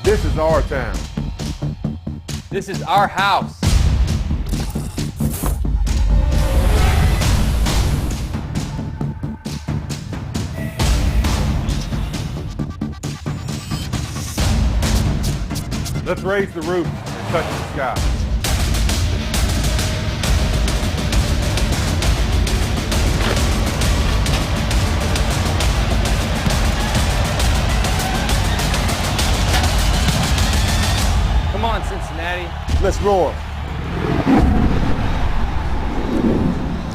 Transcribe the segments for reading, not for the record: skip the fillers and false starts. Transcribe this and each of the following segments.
This is our town. This is our house. Let's raise the roof and touch the sky. Come on, Cincinnati. Let's roar.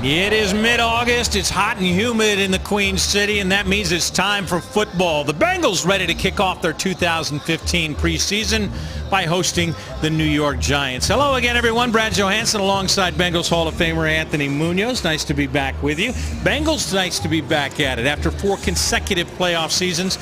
It is mid-August. It's hot and humid in the Queen City, and that means it's time for football. The Bengals ready to kick off their 2015 preseason by hosting the New York Giants. Hello again, everyone. Brad Johansson alongside Bengals Hall of Famer Anthony Munoz. Nice to be back with you. Bengals, nice to be back at it. After 4 consecutive playoff seasons,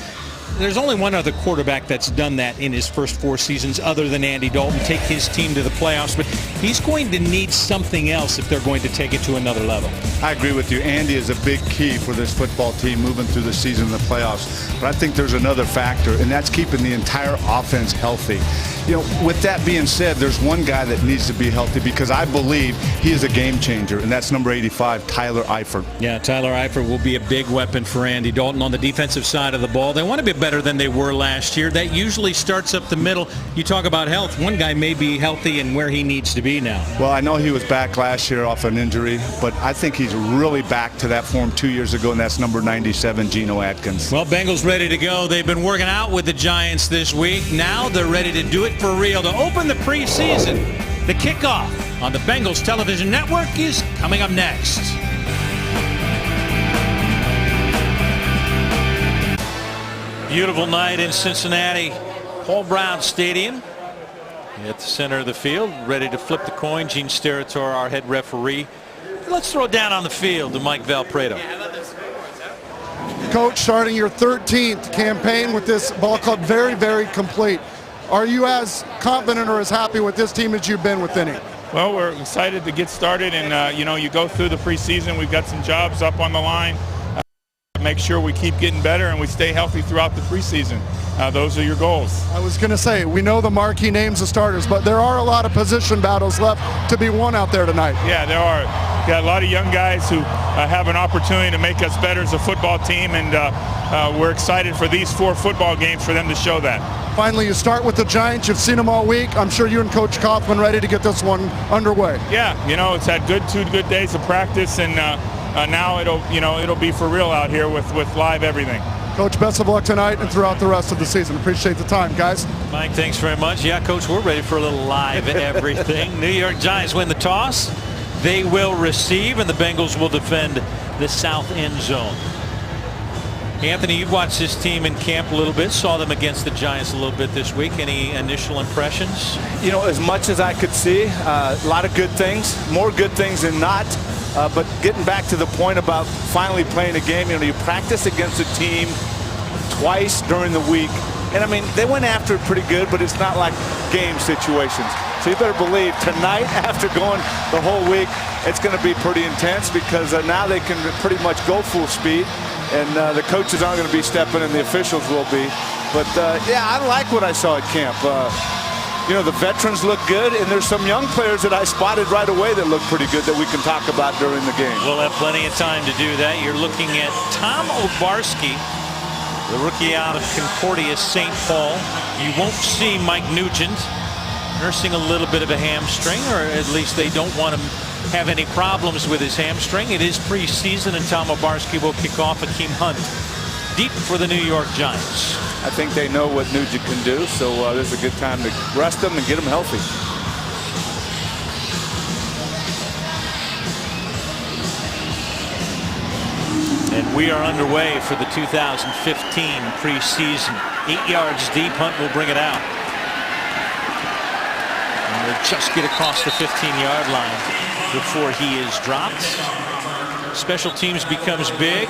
there's only one other quarterback that's done that in his first 4 seasons other than Andy Dalton, take his team to the playoffs. But he's going to need something else if they're going to take it to another level. I agree with you. Andy is a big key for this football team moving through the season and the playoffs. But I think there's another factor, and that's keeping the entire offense healthy. You know, with that being said, there's one guy that needs to be healthy because I believe he is a game changer, and that's number 85, Tyler Eifert. Yeah, Tyler Eifert will be a big weapon for Andy Dalton on the defensive side of the ball. They want to be better than they were last year. That usually starts up the middle. You talk about health. One guy may be healthy and where he needs to be now. Well, I know he was back last year off an injury, but I think he's really back to that form 2 years ago, and that's number 97, Geno Atkins. Well, Bengals ready to go. They've been working out with the Giants this week. Now they're ready to do it for real to open the preseason. The kickoff on the Bengals television network is coming up next. Beautiful night in Cincinnati, Paul Brown Stadium. At the center of the field, ready to flip the coin. Gene Steratore, our head referee. Let's throw it down on the field to Mike Valpredo. Coach, starting your 13th campaign with this ball club, very, very complete. Are you as confident or as happy with this team as you've been with any? Well, we're excited to get started, and you go through the preseason. We've got some jobs up on the line. Make sure we keep getting better and we stay healthy throughout the preseason. Those are your goals. I was going to say, we know the marquee names of starters, but there are a lot of position battles left to be won out there tonight. Yeah, there are. We've got a lot of young guys who have an opportunity to make us better as a football team, and we're excited for these 4 football games for them to show that. Finally, you start with the Giants. You've seen them all week. I'm sure you and Coach Kaufman ready to get this one underway. Yeah, it's had 2 good days of practice, and now it'll be for real out here with live everything. Coach, best of luck tonight and throughout the rest of the season. Appreciate the time, guys. Mike, thanks very much. Yeah, Coach, we're ready for a little live everything. New York Giants win the toss. They will receive, and the Bengals will defend the south end zone. Anthony, you've watched this team in camp a little bit, saw them against the Giants a little bit this week. Any initial impressions? As much as I could see, a lot of good things, more good things than not. But getting back to the point about finally playing a game, you practice against a team twice during the week. And, I mean, they went after it pretty good, but it's not like game situations. So you better believe tonight, after going the whole week, it's going to be pretty intense because now they can pretty much go full speed. And the coaches aren't going to be stepping in, the officials will be. But, yeah, I like what I saw at camp. The veterans look good, and there's some young players that I spotted right away that look pretty good that we can talk about during the game. We'll have plenty of time to do that. You're looking at Tom Obarski, the rookie out of Concordia St. Paul. You won't see Mike Nugent nursing a little bit of a hamstring, or at least they don't want him have any problems with his hamstring. It is preseason, and Tom Obarski will kick off. Akeem Hunt deep for the New York Giants. I think they know what Nugent can do, so this is a good time to rest them and get them healthy. And we are underway for the 2015 preseason. 8 yards deep, Hunt will bring it out. And will just get across the 15-yard line before he is dropped. Special teams becomes big.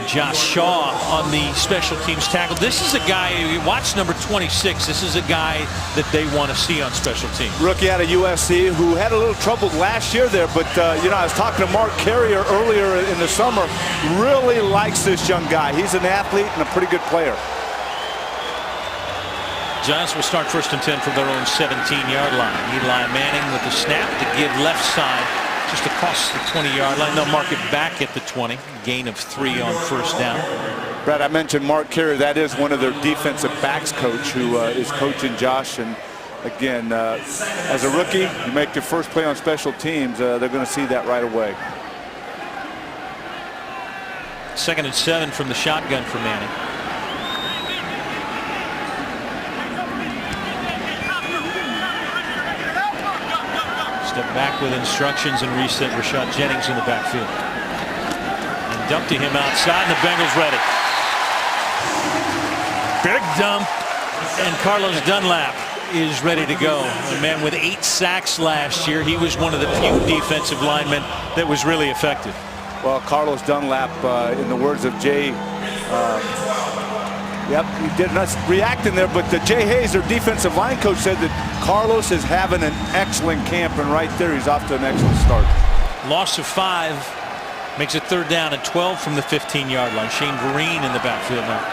Josh Shaw on the special teams tackle. This is a guy, watch number 26. This is a guy that they want to see on special teams. Rookie out of USC who had a little trouble last year there, but you know, I was talking to Mark Carrier earlier in the summer. Really likes this young guy. He's an athlete and a pretty good player. Giants will start 1st and 10 from their own 17-yard line. Eli Manning with the snap to give left side just across the 20-yard line. They'll mark it back at the 20. Gain of 3 on 1st down. Brad, I mentioned Mark Carrier. That is one of their defensive backs coach who is coaching Josh. And again, as a rookie, you make your first play on special teams. They're going to see that right away. 2nd and 7 from the shotgun for Manning. Step back with instructions and reset Rashad Jennings in the backfield. And dump to him outside, and the Bengals ready. Big dump, and Carlos Dunlap is ready to go. A man with 8 sacks last year. He was one of the few defensive linemen that was really effective. Well, Carlos Dunlap, in the words of Jay, yep, he did not react in there, but Jay Hayes, their defensive line coach, said that Carlos is having an excellent camp, and right there he's off to an excellent start. Loss of 5 makes it 3rd down and 12 from the 15-yard line. Shane Vereen in the backfield now.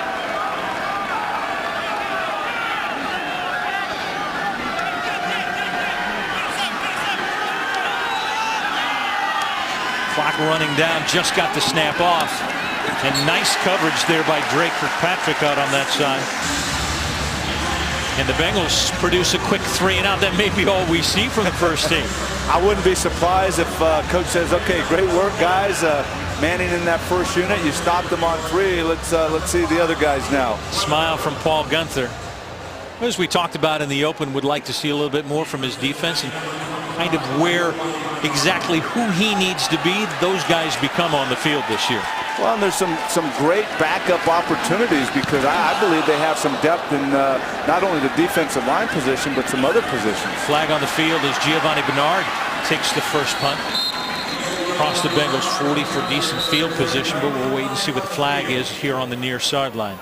Clock running down, just got the snap off. And nice coverage there by Drake Kirkpatrick out on that side. And the Bengals produce a quick 3 and out. That may be all we see from the first team. I wouldn't be surprised if coach says, okay, great work, guys. Manning in that first unit, you stopped them on 3. Let's see the other guys now. Smile from Paul Gunther. As we talked about in the open, would like to see a little bit more from his defense and kind of where exactly who he needs to be. Those guys become on the field this year. Well, and there's some great backup opportunities because I believe they have some depth in not only the defensive line position, but some other positions. Flag on the field as Giovanni Bernard takes the first punt. Across the Bengals 40 for decent field position, but we'll wait and see what the flag is here on the near sideline.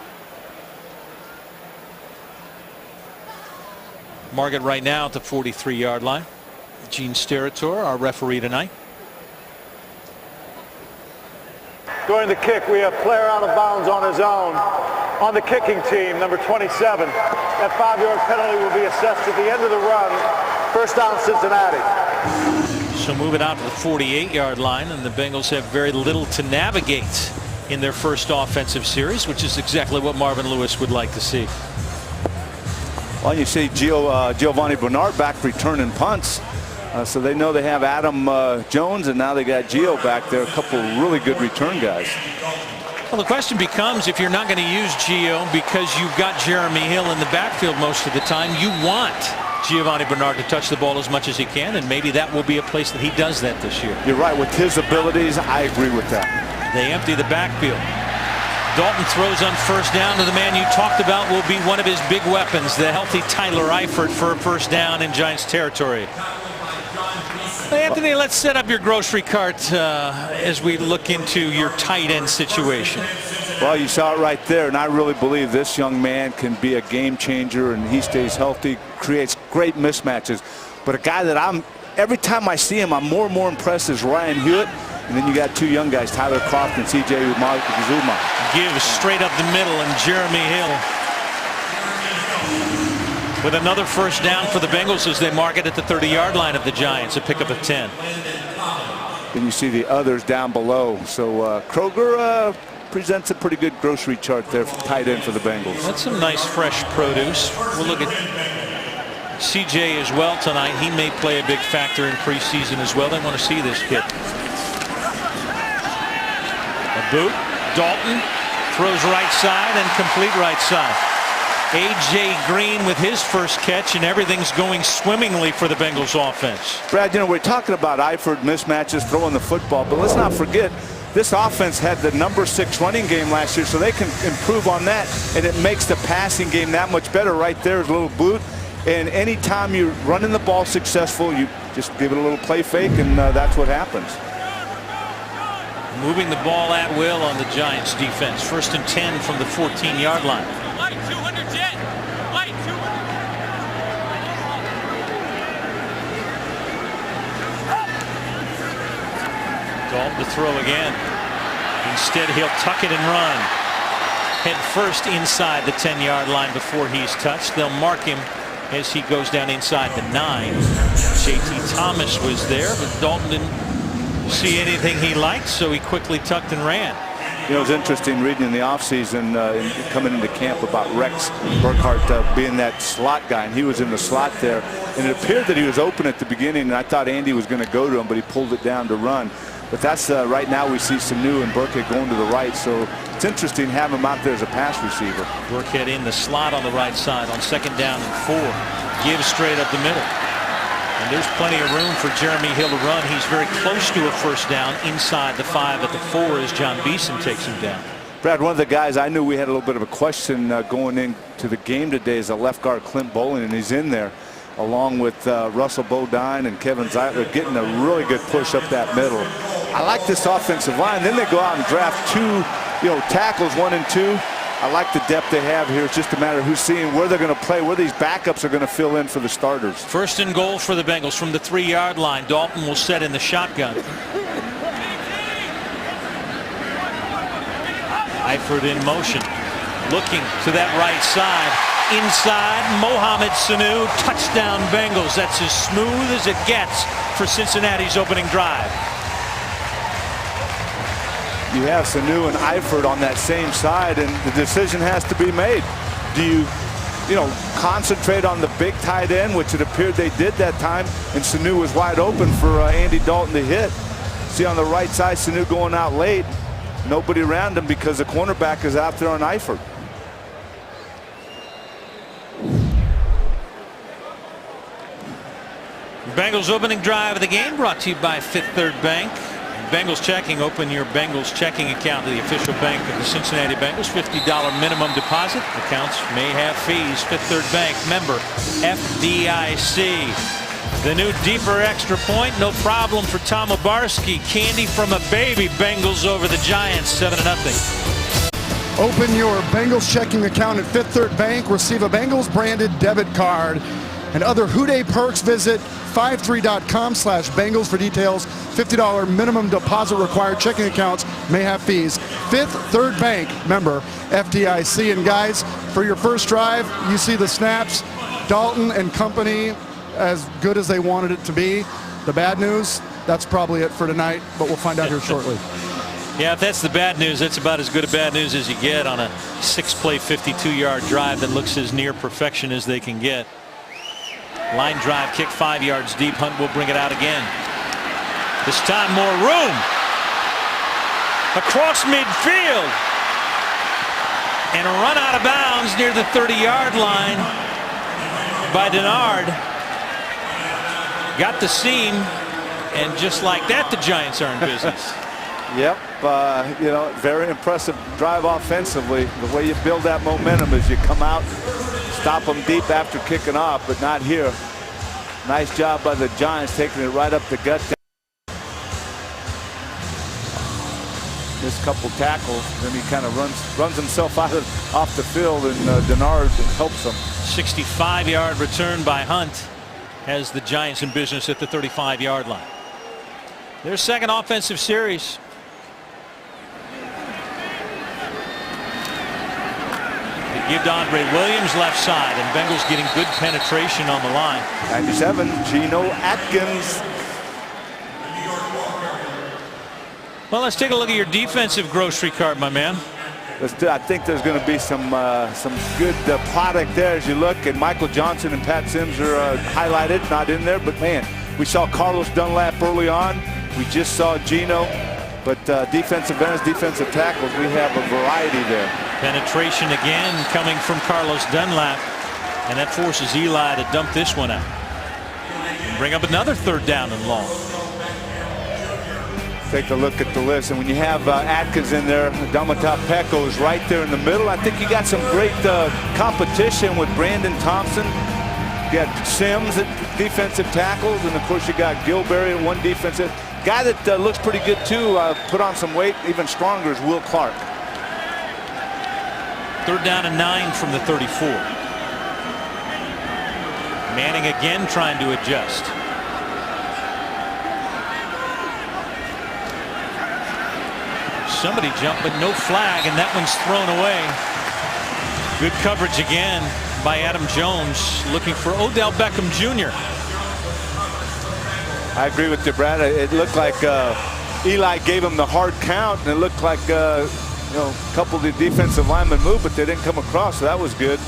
Mark it right now at the 43-yard line. Gene Steratore, our referee tonight. During the kick, we have player out of bounds on his own. On the kicking team, number 27. That 5-yard penalty will be assessed at the end of the run. 1st down, Cincinnati. So move it out to the 48-yard line, and the Bengals have very little to navigate in their first offensive series, which is exactly what Marvin Lewis would like to see. Well, you see Giovanni Bernard back returning punts. So they know they have Adam Jones, and now they got Gio back there. A couple really good return guys. Well, the question becomes, if you're not going to use Gio because you've got Jeremy Hill in the backfield most of the time, you want Giovanni Bernard to touch the ball as much as he can, and maybe that will be a place that he does that this year. You're right. With his abilities, I agree with that. They empty the backfield. Dalton throws on 1st down to the man you talked about will be one of his big weapons, the healthy Tyler Eifert, for a 1st down in Giants territory. Anthony, let's set up your grocery cart as we look into your tight end situation. Well, you saw it right there, and I really believe this young man can be a game changer, and he stays healthy, creates great mismatches. But a guy that every time I see him, I'm more and more impressed is Ryan Hewitt. And then you got 2 young guys, Tyler Croft and C.J. Uzomah. Gives straight up the middle, and Jeremy Hill with another 1st down for the Bengals as they mark it at the 30-yard line of the Giants, a pickup of 10. Then you see the others down below. So Kroger presents a pretty good grocery chart there for tight end for the Bengals. That's some nice fresh produce. We'll look at CJ as well tonight. He may play a big factor in preseason as well. They want to see this kid. A boot. Dalton throws right side and complete right side. A.J. Green with his first catch, and everything's going swimmingly for the Bengals offense. Brad, you know, we're talking about Eifert mismatches, throwing the football, but let's not forget this offense had the number 6 running game last year, so they can improve on that, and it makes the passing game that much better. Right there is a little boot, and anytime you're running the ball successful, you just give it a little play fake, and that's what happens. moving the ball at will on the Giants defense. 1st and 10 from the 14-yard line. White 200 jet. White 200. Dalton to throw again. Instead, he'll tuck it and run. Head first inside the 10-yard line before he's touched. They'll mark him as he goes down inside the 9. J.T. Thomas was there, but Dalton didn't see anything he liked, so he quickly tucked and ran. You know, it was interesting reading in the offseason coming into camp about Rex Burkhardt being that slot guy, and he was in the slot there. And it appeared that he was open at the beginning, and I thought Andy was going to go to him, but he pulled it down to run. But that's right now we see Sanu and Burkhead going to the right, so it's interesting having him out there as a pass receiver. Burkhead in the slot on the right side on 2nd down and 4. Gives straight up the middle. And there's plenty of room for Jeremy Hill to run. He's very close to a 1st down inside the 5 at the 4 as John Beeson takes him down. Brad, one of the guys I knew we had a little bit of a question going into the game today is a left guard, Clint Bowling, and he's in there along with Russell Bodine and Kevin Zeitler getting a really good push up that middle. I like this offensive line. Then they go out and draft 2, tackles, 1 and 2. I like the depth they have here. It's just a matter of who's seeing where they're going to play, where these backups are going to fill in for the starters. 1st and goal for the Bengals from the 3-yard line. Dalton will set in the shotgun. Eifert in motion, looking to that right side. Inside, Mohamed Sanu, touchdown Bengals. That's as smooth as it gets for Cincinnati's opening drive. You have Sanu and Eifert on that same side, and the decision has to be made. Do you concentrate on the big tight end, which it appeared they did that time, and Sanu was wide open for Andy Dalton to hit. See on the right side, Sanu going out late. Nobody around him because the cornerback is out there on Eifert. Bengals opening drive of the game brought to you by Fifth Third Bank. Bengals checking. Open your Bengals checking account to the official bank of the Cincinnati Bengals. $50 minimum deposit. Accounts may have fees. Fifth Third Bank, member FDIC. The new deeper extra point, no problem for Tom Obarski. Candy from a baby. Bengals over the Giants, 7-0. Open your Bengals checking account at Fifth Third Bank. Receive a Bengals branded debit card and other Houday perks. Visit 53.com/Bengals for details. $50 minimum deposit required. Checking accounts may have fees. Fifth Third Bank, member FDIC. And guys, for your first drive, you see the snaps. Dalton and company as good as they wanted it to be. The bad news, that's probably it for tonight, but we'll find out here shortly. Yeah, if that's the bad news, that's about as good a bad news as you get on a 6-play, 52-yard drive that looks as near perfection as they can get. Line drive kick 5 yards deep. Hunt will bring it out again. This time more room. Across midfield. And a run out of bounds near the 30-yard line by Denard. Got the seam, and just like that, the Giants are in business. Yep, very impressive drive offensively. The way you build that momentum is you come out, stop them deep after kicking off, but not here. Nice job by the Giants taking it right up the gut. This couple tackles, then he kind of runs himself off the field, and Denard helps him. 65-yard return by Hunt has the Giants in business at the 35-yard line. Their second offensive series. They give to Andre Williams left side, and Bengals getting good penetration on the line. 97, Geno Atkins. Well, let's take a look at your defensive grocery cart, my man. I think there's going to be some good product there as you look. And Michael Johnson and Pat Sims are highlighted, not in there. But, man, we saw Carlos Dunlap early on. We just saw Geno. But defensive ends, defensive tackles, we have a variety there. Penetration again coming from Carlos Dunlap. And that forces Eli to dump this one out. And bring up another 3rd down and long. Take a look at the list, and when you have Atkins in there, Domata Peko is right there in the middle. I think you got some great competition with Brandon Thompson. You got Sims at defensive tackles, and of course you got Gilberry at one defensive. Guy that looks pretty good too, put on some weight, even stronger, is Will Clark. 3rd down and 9 from the 34. Manning again trying to adjust. Somebody jumped, but no flag, and that one's thrown away. Good coverage again by Adam Jones, looking for Odell Beckham Jr. I agree with you, Brad. It looked like Eli gave him the hard count, and it looked like a couple of the defensive linemen moved, but they didn't come across, so that was good.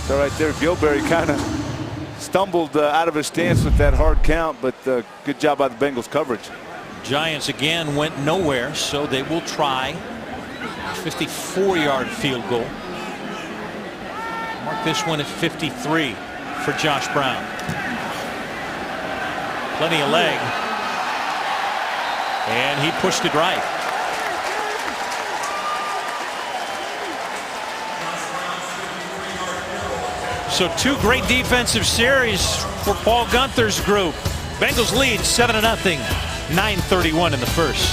So right there, Gilberry kind of stumbled out of his stance with that hard count, but good job by the Bengals coverage. Giants again went nowhere, so they will try a 54-yard field goal. Mark this one at 53 for Josh Brown. Plenty of leg, and he pushed it right. So 2 great defensive series for Paul Gunther's group. Bengals lead 7-0, 9:31 in the first.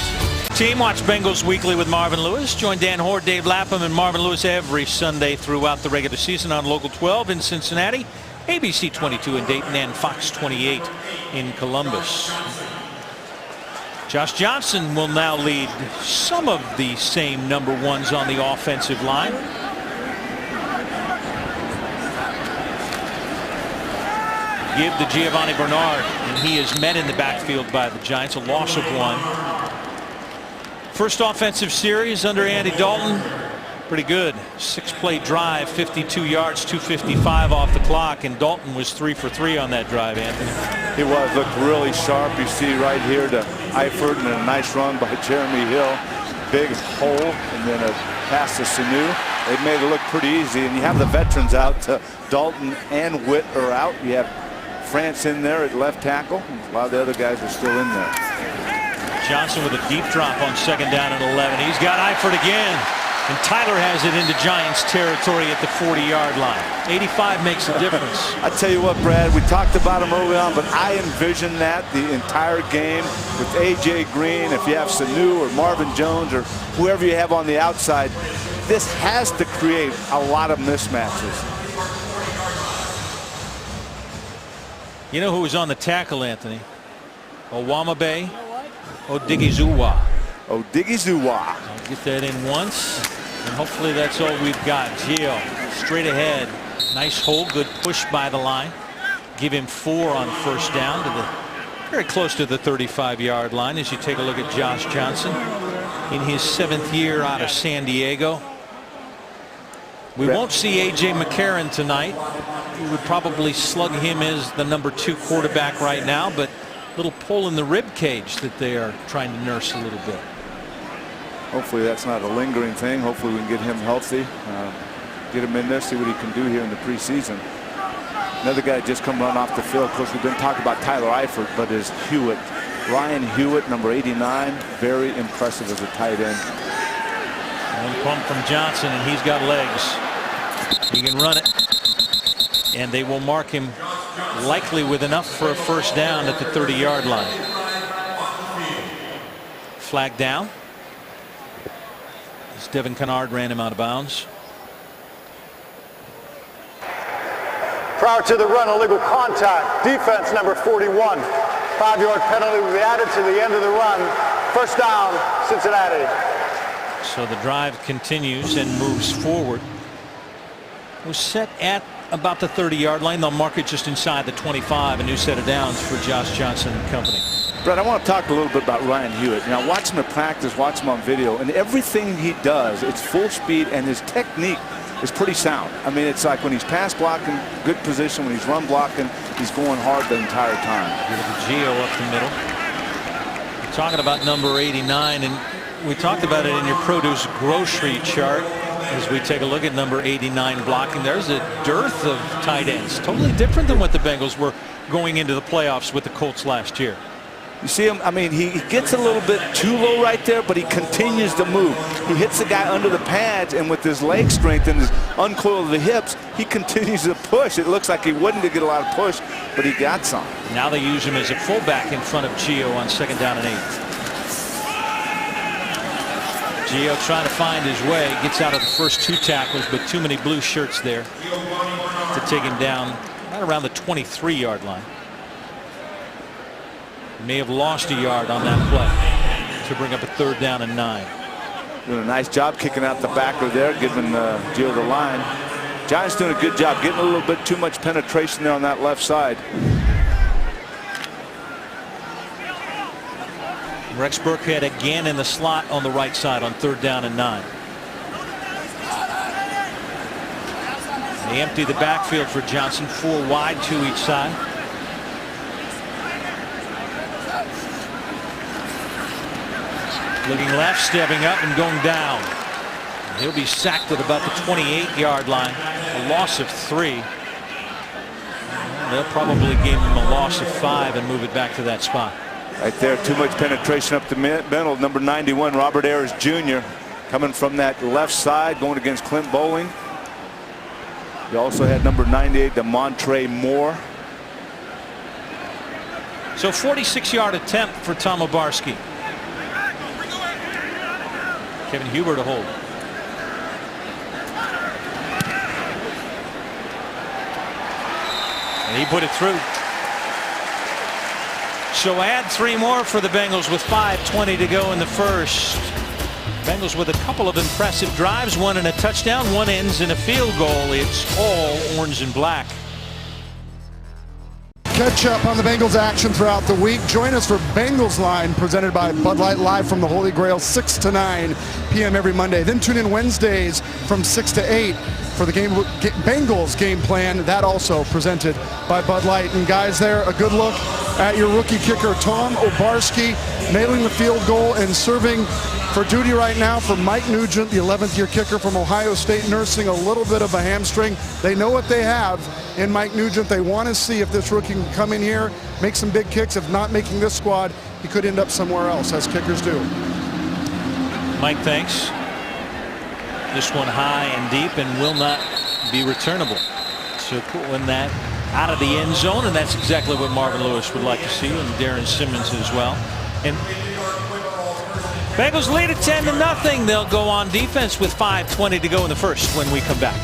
Team, watch Bengals Weekly with Marvin Lewis. Join Dan Hoard, Dave Lapham, and Marvin Lewis every Sunday throughout the regular season on Local 12 in Cincinnati, ABC 22 in Dayton, and Fox 28 in Columbus. Josh Johnson will now lead some of the same number ones on the offensive line. Give to Giovanni Bernard, and he is met in the backfield by the Giants, a loss of 1. First offensive series under Andy Dalton, pretty good. 6-play drive, 52 yards, 2:55 off the clock, and Dalton was 3 for 3 on that drive, Anthony. He looked really sharp. You see right here to Eifert, and a nice run by Jeremy Hill. Big hole, and then a pass to Sanu. They made it look pretty easy, and you have the veterans out. Dalton and Witt are out. You have France in there at left tackle. A lot of the other guys are still in there. Johnson with a deep drop on 2nd down and 11. He's got Eifert again, and Tyler has it into Giants territory at the 40-yard line. 85 makes a difference. I tell you what, Brad, we talked about him early on, but I envision that the entire game with A.J. Green, if you have Sanu or Marvin Jones or whoever you have on the outside, this has to create a lot of mismatches. You know who was on the tackle, Anthony? Owamabe Odighizuwa. Odighizuwa. I'll get that in once, and hopefully that's all we've got. Gio straight ahead. Nice hold, good push by the line. Give him 4 on 1st down to the very close to the 35-yard line as you take a look at Josh Johnson in his 7th year out of San Diego. We won't see A.J. McCarron tonight. We would probably slug him as the number 2 quarterback right now, but little pull in the rib cage that they are trying to nurse a little bit. Hopefully that's not a lingering thing. Hopefully we can get him healthy, get him in there, see what he can do here in the preseason. Another guy just come run off the field. Of course, we've been talking about Tyler Eifert, but is Hewitt. Ryan Hewitt, number 89, very impressive as a tight end. One pump from Johnson, and he's got legs. He can run it, and they will mark him likely with enough for a 1st down at the 30-yard line. Flag down as Devin Kennard ran him out of bounds. Prior to the run, illegal contact. Defense number 41. 5-yard penalty will be added to the end of the run. 1st down, Cincinnati. So the drive continues and moves forward. It was set at about the 30-yard line. They'll mark it just inside the 25. A new set of downs for Josh Johnson and company. Brett, I want to talk a little bit about Ryan Hewitt. Now, watch him at practice, watch him on video, and everything he does, it's full speed, and his technique is pretty sound. I mean, it's like when he's pass blocking, good position. When he's run blocking, he's going hard the entire time. Give it to Gio up the middle. We're talking about number 89, and we talked about it in your produce grocery chart. As we take a look at number 89 blocking, there's a dearth of tight ends. Totally different than what the Bengals were going into the playoffs with the Colts last year. You see him, I mean, he gets a little bit too low right there, but he continues to move. He hits the guy under the pads, and with his leg strength and his uncoil of the hips, he continues to push. It looks like he wouldn't get a lot of push, but he got some. Now they use him as a fullback in front of Gio on 2nd down and 8. Gio trying to find his way, gets out of the first 2 tackles, but too many blue shirts there to take him down right around the 23-yard line. May have lost a yard on that play to bring up a 3rd down and 9. Doing a nice job kicking out the backer there, giving Gio the line. Giants doing a good job getting a little bit too much penetration there on that left side. Rex Burkhead again in the slot on the right side on 3rd down and 9. They empty the backfield for Johnson, 4 wide, 2 each side. Looking left, stepping up and going down. He'll be sacked at about the 28-yard line. A loss of 3. They'll probably give him a loss of 5 and move it back to that spot. Right there, too much penetration up the middle. Number 91, Robert Ayers Jr. coming from that left side, going against Clint Bowling. You also had number 98, DeMontre Moore. So 46-yard attempt for Tom Obarski. Kevin Huber to hold. And he put it through. So add 3 more for the Bengals with 5:20 to go in the first. Bengals with a couple of impressive drives, one in a touchdown, one ends in a field goal. It's all orange and black. Catch up on the Bengals action throughout the week. Join us for Bengals Line presented by Bud Light, live from the Holy Grail, 6 to 9 p.m. every Monday. Then tune in Wednesdays from 6 to 8 for the Bengals game plan. That also presented by Bud Light. And guys, there, a good look at your rookie kicker, Tom Obarski, nailing the field goal and serving for duty right now for Mike Nugent, the 11th-year kicker from Ohio State, nursing a little bit of a hamstring. They know what they have in Mike Nugent. They want to see if this rookie can come in here, make some big kicks. If not making this squad, he could end up somewhere else, as kickers do. Mike thanks. This one high and deep and will not be returnable. So pulling that out of the end zone, and that's exactly what Marvin Lewis would like to see, and Darren Simmons as well. And Bengals lead at 10-0. They'll go on defense with 5:20 to go in the first when we come back.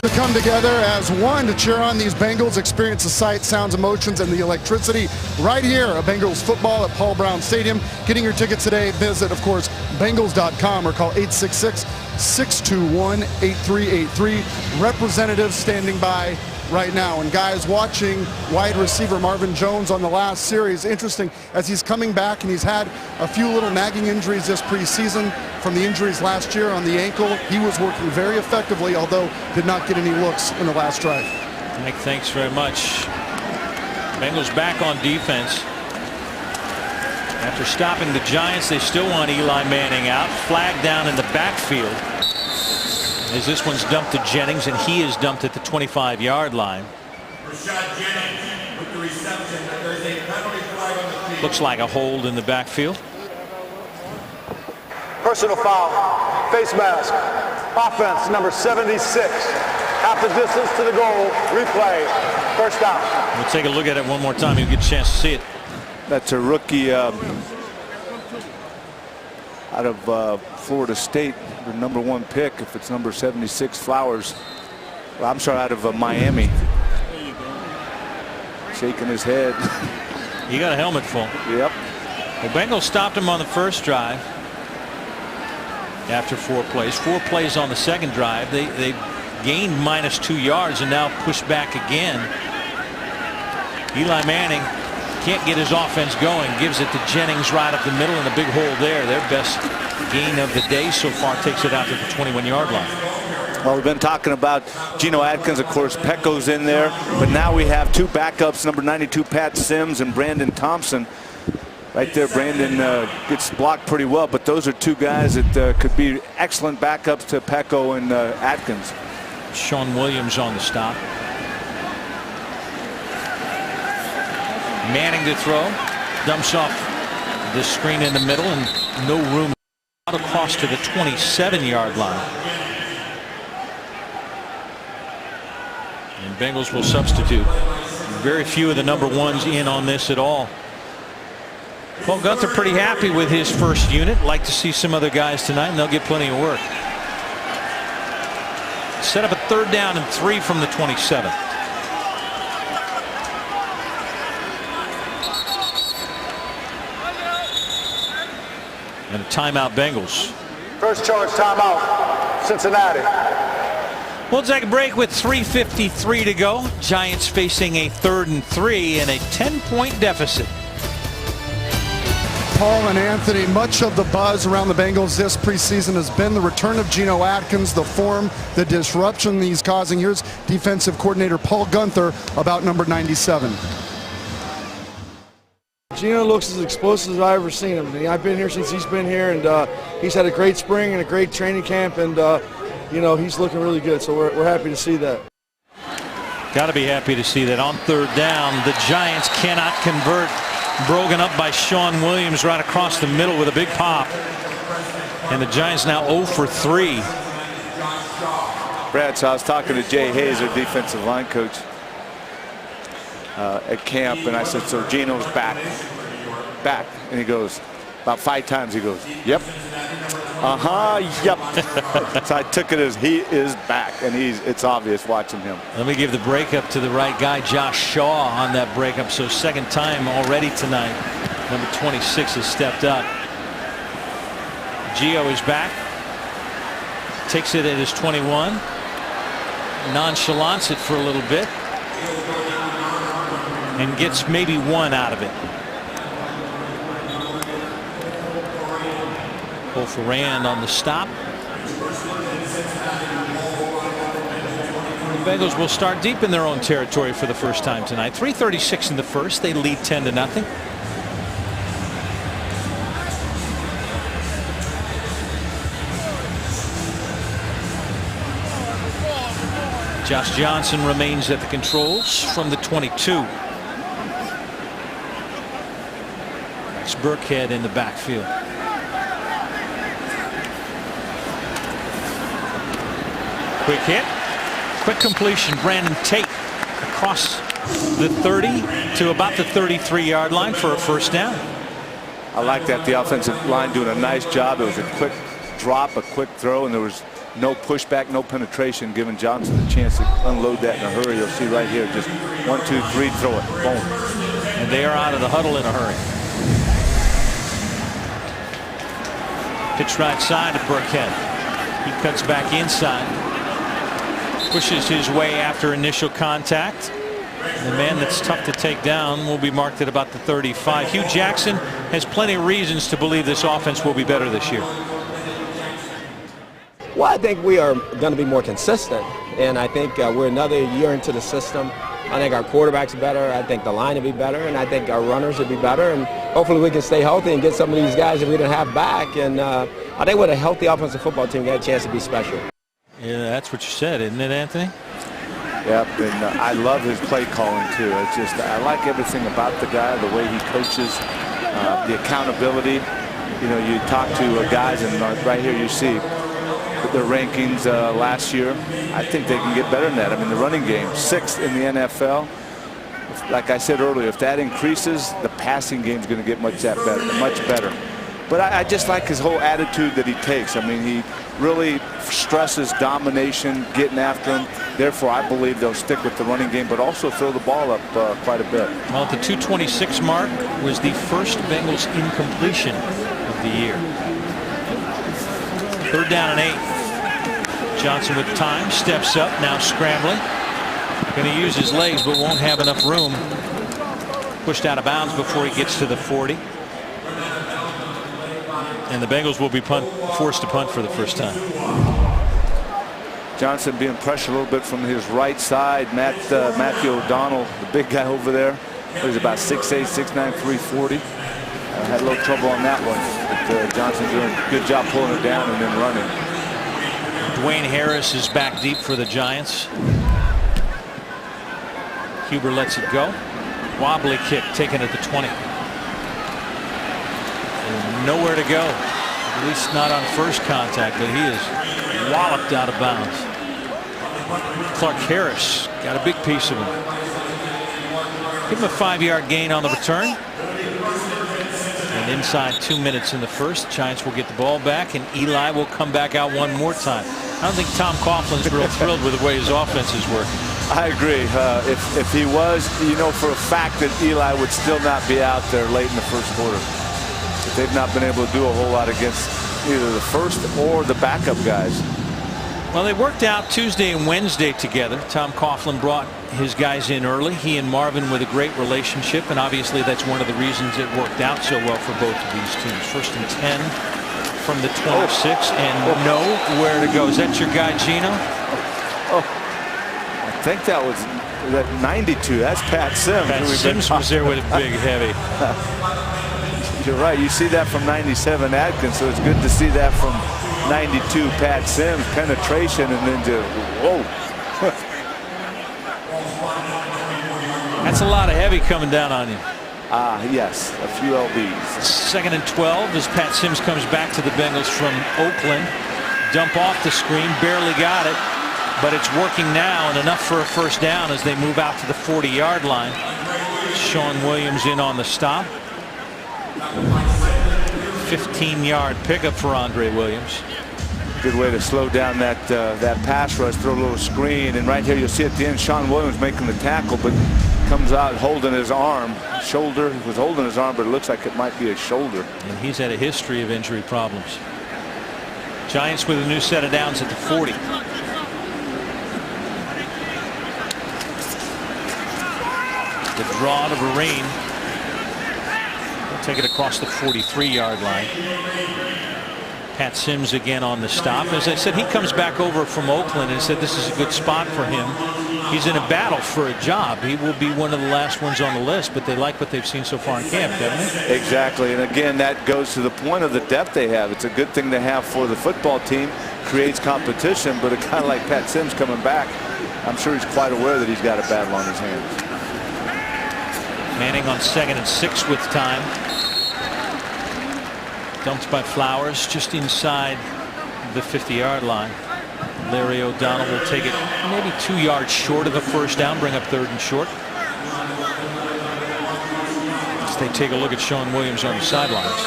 To come together as one to cheer on these Bengals, experience the sights, sounds, emotions, and the electricity right here at Bengals football at Paul Brown Stadium. Getting your tickets today, visit, of course, Bengals.com or call 866-621-8383. Representatives standing by right now. And guys, watching wide receiver Marvin Jones on the last series, interesting as he's coming back, and he's had a few little nagging injuries this preseason from the injuries last year on the ankle. He was working very effectively, although did not get any looks in the last drive. Mike, thanks very much. Bengals back on defense. After stopping the Giants, they still want Eli Manning out. Flag down in the backfield as this one's dumped to Jennings, and he is dumped at the 25-yard line. Looks like a hold in the backfield. Personal foul, face mask, offense number 76. Half the distance to the goal, replay, first down. We'll take a look at it one more time. You'll get a chance to see it. That's a rookie out of Florida State, the #1 pick. If it's number 76, Flowers. Well, I'm sorry, out of Miami. Shaking his head. He got a helmet full. Yep. The Bengals stopped him on the first drive after 4 plays. 4 plays on the second drive. They gained -2 yards and now pushed back again. Eli Manning can't get his offense going. Gives it to Jennings right up the middle, and a big hole there. Their best gain of the day so far, takes it out to the 21-yard line. Well, we've been talking about Geno Atkins, of course. Pecco's in there, but now we have 2 backups, number 92 Pat Sims and Brandon Thompson. Right there, Brandon gets blocked pretty well, but those are 2 guys that could be excellent backups to Pecco and Atkins. Sean Williams on the stop. Manning to throw. Dumps off the screen in the middle and no room out across to the 27-yard line. And Bengals will substitute. Very few of the number ones in on this at all. Paul Gunther pretty happy with his first unit. Like to see some other guys tonight, and they'll get plenty of work. Set up a 3rd down and 3 from the 27. And a timeout, Bengals. First charge timeout, Cincinnati. We'll take a break with 3:53 to go. Giants facing a 3rd and 3 and a 10-point deficit. Paul and Anthony, much of the buzz around the Bengals this preseason has been the return of Geno Atkins, the form, the disruption he's causing. Here's defensive coordinator Paul Gunther about number 97. Geno looks as explosive as I've ever seen him. I've been here since he's been here, and he's had a great spring and a great training camp, and you know, he's looking really good, so we're happy to see that. Got to be happy to see that. On 3rd down, the Giants cannot convert. Broken up by Sean Williams right across the middle with a big pop. And the Giants now 0 for 3. Brad, so I was talking to Jay Hayes, our defensive line coach, at camp, and I said, so Geno's back. And he goes, about 5 times he goes, yep. Yep. So I took it as he is back, and it's obvious watching him. Let me give the breakup to the right guy, Josh Shaw, on that breakup. So 2nd time already tonight. Number 26 has stepped up. Gio is back. Takes it at his 21. Nonchalants it for a little bit. And gets maybe 1 out of it. Pull for Rand on the stop. The Bengals will start deep in their own territory for the first time tonight. 3:36 in the first. They lead 10-0. Josh Johnson remains at the controls from the 22. It's Burkhead in the backfield. Quick hit, quick completion. Brandon Tate across the 30 to about the 33-yard line for a 1st down. I like that. The offensive line doing a nice job. It was a quick drop, a quick throw, and there was no pushback, no penetration, giving Johnson a chance to unload that in a hurry. You'll see right here, just 1, 2, 3, throw it, boom. And they are out of the huddle in a hurry. Pitch right side to Burkhead. He cuts back inside. Pushes his way after initial contact. The man that's tough to take down will be marked at about the 35. Hugh Jackson has plenty of reasons to believe this offense will be better this year. Well, I think we are going to be more consistent, and I think we're another year into the system. I think our quarterback's better. I think the line will be better, and I think our runners will be better. And hopefully we can stay healthy and get some of these guys that we didn't have back. And I think with a healthy offensive football team, we got a chance to be special. Yeah, that's what you said, isn't it, Anthony? Yep, and I love his play calling too. It's just, I like everything about the guy, the way he coaches, the accountability. You know, you talk to guys, and right here you see their rankings last year. I think they can get better than that. I mean, the running game, 6th in the NFL. Like I said earlier, if that increases, the passing game is going to get much better. But I just like his whole attitude that he takes. I mean, he really stresses domination, getting after him. Therefore, I believe they'll stick with the running game, but also throw the ball up quite a bit. Well, at the 226 mark was the first Bengals incompletion of the year. 3rd down and 8. Johnson with time, steps up, now scrambling. Going to use his legs, but won't have enough room. Pushed out of bounds before he gets to the 40. And the Bengals will be forced to punt for the first time. Johnson being pressured a little bit from his right side. Matthew O'Donnell, the big guy over there, he's about 6'8", 6'9", 340. Had a little trouble on that one. But Johnson doing a good job pulling it down and then running. Dwayne Harris is back deep for the Giants. Huber lets it go. Wobbly kick taken at the 20. And nowhere to go. At least not on first contact, but he is walloped out of bounds. Clark Harris got a big piece of him. Give him a 5-yard gain on the return. And inside 2 minutes in the first, Giants will get the ball back, and Eli will come back out one more time. I don't think Tom Coughlin's real thrilled with the way his offense is working. I agree. If he was, you know for a fact that Eli would still not be out there late in the first quarter. But they've not been able to do a whole lot against either the first or the backup guys. Well, they worked out Tuesday and Wednesday together. Tom Coughlin brought his guys in early. He and Marvin with a great relationship, and obviously that's one of the reasons it worked out so well for both of these teams. 1st and 10 from the 26, and nowhere to go. Is that your guy, Gino? I think that was that 92. That's Pat Sims. Pat Sims was there with a big heavy. You're right. You see that from 97 Adkins, so it's good to see that from 92 Pat Sims. Penetration and then just whoa. That's a lot of heavy coming down on you. Yes, a few LBs. 2nd and 12 as Pat Sims comes back to the Bengals from Oakland. Dump off the screen, barely got it, but it's working now and enough for a first down as they move out to the 40-yard line. Sean Williams in on the stop. 15-yard pickup for Andre Williams. Good way to slow down that pass rush, throw a little screen, and right here you'll see at the end Sean Williams making the tackle, but comes out holding his arm. Shoulder, he was holding his arm, but it looks like it might be a shoulder. And he's had a history of injury problems. Giants with a new set of downs at the 40. The draw to Vereen. They'll take it across the 43-yard line. Pat Sims again on the stop. As I said, he comes back over from Oakland and said this is a good spot for him. He's in a battle for a job. He will be one of the last ones on the list, but they like what they've seen so far in camp, doesn't they? Exactly, and again, that goes to the point of the depth they have. It's a good thing to have for the football team. Creates competition, but a guy like Pat Sims coming back, I'm sure he's quite aware that he's got a battle on his hands. Manning on 2nd and 6 with time. Dumped by Flowers just inside the 50-yard line. Larry O'Donnell will take it maybe 2 yards short of the first down, bring up 3rd and short. As they take a look at Sean Williams on the sidelines.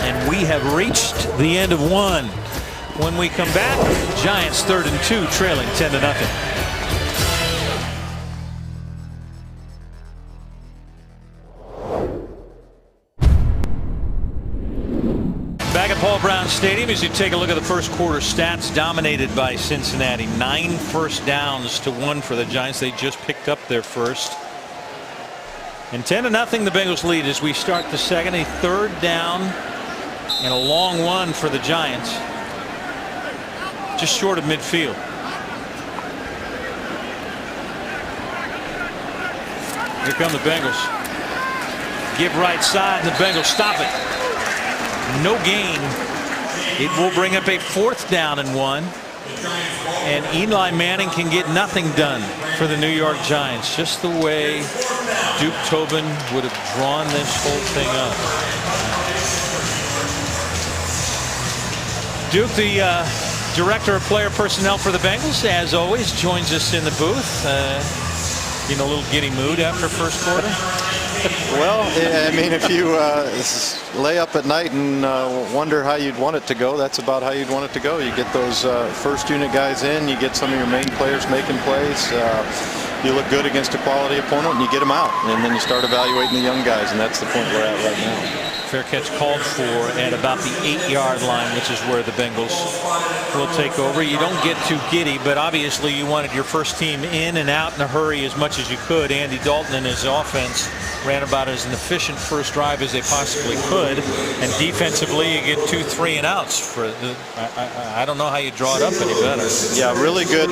And we have reached the end of one. When we come back, Giants 3rd and 2, trailing 10-0. Paul Brown Stadium as you take a look at the first quarter stats. Dominated by Cincinnati. 9 first downs to 1 for the Giants. They just picked up their first. And 10-0 the Bengals lead as we start the second. A 3rd down and a long one for the Giants. Just short of midfield. Here come the Bengals. Give right side, and the Bengals stop it. No gain. It will bring up a 4th down and 1. And Eli Manning can get nothing done for the New York Giants. Just the way Duke Tobin would have drawn this whole thing up. Duke, the director of player personnel for the Bengals, as always, joins us in the booth. In a little giddy mood after first quarter. Well, I mean, if you lay up at night and wonder how you'd want it to go, that's about how you'd want it to go. You get those first unit guys in, you get some of your main players making plays, you look good against a quality opponent, and you get them out. And then you start evaluating the young guys, and that's the point we're at right now. Fair catch called for at about the 8-yard line, which is where the Bengals will take over. You don't get too giddy, but obviously you wanted your first team in and out in a hurry as much as you could. Andy Dalton and his offense ran about as an efficient first drive as they possibly could, and defensively you get 2 3 and outs for the, I don't know how you draw it up any better. Yeah, really good,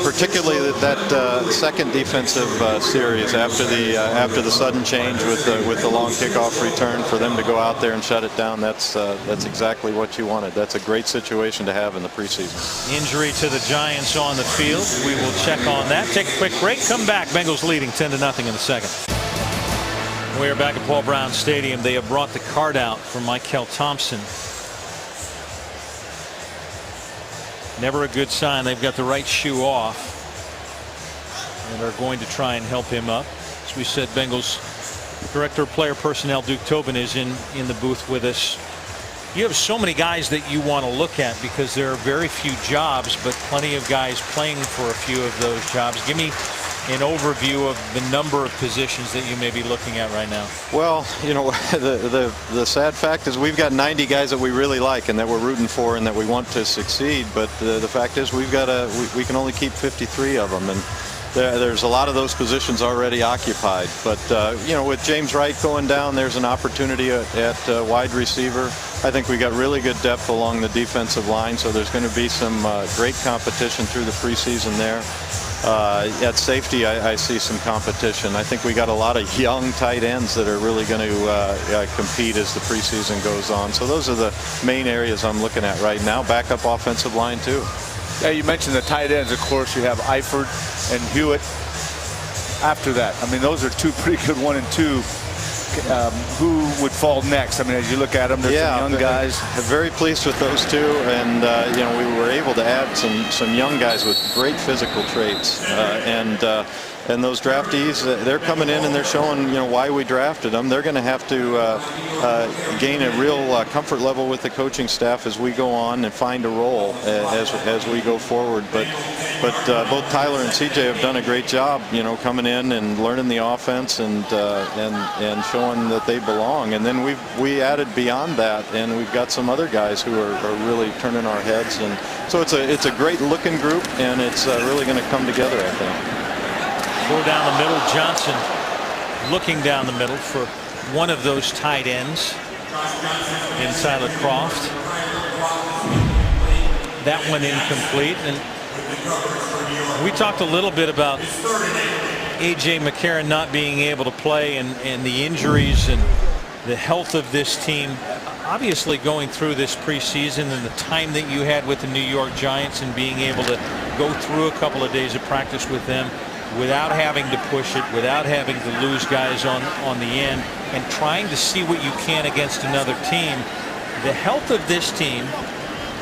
particularly that second defensive series after the sudden change with the long kickoff return, for them to go out there and shut it down. That's exactly what you wanted. That's a great situation to have in the preseason. Injury to the Giants on the field. We will check on that. Take a quick break. Come back. Bengals leading 10-0 in the second. We are back at Paul Brown Stadium. They have brought the card out for Michael Thompson. Never a good sign. They've got the right shoe off and are going to try and help him up. As we said, Bengals Director of Player Personnel Duke Tobin is in the booth with us. You have so many guys that you want to look at because there are very few jobs, but plenty of guys playing for a few of those jobs. Give me an overview of the number of positions that you may be looking at right now. Well, you know, the sad fact is we've got 90 guys that we really like and that we're rooting for and that we want to succeed, but the fact is we can only keep 53 of them, and there's a lot of those positions already occupied. But you know, with James Wright going down, there's an opportunity at wide receiver. I think we got really good depth along the defensive line, so there's going to be some great competition through the preseason there. At safety, I see some competition. I think we got a lot of young tight ends that are really going to compete as the preseason goes on. So those are the main areas I'm looking at right now. Backup offensive line too. Yeah, you mentioned the tight ends. Of course, you have Eifert and Hewitt. After that, I mean, those are two pretty good 1 and 2. Who would fall next? I mean, as you look at them, there's some young guys. Very pleased with those two, and you know, we were able to add some young guys with great physical traits, and those draftees, they're coming in and they're showing, you know, why we drafted them. They're going to have to gain a real comfort level with the coaching staff as we go on and find a role as we go forward. But both Tyler and CJ have done a great job, you know, coming in and learning the offense and showing that they belong. And then we added beyond that, and we've got some other guys who are really turning our heads. And so it's a great looking group, and it's really going to come together, I think. Go down the middle. Johnson looking down the middle for one of those tight ends in Tyler Croft. That one incomplete. And we talked a little bit about A.J. McCarron not being able to play and the injuries and the health of this team. Obviously going through this preseason and the time that you had with the New York Giants and being able to go through a couple of days of practice with them without having to push it, without having to lose guys on the end, and trying to see what you can against another team. The health of this team,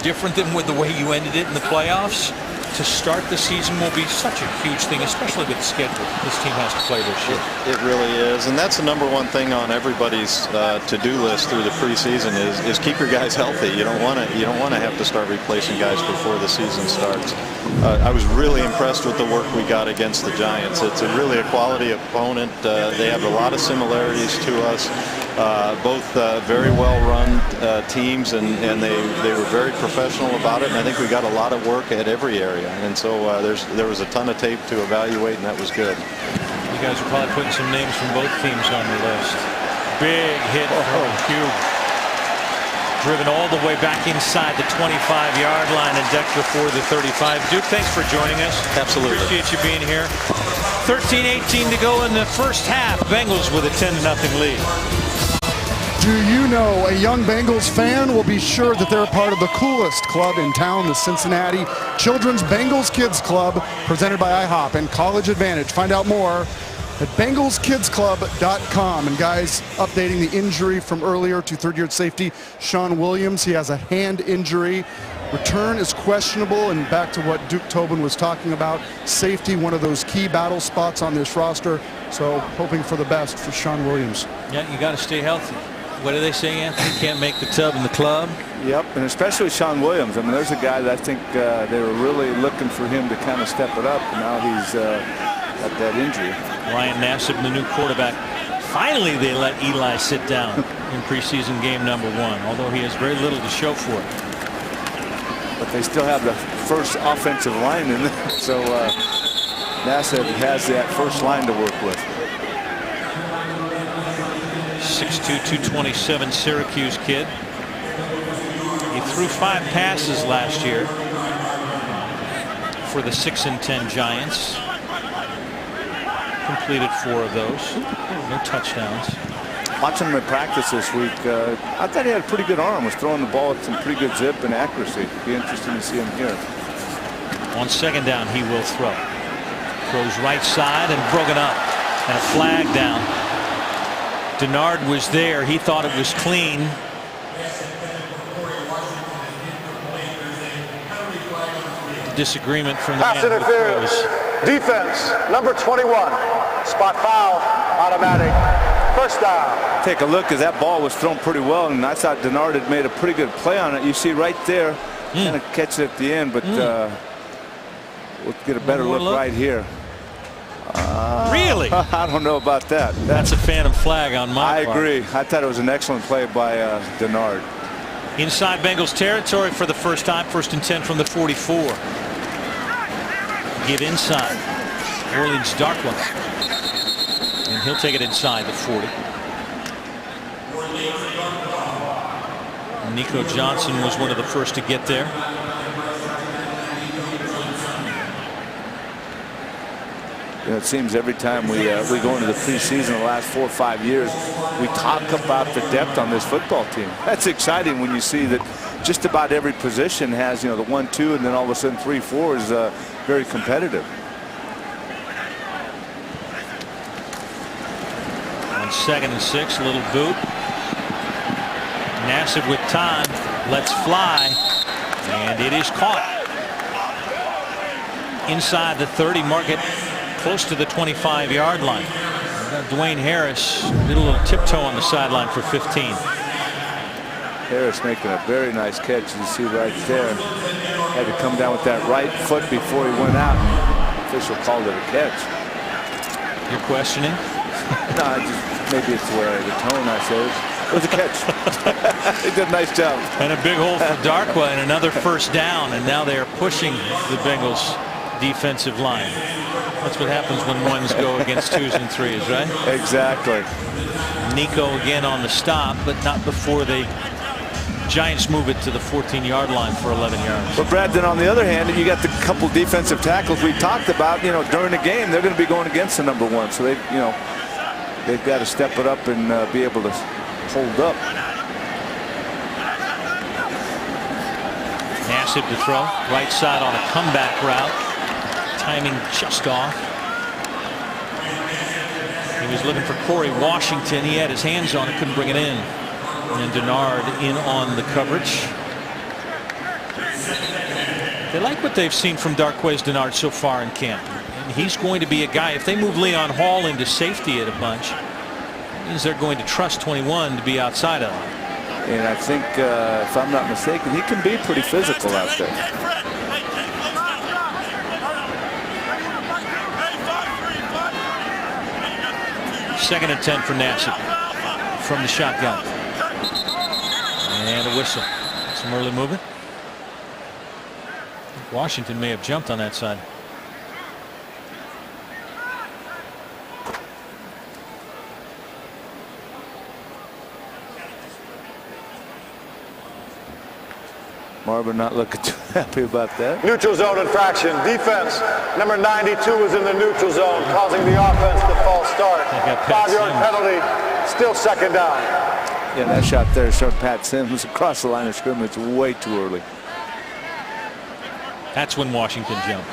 different than with the way you ended it in the playoffs, to start the season will be such a huge thing, especially with the schedule this team has to play this year. It really is, and that's the number one thing on everybody's to-do list through the preseason is keep your guys healthy. You don't want to have to start replacing guys before the season starts. I was really impressed with the work we got against the Giants. It's really a quality opponent. They have a lot of similarities to us. Both very well-run teams, and they were very professional about it. And I think we got a lot of work at every area. And so there was a ton of tape to evaluate, and that was good. You guys are probably putting some names from both teams on your list. Big hit from Cube. Driven all the way back inside the 25-yard line and Dexter for the 35. Duke, thanks for joining us. Absolutely. Appreciate you being here. 13-18 to go in the first half. Bengals with a 10-0 lead. Do you know a young Bengals fan will be sure that they're a part of the coolest club in town, the Cincinnati Children's Bengals Kids Club, presented by IHOP and College Advantage. Find out more at BengalsKidsClub.com. And guys, updating the injury from earlier to third-year safety Sean Williams. He has a hand injury. Return is questionable, and back to what Duke Tobin was talking about, safety, one of those key battle spots on this roster. So hoping for the best for Sean Williams. Yeah, you got to stay healthy. What do they say, Anthony? Can't make the tub in the club. Yep, and especially Sean Williams. I mean, there's a guy that I think they were really looking for him to kind of step it up, and now he's got that injury. Ryan Nassib, the new quarterback. Finally, they let Eli sit down in preseason game number 1, although he has very little to show for it. But they still have the first offensive line in there, so Nassib has that first line to work with. 227 Syracuse kid. He threw 5 passes last year for the 6-10 Giants. Completed 4 of those. No touchdowns. Watching him in practice this week, I thought he had a pretty good arm. Was throwing the ball with some pretty good zip and accuracy. Be interesting to see him here. On 2nd down, he will throw. Throws right side and broken up. And a flag down. Denard was there. He thought it was clean. Disagreement from the pass man who interference. throws. Defense, number 21. Spot foul, automatic. First down. Take a look, as that ball was thrown pretty well, and I thought Denard had made a pretty good play on it. You see right there, kind of catch it at the end, but we'll get a better look right here. Really? I don't know about that. That's a phantom flag on my part. I agree. I thought it was an excellent play by Denard. Inside Bengals territory for the first time. 1st and 10 from the 44. Give inside. Orleans Darkwa. And he'll take it inside the 40. Nico Johnson was one of the first to get there. You know, it seems every time we go into the preseason the last 4 or 5 years, we talk about the depth on this football team. That's exciting when you see that just about every position has, you know, the 1, 2, and then all of a sudden 3, 4 is very competitive. On 2nd and 6, a little boot. Nassib with time, lets fly, and it is caught. Inside the 30, mark it close to the 25-yard line. Dwayne Harris did a little tiptoe on the sideline for 15. Harris making a very nice catch, as you see right there. Had to come down with that right foot before he went out. Official called it a catch. You're questioning? No, maybe it's the tone I said. It was a catch. He did a nice job. And a big hole for Darkwa and another first down, and now they are pushing the Bengals defensive line. That's what happens when 1s go against 2s and 3s, right? Exactly. Nico again on the stop, but not before the Giants move it to the 14-yard line for 11 yards. But Brad, then on the other hand, you got the couple defensive tackles we talked about. You know, during the game, they're going to be going against the number 1, so they've got to step it up and be able to hold up. Nassib to throw, right side on a comeback route. Timing just off. He was looking for Corey Washington. He had his hands on it, couldn't bring it in. And Denard in on the coverage. They like what they've seen from Darqueze Denard so far in camp. And he's going to be a guy, if they move Leon Hall into safety at a bunch, means they're going to trust 21 to be outside of him. And I think, if I'm not mistaken, he can be pretty physical out there. 2nd and 10 for Nassib from the shotgun. And a whistle. Some early movement. Washington may have jumped on that side. Marvin not looking too happy about that. Neutral zone infraction. Defense, number 92 is in the neutral zone, causing the offense to false start. 5-yard penalty, still 2nd down. Yeah, that shot there showed Pat Sims across the line of scrimmage way too early. That's when Washington jumped.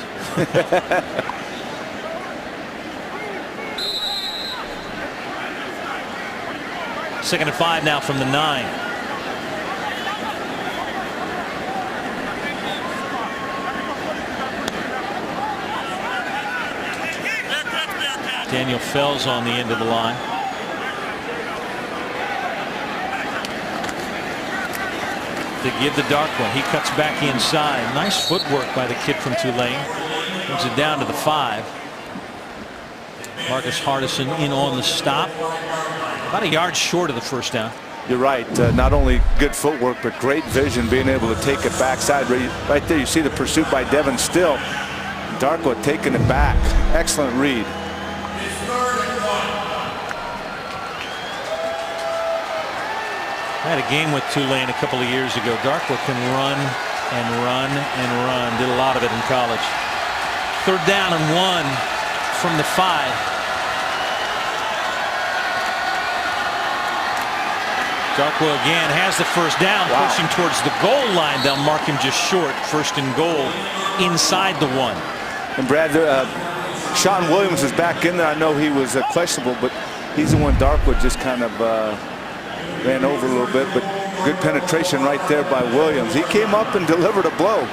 2nd and 5 now from the 9. Daniel Fells on the end of the line. To give the dark one. He cuts back inside. Nice footwork by the kid from Tulane. Brings it down to the 5. Marcus Hardison in on the stop. About a yard short of the first down. You're right. Not only good footwork, but great vision, being able to take it backside. Right there, you see the pursuit by Devin Still. Darkwood taking it back. Excellent read. I had a game with Tulane a couple of years ago. Darkwa can run and run and run. Did a lot of it in college. 3rd down and 1 from the 5. Darkwa again has the 1st down, pushing towards the goal line. They'll mark him just short. 1st and goal inside the 1. And Brad, Sean Williams is back in there. I know he was questionable, but he's the one Darkwa just kind of ran over a little bit, but good penetration right there by Williams. He came up and delivered a blow.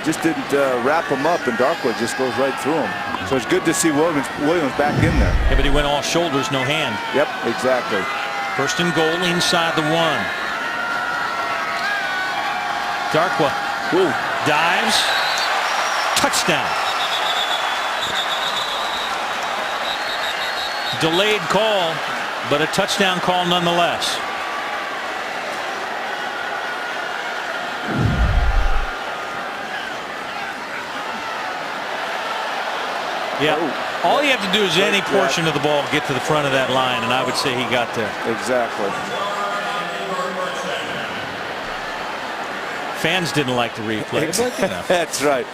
Just didn't wrap him up, and Darkwa just goes right through him. So it's good to see Williams back in there. Yeah, but he went all shoulders, no hand. Yep, exactly. 1st and goal inside the 1. Darkwa dives. Touchdown. Delayed call, but a touchdown call nonetheless. Yeah. All you have to do is any portion of the ball get to the front of that line, and I would say he got there. Exactly. Fans didn't like the replay. But, you know. That's right.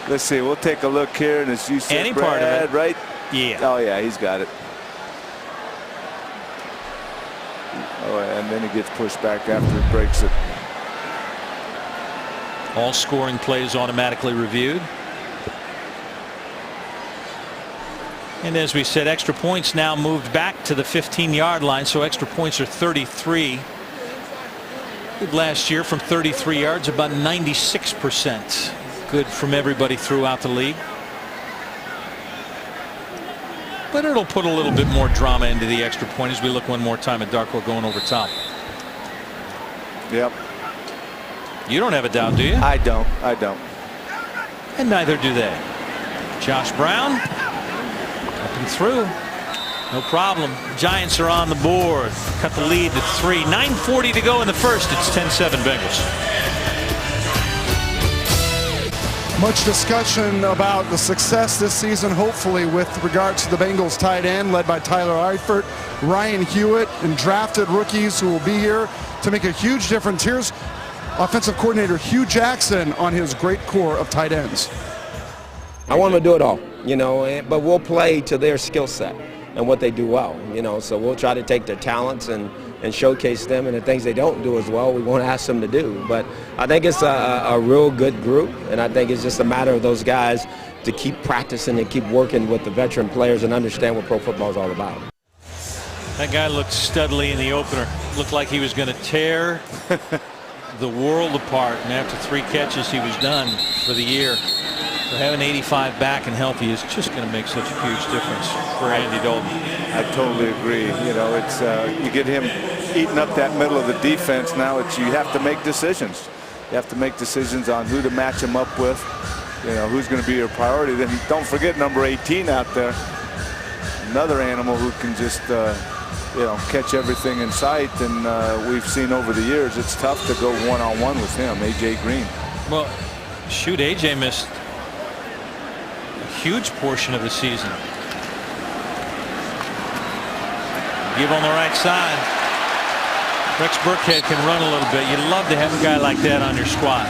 Let's see. We'll take a look here, and as you said, any Brad, part of it, right? Yeah. Oh yeah, he's got it. Oh, and then he gets pushed back after he breaks it. All scoring plays automatically reviewed. And as we said, extra points now moved back to the 15-yard line, so extra points are 33. Last year from 33 yards, about 96%. Good from everybody throughout the league. But it'll put a little bit more drama into the extra point as we look one more time at Darkwa going over top. Yep. You don't have a doubt, do you? I don't. I don't. And neither do they. Josh Brown. Up and through. No problem. Giants are on the board. Cut the lead to 3. 9:40 to go in the first. It's 10-7 Bengals. Much discussion about the success this season, hopefully, with regards to the Bengals tight end led by Tyler Eifert, Ryan Hewitt, and drafted rookies who will be here to make a huge difference. Here's offensive coordinator Hugh Jackson on his great core of tight ends. I want them to do it all, you know, but we'll play to their skill set and what they do well, you know, so we'll try to take their talents and showcase them, and the things they don't do as well we won't ask them to do. But I think it's a real good group, and I think it's just a matter of those guys to keep practicing and keep working with the veteran players and understand what pro football is all about. That guy looked studly in the opener. Looked like he was going to tear the world apart, and after 3 catches he was done for the year. So having 85 back and healthy is just going to make such a huge difference for Andy Dalton. I totally agree. You know, it's you get him eating up that middle of the defense. Now it's you have to make decisions. You have to make decisions on who to match him up with. You know, who's going to be your priority. Then don't forget number 18 out there. Another animal who can just you know, catch everything in sight. And we've seen over the years it's tough to go one-on-one with him, A.J. Green. Well, shoot, A.J. missed huge portion of the season. Give on the right side. Rex Burkhead can run a little bit. You'd love to have a guy like that on your squad.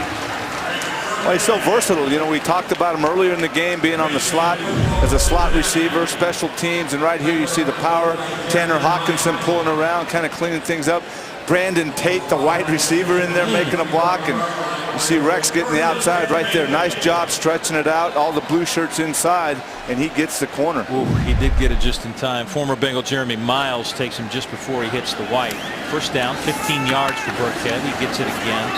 Well, he's so versatile. You know, we talked about him earlier in the game being on the slot as a slot receiver, special teams, and right here you see the power. Tanner Hawkinson pulling around, kind of cleaning things up. Brandon Tate, the wide receiver, in there making a block, and you see Rex getting the outside right there. Nice job stretching it out. All the blue shirts inside, and he gets the corner. Ooh, he did get it just in time. Former Bengal Jeremy Miles takes him just before he hits the white. First down, 15 yards for Burkhead. He gets it again.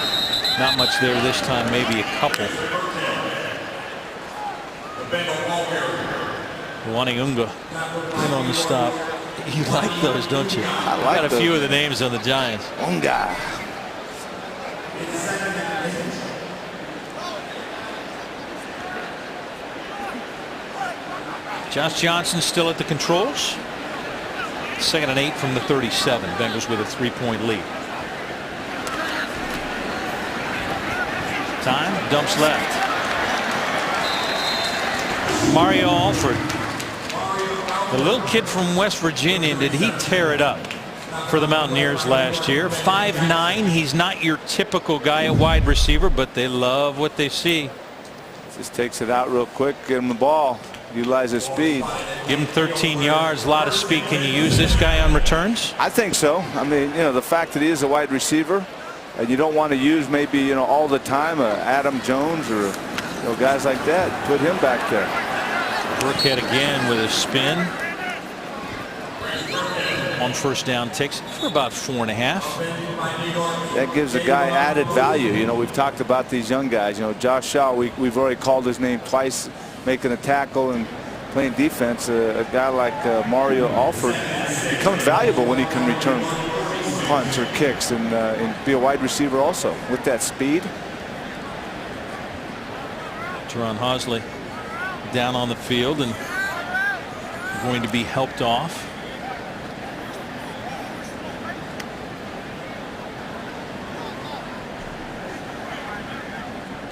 Not much there this time, maybe a couple. Waniunga in on the stop. You like those, don't you? I like got a those. few of the names on the Giants. Unga. Josh Johnson still at the controls. 2nd and 8 from the 37. Bengals with a 3-point lead. Time, dumps left. Mario Alford, the little kid from West Virginia, did he tear it up? for the Mountaineers last year. 5'9". He's not your typical guy at wide receiver, but they love what they see. Just takes it out real quick, get him the ball, utilize his speed. Give him 13 yards, a lot of speed. Can you use this guy on returns? I think so. I mean, you know, the fact that he is a wide receiver, and you don't want to use maybe, you know, all the time Adam Jones or, you know, guys like that. Put him back there. Burkhead again with a spin. On first down, takes it for about 4.5. That gives the guy added value. You know, we've talked about these young guys. You know, Josh Shaw, we've already called his name twice, making a tackle and playing defense. A guy like Mario Alford becomes valuable when he can return punts or kicks and be a wide receiver also with that speed. Teron Hosley down on the field and going to be helped off.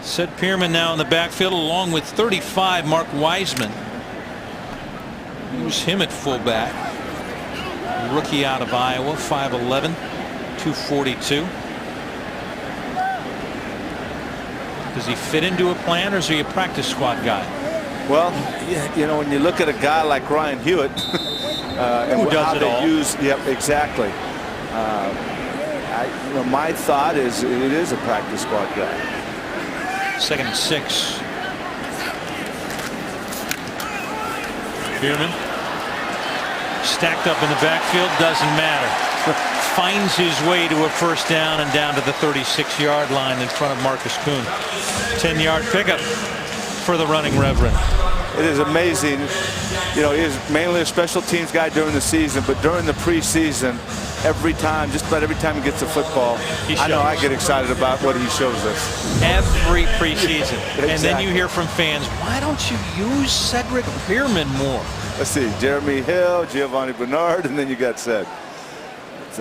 Seth Pearman now in the backfield along with 35 Mark Wiseman. Use him at fullback. Rookie out of Iowa, 5'11", 242. Does he fit into a plan, or is he a practice squad guy? Well, you know, when you look at a guy like Ryan Hewitt, and who does it all? Yep, exactly. You know, my thought is it is a practice squad guy. 2nd and 6. Pearman stacked up in the backfield, doesn't matter. Finds his way to a first down and down to the 36-yard line in front of Marcus Kuhn. 10-yard pickup for the running Reverend. It is amazing. You know, he is mainly a special teams guy during the season, but during the preseason, every time, just about every time he gets a football, I know I get excited about what he shows us. Every preseason. Exactly. And then you hear from fans, why don't you use Cedric Pearman more? Let's see, Jeremy Hill, Giovanni Bernard, and then you got Ced. It's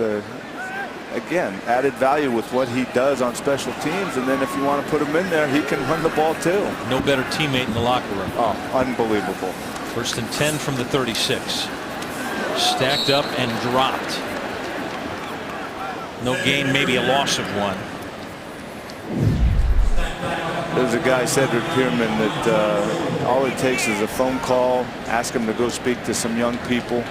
again, added value with what he does on special teams, and then if you want to put him in there, he can run the ball too. No better teammate in the locker room. Oh, unbelievable. 1st and 10 from the 36. Stacked up and dropped. No gain, maybe a loss of 1. There's a guy, Cedric Pearman, that all it takes is a phone call, ask him to go speak to some young people.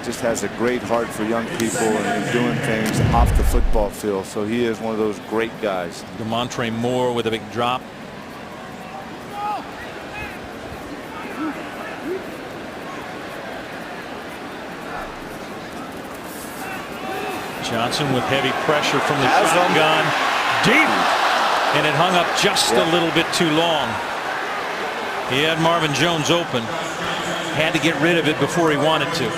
Just has a great heart for young people and doing things off the football field. So he is one of those great guys. DeMontre Moore with a big drop. Johnson with heavy pressure from the shotgun. Deep. And it hung up just a little bit too long. He had Marvin Jones open. Had to get rid of it before he wanted to.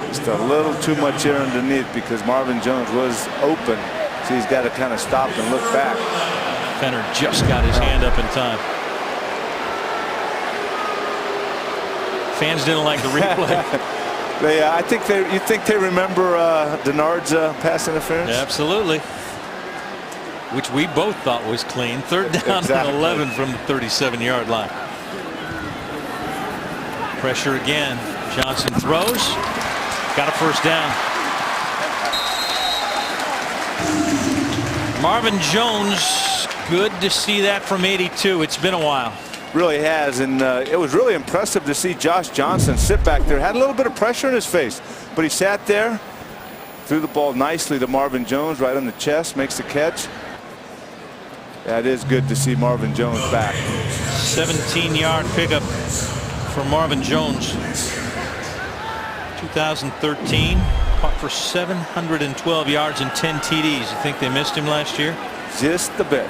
Just a little too much air underneath because Marvin Jones was open. So he's got to kind of stop and look back. Fenner just got his hand up in time. Fans didn't like the replay. I think you think they remember Denard's pass interference? Absolutely. Which we both thought was clean. 3rd down and 11 from the 37-yard line. Pressure again. Johnson throws. Got a first down. Marvin Jones, good to see that from 82. It's been a while. Really has, and it was really impressive to see Josh Johnson sit back there. Had a little bit of pressure in his face, but he sat there, threw the ball nicely to Marvin Jones right on the chest, makes the catch. That is good to see Marvin Jones back. 17-yard pickup for Marvin Jones. 2013, caught for 712 yards and 10 TDs. You think they missed him last year? Just a bit.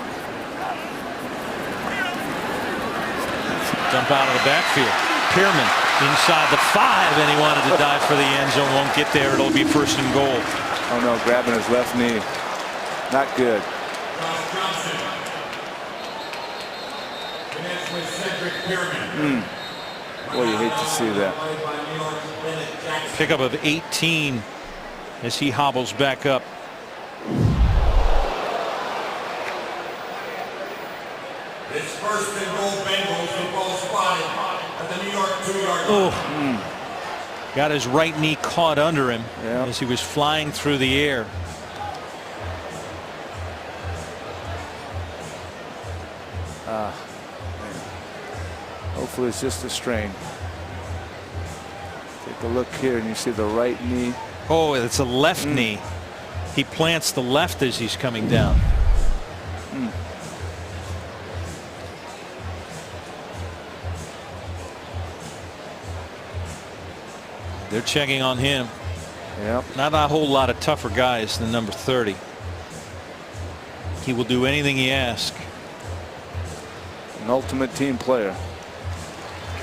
Dump out of the backfield. Pearman inside the 5, and he wanted to dive for the end zone. Won't get there. It'll be 1st and goal. Oh no, grabbing his left knee. Not good. Boy, you hate to see that. Pickup of 18 as he hobbles back up. It's 1st and goal Bengals. The ball spotted at the New York 2-yard line. Oh, Got his right knee caught under him as he was flying through the air. Hopefully it's just a strain. Take a look here and you see the right knee. Oh, it's a left knee. He plants the left as he's coming down. They're checking on him. Yep. Not a whole lot of tougher guys than number 30. He will do anything he asks. An ultimate team player.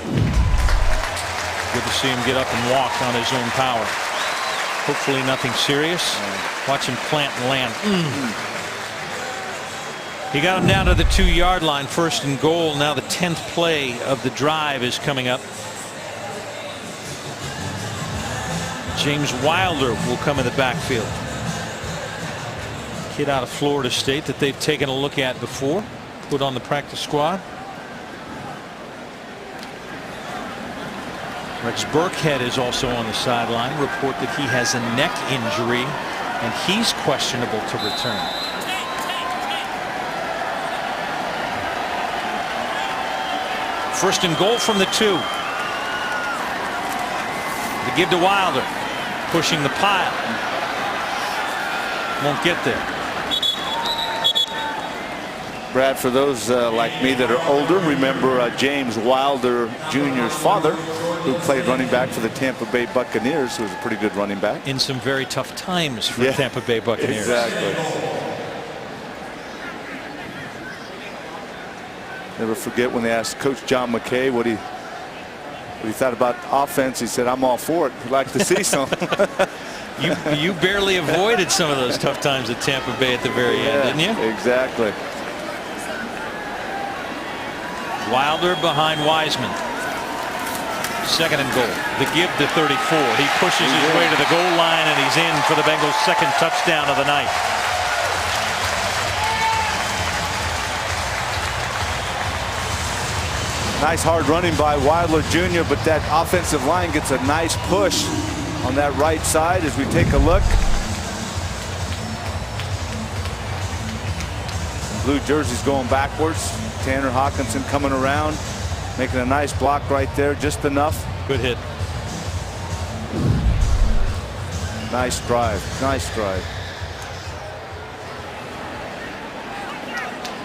Good to see him get up and walk on his own power. Hopefully nothing serious. Watch him plant and land. He got him down to the 2-yard line, 1st and goal. Now the 10th play of the drive is coming up. James Wilder will come in the backfield. Kid out of Florida State that they've taken a look at before, put on the practice squad. Rex Burkhead is also on the sideline. Report that he has a neck injury and he's questionable to return. First and goal from the 2. The give to Wilder, pushing the pile. Won't get there. Brad, for those like me that are older, remember James Wilder Jr.'s father, who played running back for the Tampa Bay Buccaneers, who was a pretty good running back. In some very tough times for the Tampa Bay Buccaneers. Exactly. Never forget when they asked Coach John McKay what he thought about offense. He said, "I'm all for it. We'd like to see some." You barely avoided some of those tough times at Tampa Bay at the very end, didn't you? Exactly. Wilder behind Wiseman. 2nd and goal. The give to 34. He pushes his way to the goal line and he's in for the Bengals' 2nd touchdown of the night. Nice hard running by Wilder Jr., but that offensive line gets a nice push on that right side as we take a look. Blue jersey's going backwards. Tanner Hawkinson coming around, making a nice block right there, just enough. Good hit. Nice drive. Nice drive.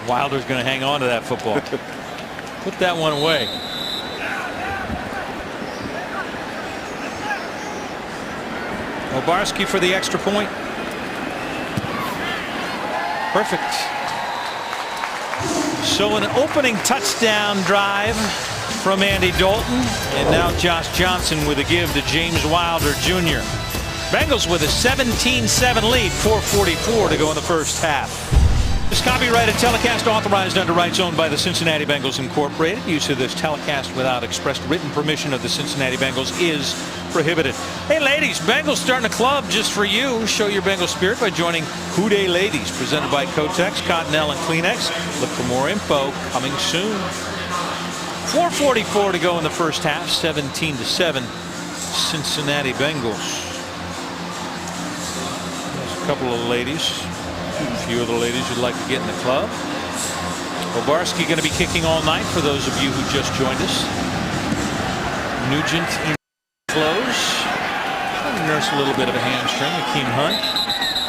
Wilder's going to hang on to that football. Put that one away. Obarski for the extra point. Perfect. So an opening touchdown drive from Andy Dalton, and now Josh Johnson with a give to James Wilder Jr. Bengals with a 17-7 lead, 4:44 to go in the first half. This copyrighted telecast authorized under rights owned by the Cincinnati Bengals Incorporated. Use of this telecast without expressed written permission of the Cincinnati Bengals is prohibited. Hey ladies, Bengals starting a club just for you. Show your Bengal spirit by joining Who Dey Ladies, presented by Kotex, Cottonelle, and Kleenex. Look for more info coming soon. 4:44 to go in the first half, 17-7 Cincinnati Bengals. There's a couple of ladies. A few of the ladies who'd like to get in the club. Obarski going to be kicking all night for those of you who just joined us. Nugent in close. Trying to nurse a little bit of a hamstring. Akeem Hunt.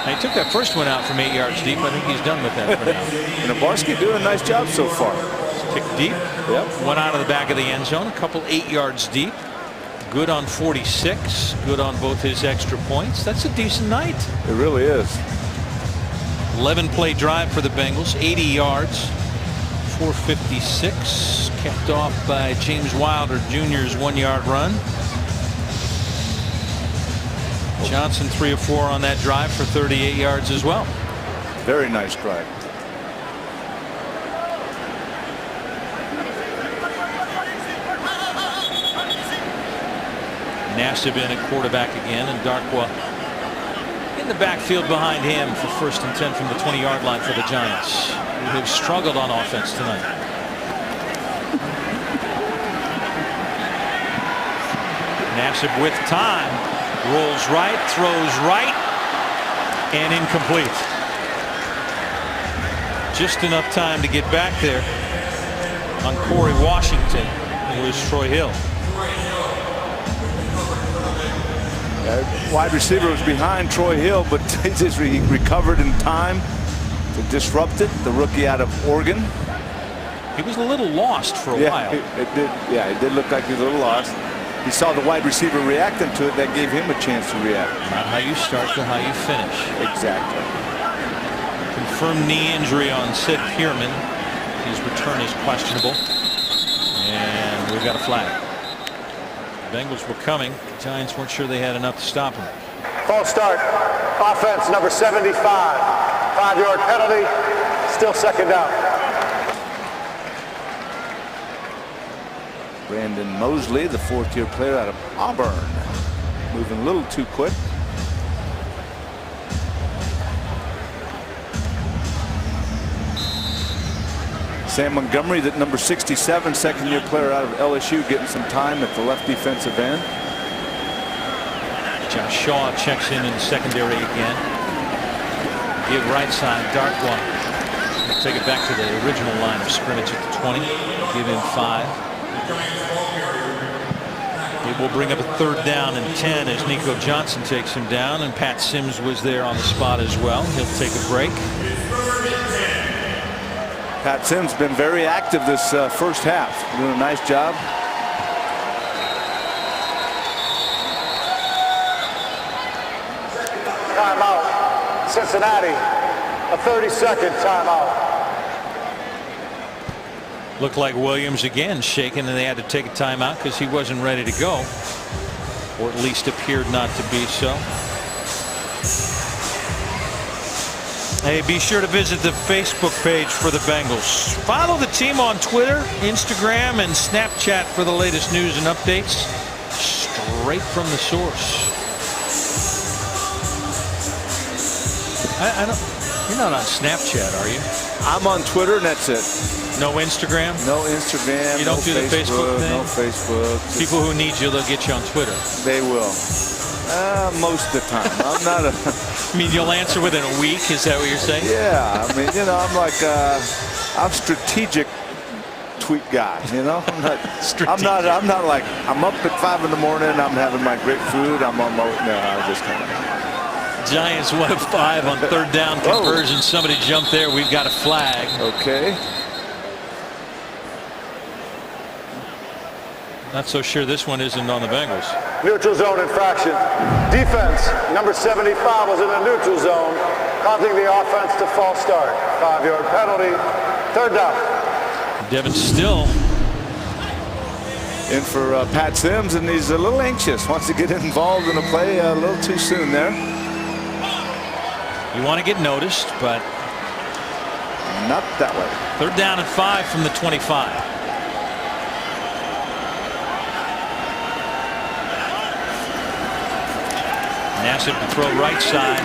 Now, he took that first one out from 8 yards deep. I think he's done with that for now. And Obarski doing a nice job so far. Kicked deep. Yep. One out of the back of the end zone. A couple 8 yards deep. Good on 46. Good on both his extra points. That's a decent night. It really is. 11-play drive for the Bengals, 80 yards, 456, kept off by James Wilder Jr.'s 1-yard run. Johnson 3 of 4 on that drive for 38 yards as well. Very nice drive. Nassibin at quarterback again, and Darkwa in the backfield behind him for 1st and 10 from the 20-yard line for the Giants, who have struggled on offense tonight. Nassib with time. Rolls right, throws right, and incomplete. Just enough time to get back there on Corey Washington. It was Troy Hill. Wide receiver was behind Troy Hill, but he just recovered in time to disrupt it. The rookie out of Oregon. He was a little lost for a while. It did look like he was a little lost. He saw the wide receiver reacting to it. That gave him a chance to react. Not how you start, but how you finish. Exactly. Confirmed knee injury on Sid Pierman. His return is questionable. And we've got a flag. The Bengals were coming. The Giants weren't sure they had enough to stop him. False start. Offense number 75. 5-yard penalty. Still second down. Brandon Mosley, the fourth-year player out of Auburn, moving a little too quick. Sam Montgomery, that number 67, second-year player out of LSU, getting some time at the left defensive end. Josh Shaw checks in the secondary again. Give right side, dark one. We'll take it back to the original line of scrimmage at the 20. Give him 5. It will bring up a third down and 10 as Nico Johnson takes him down, and Pat Sims was there on the spot as well. He'll take a break. Pat Sims been very active this first half, doing a nice job. Timeout. Cincinnati. A 30-second timeout. Looked like Williams again shaken, and they had to take a timeout because he wasn't ready to go, or at least appeared not to be so. Hey, be sure to visit the Facebook page for the Bengals. Follow the team on Twitter, Instagram, and Snapchat for the latest news and updates straight from the source. I don't. You're not on Snapchat, are you? I'm on Twitter, and that's it. No Instagram? No Instagram. You don't no do the Facebook thing? No Facebook. People who need you, they'll get you on Twitter. They will. Most of the time. I'm not a. I mean, you'll answer within a week. Is that what you're saying? Yeah. I mean, you know, I'm like, I'm strategic tweet guy. You know, I'm not like I'm up at 5 in the morning. I'm having my great food. I'm on my. No, I just kind of. Giants 1 of 5 on third down conversion. Somebody jumped there. We've got a flag. Okay. Not so sure this one isn't on the Bengals. Neutral zone infraction. Defense number 75 was in the neutral zone, causing the offense to false start. 5-yard penalty. Third down. Devin Still in for Pat Sims, and he's a little anxious. Wants to get involved in a play a little too soon there. You want to get noticed, but not that way. Third down and 5 from the 25. Nassib to throw right side.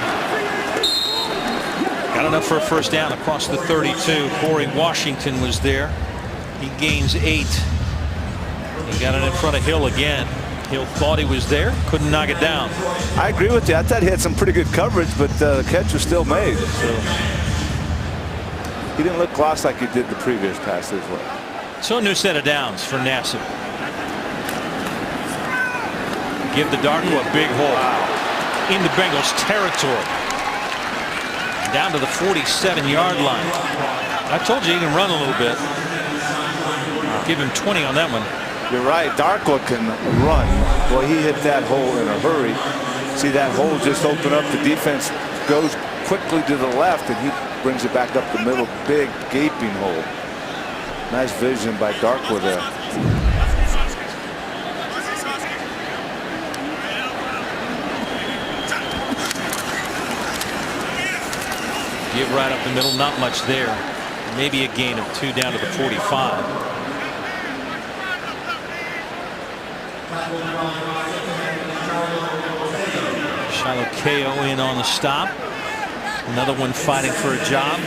Got enough for a first down across the 32. Corey Washington was there. He gains 8. He got it in front of Hill again. Hill thought he was there, couldn't knock it down. I agree with you. I thought he had some pretty good coverage, but the catch was still made. So he didn't look lost like he did the previous pass as well. So a new set of downs for Nassib. Give the Darko a big hole in the Bengals territory. Down to the 47-yard line. I told you he can run a little bit. Give him 20 on that one. You're right. Darko can run. Boy, he hit that hole in a hurry. See that hole just open up. The defense goes quickly to the left, and he brings it back up the middle. Big gaping hole. Nice vision by Darko there. Give right up the middle. Not much there. Maybe a gain of 2 down to the 45. Shiloh KO in on the stop. Another one fighting for a job.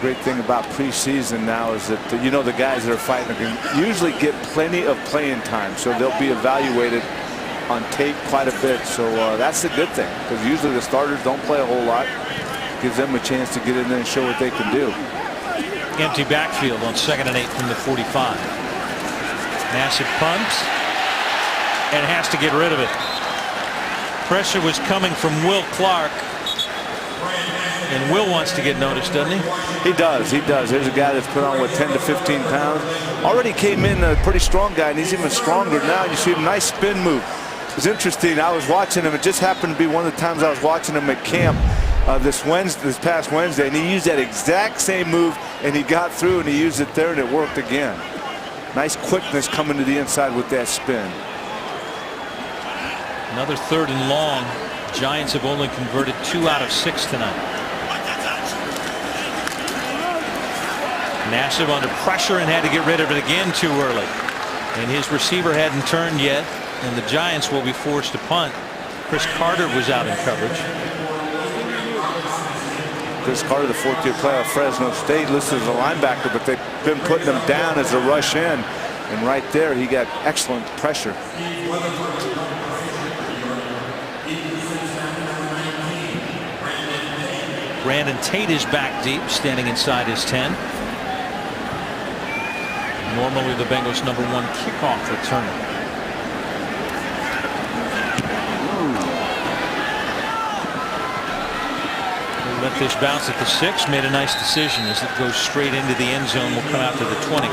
Great thing about preseason now is that the guys that are fighting can usually get plenty of playing time, so they'll be evaluated on tape quite a bit. So that's a good thing, because usually the starters don't play a whole lot. Gives them a chance to get in there and show what they can do. Empty backfield on 2nd and 8 from the 45. Massive punt, and has to get rid of it. Pressure was coming from Will Clark. And Will wants to get noticed, doesn't he? He does. He does. There's a guy that's put on, 10 to 15 pounds. Already came in a pretty strong guy, and he's even stronger now. You see a nice spin move. It was interesting. I was watching him. It just happened to be one of the times I was watching him at camp this past Wednesday, and he used that exact same move, and he got through, and he used it there, and it worked again. Nice quickness coming to the inside with that spin. Another 3rd and long. Giants have only converted 2 out of 6 tonight. Nassib under pressure and had to get rid of it again too early. And his receiver hadn't turned yet, and the Giants will be forced to punt. Chris Carter was out in coverage. Chris Carter, the 4th-year player of Fresno State, listed as a linebacker, but they've been putting him down as a rush in. And right there, he got excellent pressure. Brandon Tate is back deep, standing inside his 10. Normally the Bengals' #1 kickoff returner. They let this bounce at the 6. Made a nice decision as it goes straight into the end zone. Will come out to the 20.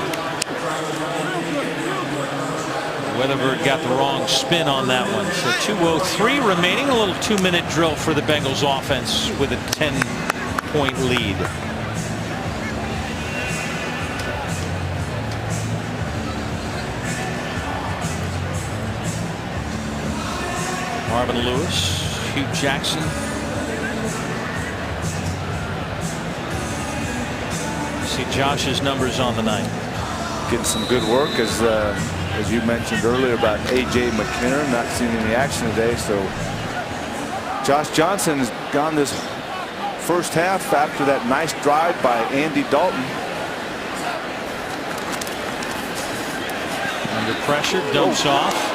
Weatherford got the wrong spin on that one. So 2:03 remaining. A little 2-minute drill for the Bengals offense with a 10-point lead. Marvin Lewis, Hugh Jackson. See Josh's numbers on the night. Getting some good work, as you mentioned earlier about A.J. McKinnon not seeing any action today. So Josh Johnson has gone this first half after that nice drive by Andy Dalton. Under pressure, dumps off.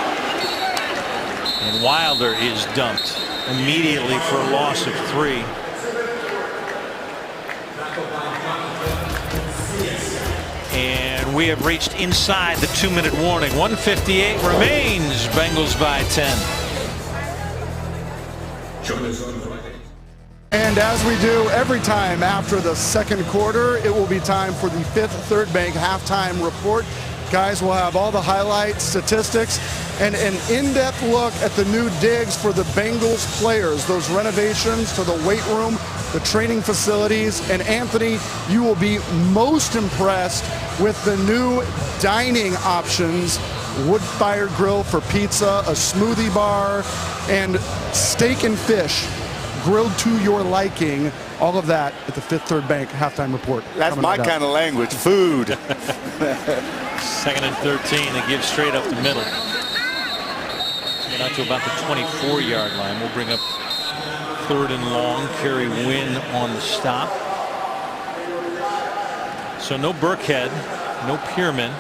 And Wilder is dumped immediately for a loss of 3. And we have reached inside the 2-minute warning. 1:58 remains. Bengals by 10. And as we do every time after the 2nd quarter, it will be time for the 5th Third Bank halftime report. Guys will have all the highlights, statistics, and an in-depth look at the new digs for the Bengals players, those renovations to the weight room, the training facilities. And Anthony, you will be most impressed with the new dining options: wood-fired grill for pizza, a smoothie bar, and steak and fish grilled to your liking. All of that at the 5th Third Bank halftime report. That's my kind of language, food. 2nd and 13. They give straight up the middle. Out to about the 24-yard line. We'll bring up 3rd and long. Kerry Wynn on the stop. So no Burkhead, no Pierman.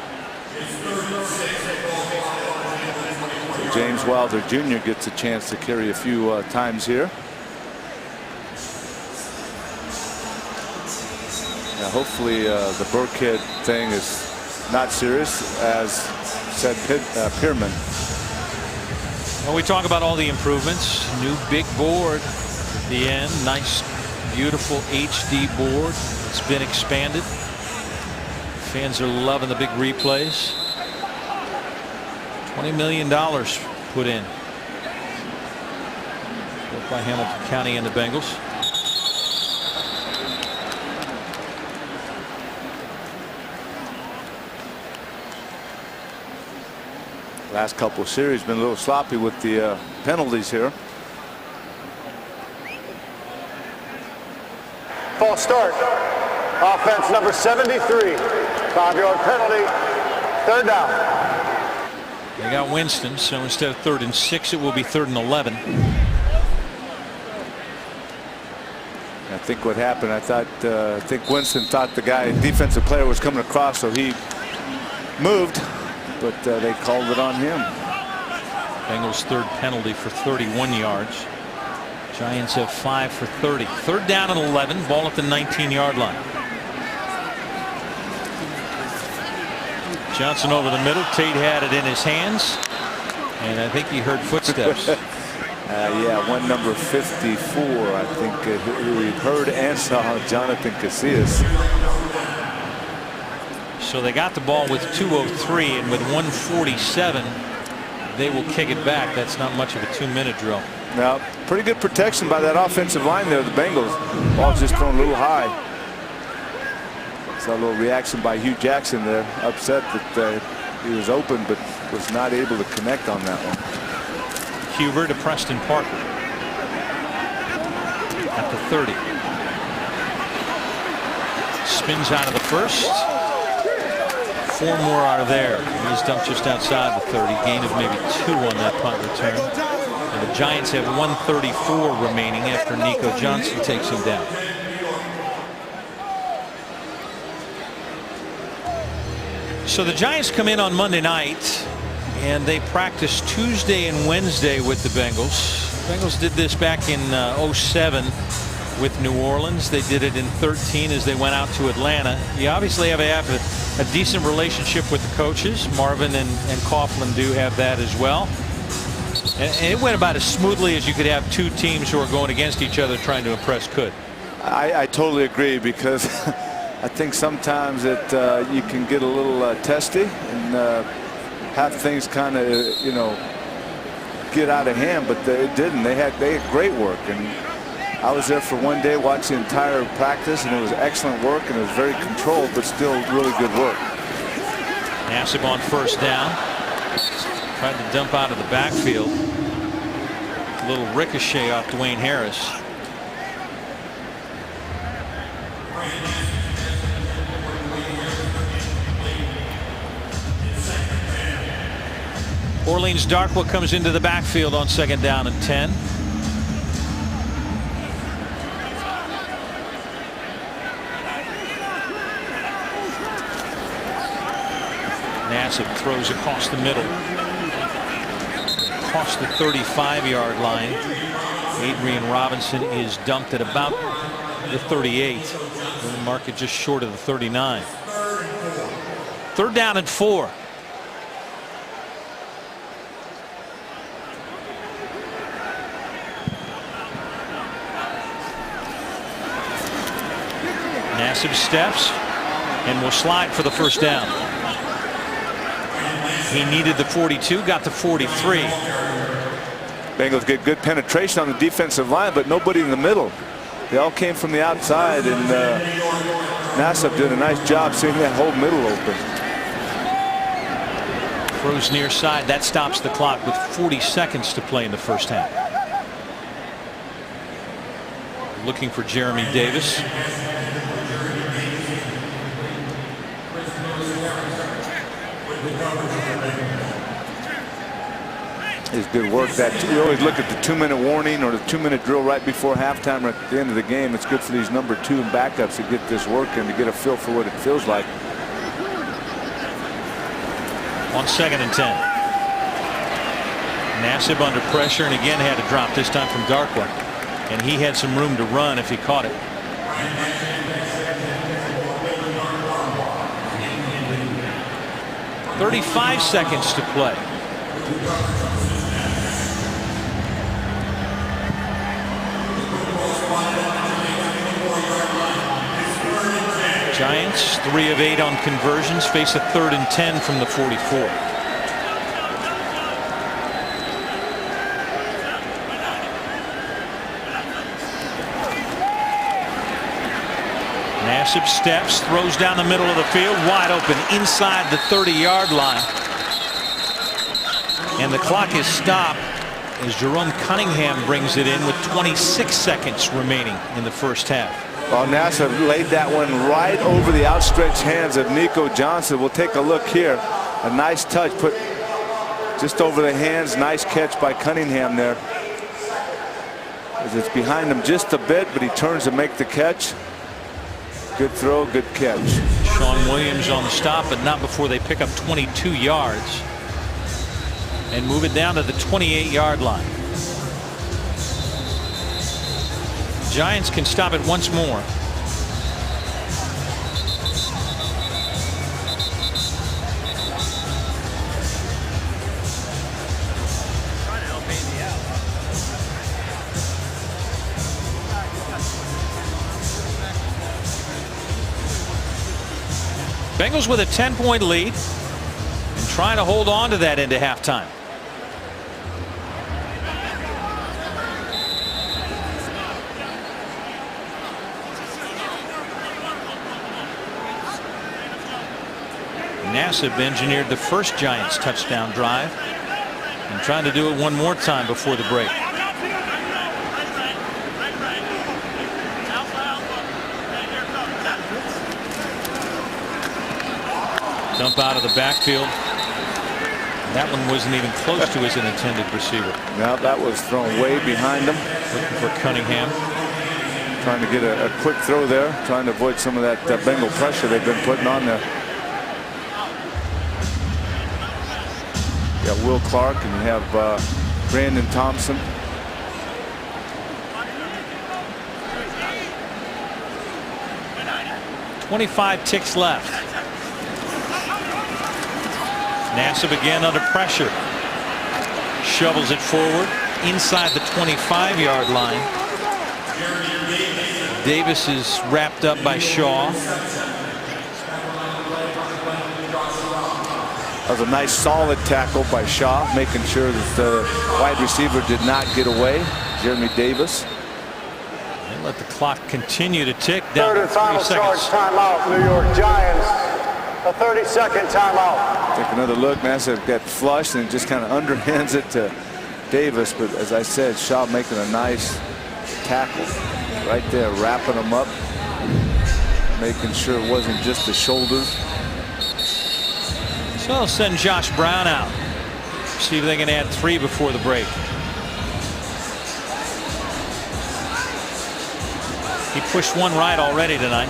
James Wilder Jr. gets a chance to carry a few times here. Now hopefully the Burkhead thing is not serious, as said Pierman. When we talk about all the improvements, new big board at the end, nice beautiful HD board. It's been expanded. Fans are loving the big replays. $20 million put in. Built by Hamilton County and the Bengals. Last couple of series been a little sloppy with the penalties here. False start. Offense number 73. 5-yard penalty. 3rd down. They got Winston, so instead of 3rd and 6, it will be 3rd and 11. I think what happened, I think Winston thought the defensive player was coming across, so he moved, but they called it on him. Bengals' third penalty for 31 yards. Giants have 5 for 30. Third down and 11. Ball at the 19-yard line. Johnson over the middle. Tate had it in his hands, and I think he heard footsteps. Yeah, one number 54, I think, who we heard and saw, Jonathan Casillas. So they got the ball with 2:03, and with 1:47, they will kick it back. That's not much of a 2-minute drill. Now, pretty good protection by that offensive line there, the Bengals. Ball's just thrown a little high. Saw a little reaction by Hugh Jackson there, upset that he was open but was not able to connect on that one. Huber to Preston Parker at the 30. Spins out of the first. 4 more are there. He's dumped just outside the 30. Gain of maybe 2 on that punt return. And the Giants have 1:34 remaining after Nico Johnson takes him down. So the Giants come in on Monday night, and they practice Tuesday and Wednesday with the Bengals. The Bengals did this back in 07 with New Orleans. They did it in 13 as they went out to Atlanta. You obviously have a decent relationship with the coaches. Marvin and Coughlin do have that as well. And it went about as smoothly as you could have 2 teams who are going against each other trying to impress could. I totally agree, because I think sometimes that you can get a little testy and have things kind of, get out of hand, but it didn't. They had great work, and I was there for one day, watched the entire practice, and it was excellent work, and it was very controlled, but still really good work. Nassib on first down. Tried to dump out of the backfield. A little ricochet off Dwayne Harris. Orleans Darkwa comes into the backfield on 2nd down and 10. Nassib throws across the middle. Across the 35-yard line. Adrian Robinson is dumped at about the 38. We'll mark it just short of the 39. 3rd down and 4. Nassib steps and will slide for the first down. He needed the 42, got the 43. Bengals get good penetration on the defensive line, but nobody in the middle. They all came from the outside, and Nassib did a nice job seeing that whole middle open. Throws near side. That stops the clock with 40 seconds to play in the first half. Looking for Jeremy Davis. Is good work. That you always look at the 2-minute warning or the 2-minute drill right before halftime or at the end of the game. It's good for these number 2 and backups to get this work and to get a feel for what it feels like. On 2nd and 10. Nassib under pressure, and again had to drop, this time from Darkwa. And he had some room to run if he caught it. .35 seconds to play. Giants 3 of 8 on conversions, face a 3rd and 10 from the 44. Nassib steps, throws down the middle of the field, wide open inside the 30-yard line. And the clock is stopped as Jerome Cunningham brings it in with 26 seconds remaining in the first half. Well, Nassib laid that one right over the outstretched hands of Nico Johnson. We'll take a look here. A nice touch put just over the hands. Nice catch by Cunningham there. As it's behind him just a bit, but he turns to make the catch. Good throw, good catch. Sean Williams on the stop, but not before they pick up 22 yards and move it down to the 28-yard line. Giants can stop it once more. Bengals with a 10-point lead and trying to hold on to that into halftime. Nassib engineered the first Giants touchdown drive and trying to do it one more time before the break. Dump out of the backfield. That one wasn't even close to his intended receiver. Now that was thrown way behind him. Looking for Cunningham. Trying to get a quick throw there. Trying to avoid some of that Bengal pressure they've been putting on there. You got Will Clark and you have Brandon Thompson. .25 ticks left. Nassib again under pressure. Shovels it forward inside the 25-yard line. Davis is wrapped up by Shaw. That was a nice solid tackle by Shaw, making sure that the wide receiver did not get away. Jeremy Davis. And let the clock continue to tick down. Third and final charge timeout, New York Giants. A 30-second timeout. Take another look. Nassib got flushed and just kind of underhands it to Davis. But as I said, Shaw making a nice tackle right there, wrapping him up, making sure it wasn't just the shoulders. So they'll send Josh Brown out. See if they can add 3 before the break. He pushed one right already tonight.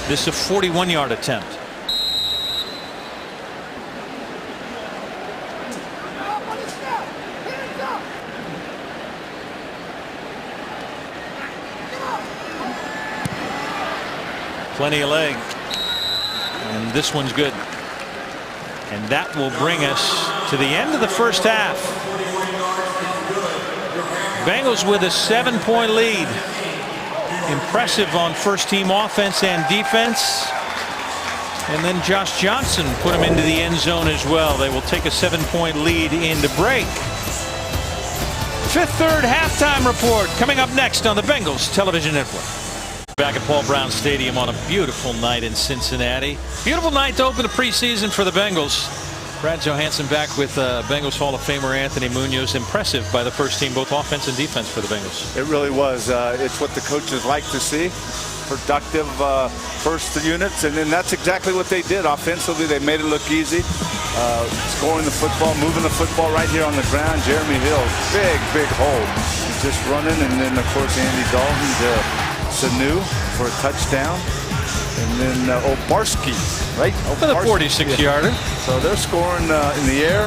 This is a 41-yard attempt. Plenty of leg. And this one's good. And that will bring us to the end of the first half. Bengals with a 7-point lead. Impressive on first-team offense and defense. And then Josh Johnson put him into the end zone as well. They will take a 7-point lead into break. Third halftime report coming up next on the Bengals Television Network. Back at Paul Brown Stadium on a beautiful night in Cincinnati. Beautiful night to open the preseason for the Bengals. Brad Johansson back with Bengals Hall of Famer Anthony Munoz. Impressive by the first team, both offense and defense for the Bengals. It really was. It's what the coaches like to see. Productive first units, and then that's exactly what they did. Offensively, they made it look easy. Scoring the football, moving the football right here on the ground. Jeremy Hill, big hole. Just running, and then, of course, Andy Dalton to Sanu for a touchdown. And then Obarski, right? For the 46-yarder. So they're scoring in the air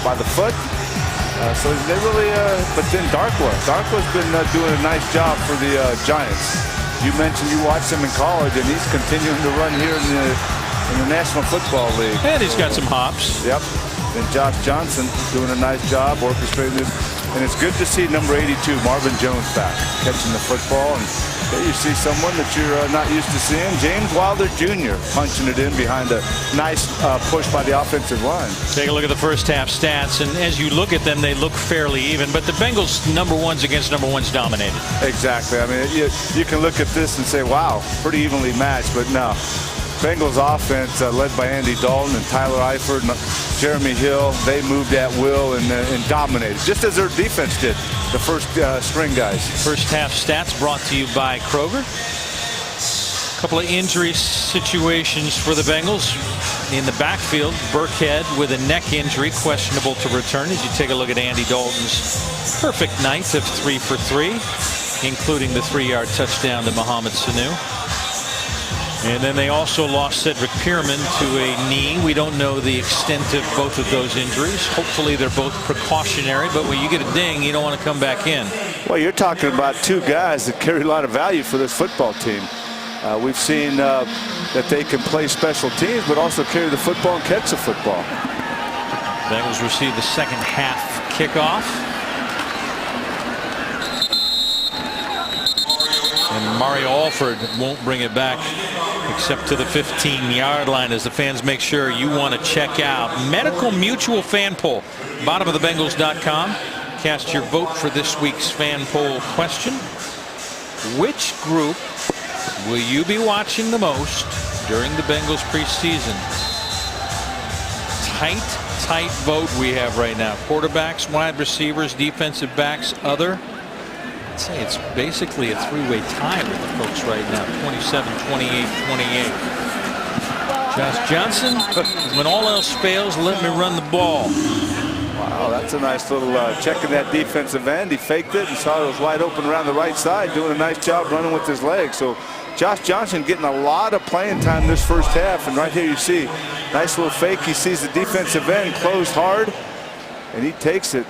by the foot. So they really, but then Darkwa's been doing a nice job for the Giants. You mentioned you watched him in college, and he's continuing to run here in the National Football League. And he's got some hops. Yep. And Josh Johnson doing a nice job orchestrating this. And it's good to see number 82, Marvin Jones, back catching the football. And there you see someone that you're not used to seeing. James Wilder Jr. punching it in behind a nice push by the offensive line. Take a look at the first half stats, and as you look at them, they look fairly even. But the Bengals number ones against number ones dominated. Exactly. I mean, you can look at this and say, wow, pretty evenly matched. But no, Bengals offense led by Andy Dalton and Tyler Eifert and Jeremy Hill, they moved at will and dominated, just as their defense did, the first string guys. First half stats brought to you by Kroger. Couple of injury situations for the Bengals in the backfield. Burkhead with a neck injury, questionable to return. As you take a look at Andy Dalton's perfect night of 3 for 3, including the 3-yard touchdown to Mohamed Sanu. And then they also lost Cedric Pierman to a knee. We don't know the extent of both of those injuries. Hopefully they're both precautionary, but when you get a ding, you don't want to come back in. Well, you're talking about two guys that carry a lot of value for this football team. We've seen that they can play special teams, but also carry the football and catch the football. Bengals receive the second half kickoff. And Mario Alford won't bring it back except to the 15-yard line as the fans make sure you want to check out Medical Mutual fan poll. Bottom of the Bengals.com. Cast your vote for this week's fan poll question. Which group will you be watching the most during the Bengals preseason? Tight vote we have right now. Quarterbacks, wide receivers, defensive backs, other. I'd say it's basically a three-way tie with the folks right now. 27, 28, 28. Josh Johnson, when all else fails, let me run the ball. Wow, that's a nice little check in that defensive end. He faked it and saw it was wide open around the right side, doing a nice job running with his legs. So Josh Johnson getting a lot of playing time this first half. And right here you see, nice little fake. He sees the defensive end closed hard, and he takes it.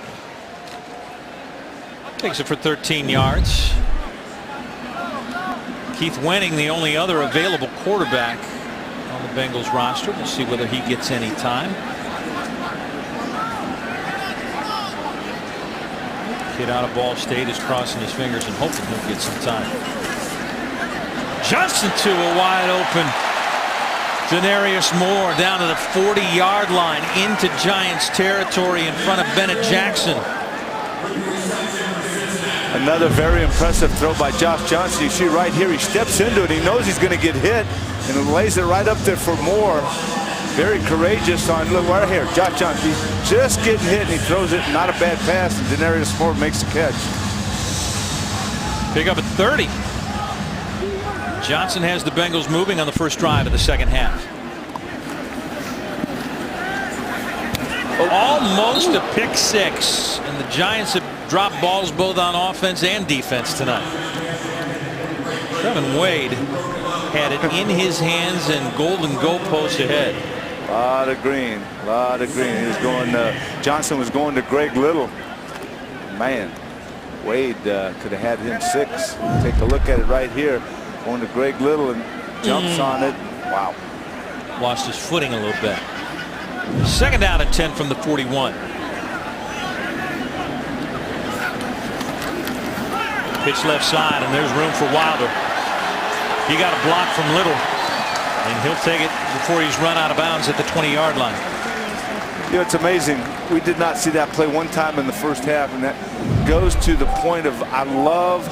Takes it for 13 yards. Keith Wenning, the only other available quarterback on the Bengals roster. We'll see whether he gets any time. Kid out of Ball State is crossing his fingers and hoping he'll get some time. Johnson to a wide open Denarius Moore down to the 40-yard line into Giants territory in front of Bennett Jackson. Another very impressive throw by Josh Johnson. You see right here, he steps into it. He knows he's going to get hit and lays it right up there for Moore. Very courageous on, look right here, Josh Johnson. He's just getting hit and he throws it. Not a bad pass, and Denarius Moore makes the catch. Pick up at 30. Johnson has the Bengals moving on the first drive of the second half. Almost a pick six, and the Giants have dropped balls both on offense and defense tonight. Kevin Wade had it in his hands and golden goalposts ahead. A lot of green, a lot of green. He was going. Johnson was going to Greg Little. Man, Wade could have had him 6. Take a look at it right here. Going to Greg Little and jumps on it. Wow. Lost his footing a little bit. Second down and 10 from the 41. Pitch left side, and there's room for Wilder. He got a block from Little, and he'll take it before he's run out of bounds at the 20-yard line. You know, it's amazing. We did not see that play one time in the first half, and that goes to the point of I love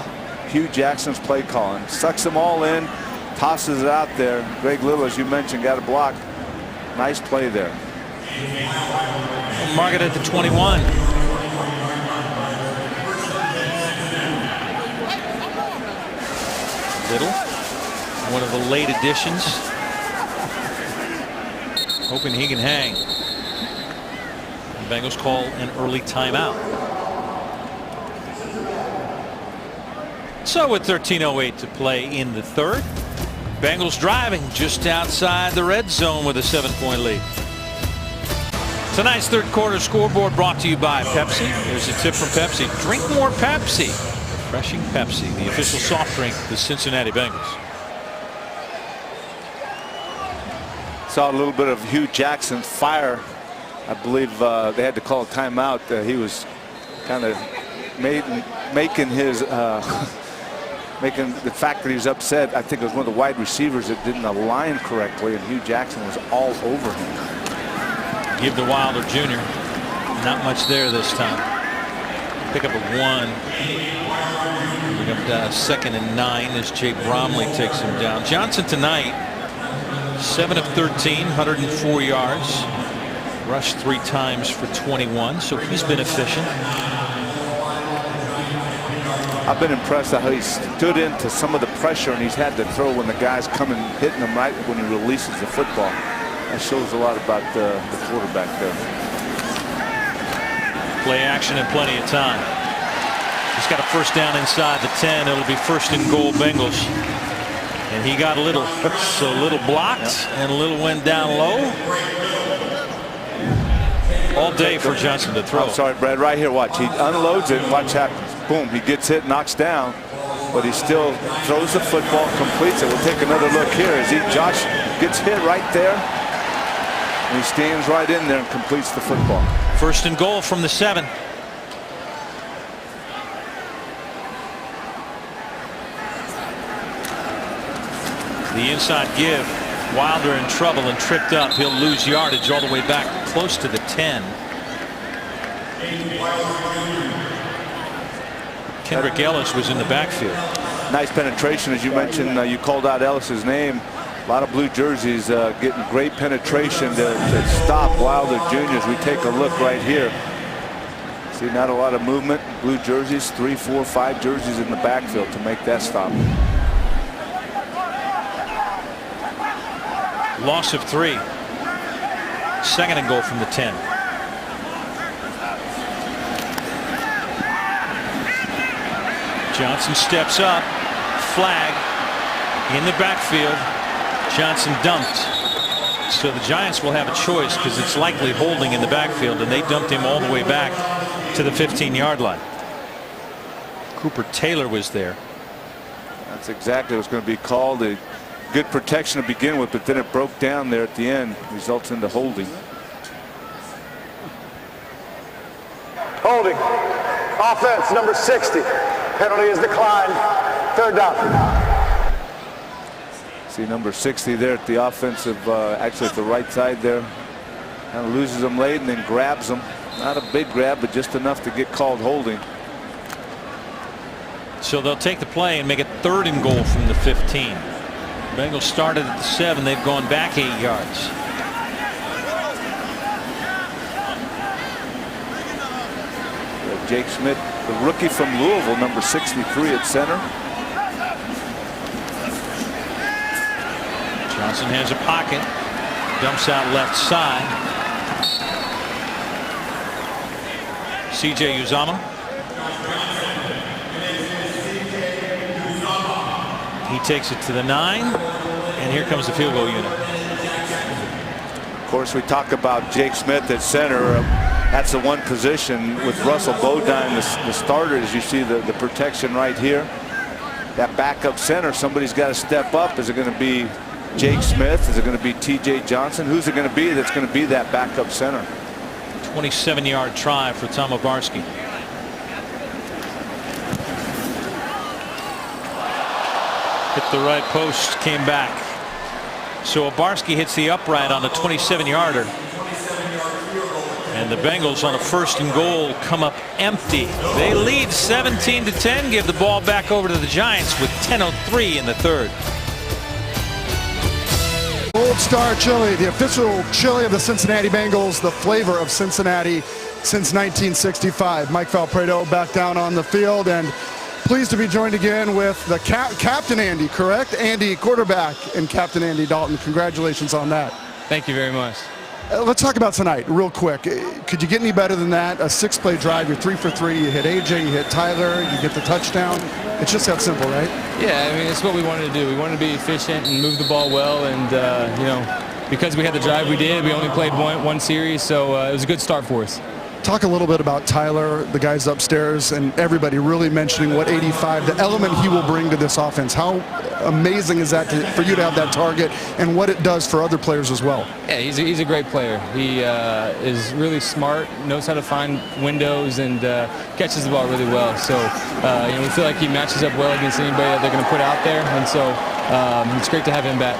Hugh Jackson's play calling. Sucks them all in, tosses it out there. Greg Little, as you mentioned, got a block. Nice play there. Mark it at the 21. Little, one of the late additions, hoping he can hang. The Bengals call an early timeout. So with 13:08 to play in the third, Bengals driving just outside the red zone with a 7-point lead. Tonight's third quarter scoreboard brought to you by Pepsi. Here's a tip from Pepsi. Drink more Pepsi. Refreshing Pepsi, the official soft drink of the Cincinnati Bengals. Saw a little bit of Hugh Jackson fire. I believe they had to call a timeout. He was kind of making his making the fact that he was upset. I think it was one of the wide receivers that didn't align correctly, and Hugh Jackson was all over him. Give to Wilder Jr. Not much there this time. Pick up a 1. Bring up 2nd and 9 as Jay Bromley takes him down. Johnson tonight 7 of 13, 104 yards, rushed 3 times for 21, so he's been efficient. I've been impressed at how he stood into some of the pressure and he's had to throw when the guy's coming hitting him right when he releases the football. That shows a lot about the quarterback there. Play action and plenty of time. He's got a first down inside the 10. It'll be first and goal Bengals. And he got a little, so a little blocked and a little went down low. All day for Johnson to throw. I'm sorry, Brad. Right here, watch. He unloads it. Watch happens. Boom. He gets hit, knocks down, but he still throws the football, completes it. We'll take another look here as Josh gets hit right there. And he stands right in there and completes the football. First and goal from the 7. The inside give. Wilder in trouble and tripped up. He'll lose yardage all the way back close to the 10. Kendrick Ellis was in the backfield. Nice penetration, as you mentioned. You called out Ellis's name. A lot of blue jerseys getting great penetration to stop Wilder Jr. As we take a look right here. See, not a lot of movement. Blue jerseys, 3, 4, 5 jerseys in the backfield to make that stop. Loss of 3. Second and goal from the 10. Johnson steps up. Flag in the backfield. Johnson dumped. So the Giants will have a choice because it's likely holding in the backfield, and they dumped him all the way back to the 15-yard line. Cooper Taylor was there. That's exactly what's going to be called. A good protection to begin with, but then it broke down there at the end, results into holding. Holding. Offense, number 60. Penalty is declined. Third down. See number 60 there at the offensive, actually at the right side there. Kind of loses him late and then grabs him. Not a big grab, but just enough to get called holding. So they'll take the play and make it third and goal from the 15. Bengals started at the 7. They've gone back 8 yards. Jake Smith, the rookie from Louisville, number 63 at center. Johnson has a pocket. Dumps out left side. C.J. Uzomah. He takes it to the 9, and here comes the field goal unit. Of course, we talk about Jake Smith at center. That's the one position with Russell Bodine, the starter, as you see the protection right here. That backup center, somebody's got to step up. Is it going to be Jake Smith? Is it going to be T.J. Johnson? Who's it going to be that's going to be that backup center? 27-yard try for Tom Obarski. Hit the right post, came back. So Obarski hits the upright on the 27-yarder. And the Bengals on a first and goal come up empty. They lead 17-10, give the ball back over to the Giants with 10:03 in the third. Gold Star Chili, the official chili of the Cincinnati Bengals, the flavor of Cincinnati since 1965. Mike Valpredo back down on the field, and pleased to be joined again with the Captain Andy, correct? Andy, quarterback, and Captain Andy Dalton. Congratulations on that. Thank you very much. Let's talk about tonight real quick. Could you get any better than that? A 6-play drive, you're 3 for 3. You hit AJ, you hit Tyler, you get the touchdown. It's just that simple, right? Yeah, I mean, it's what we wanted to do. We wanted to be efficient and move the ball well, and you know, because we had the drive we did, we only played one series, so it was a good start for us. Talk a little bit about Tyler, the guys upstairs, and everybody really mentioning what 85, the element he will bring to this offense. How amazing is that for you to have that target, and what it does for other players as well? Yeah, he's a great player. He is really smart, knows how to find windows, and catches the ball really well. So you know, we feel like he matches up well against anybody that they're going to put out there, and so it's great to have him back.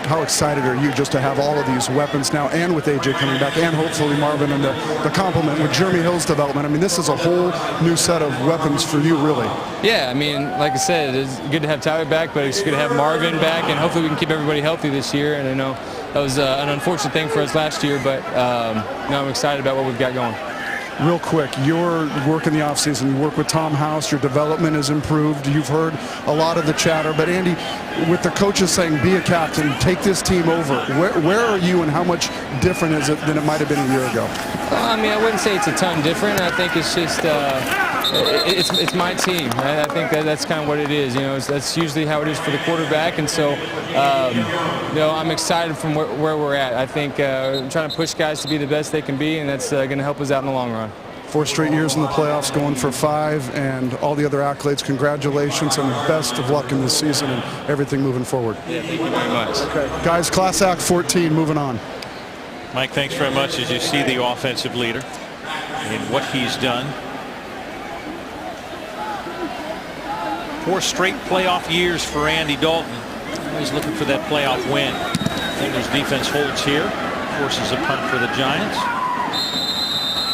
How excited are you just to have all of these weapons now, and with AJ coming back, and hopefully Marvin, and the complement with Jeremy Hill's development? I mean, this is a whole new set of weapons for you, really. Yeah, I mean, like I said, it's good to have Tyler back, but it's good to have Marvin back, and hopefully we can keep everybody healthy this year. And I know that was an unfortunate thing for us last year, but now I'm excited about what we've got going. Real quick, your work in the offseason, you work with Tom House, your development has improved. You've heard a lot of the chatter. But, Andy, with the coaches saying, be a captain, take this team over, where are you and how much different is it than it might have been a year ago? I mean, I wouldn't say it's a ton different. I think it's just it's my team. I think that's kind of what it is. You know, that's usually how it is for the quarterback. And so, you know, I'm excited from where we're at. I think I'm trying to push guys to be the best they can be, and that's going to help us out in the long run. 4 straight years in the playoffs, going for 5, and all the other accolades. Congratulations and best of luck in this season and everything moving forward. Yeah, thank you very much. Okay, guys, Class Act 14, moving on. Mike, thanks very much. As you see the offensive leader in what he's done. 4 straight playoff years for Andy Dalton. He's looking for that playoff win. Bengals defense holds here, forces a punt for the Giants.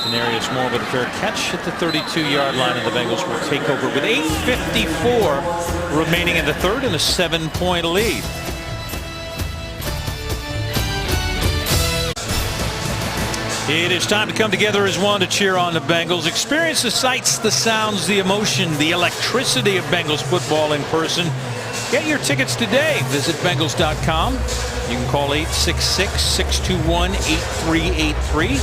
Denarius Moore with a fair catch at the 32-yard line, and the Bengals will take over with 8:54 remaining in the third and a 7-point lead. It is time to come together as one to cheer on the Bengals. Experience the sights, the sounds, the emotion, the electricity of Bengals football in person. Get your tickets today. Visit Bengals.com. You can call 866-621-8383.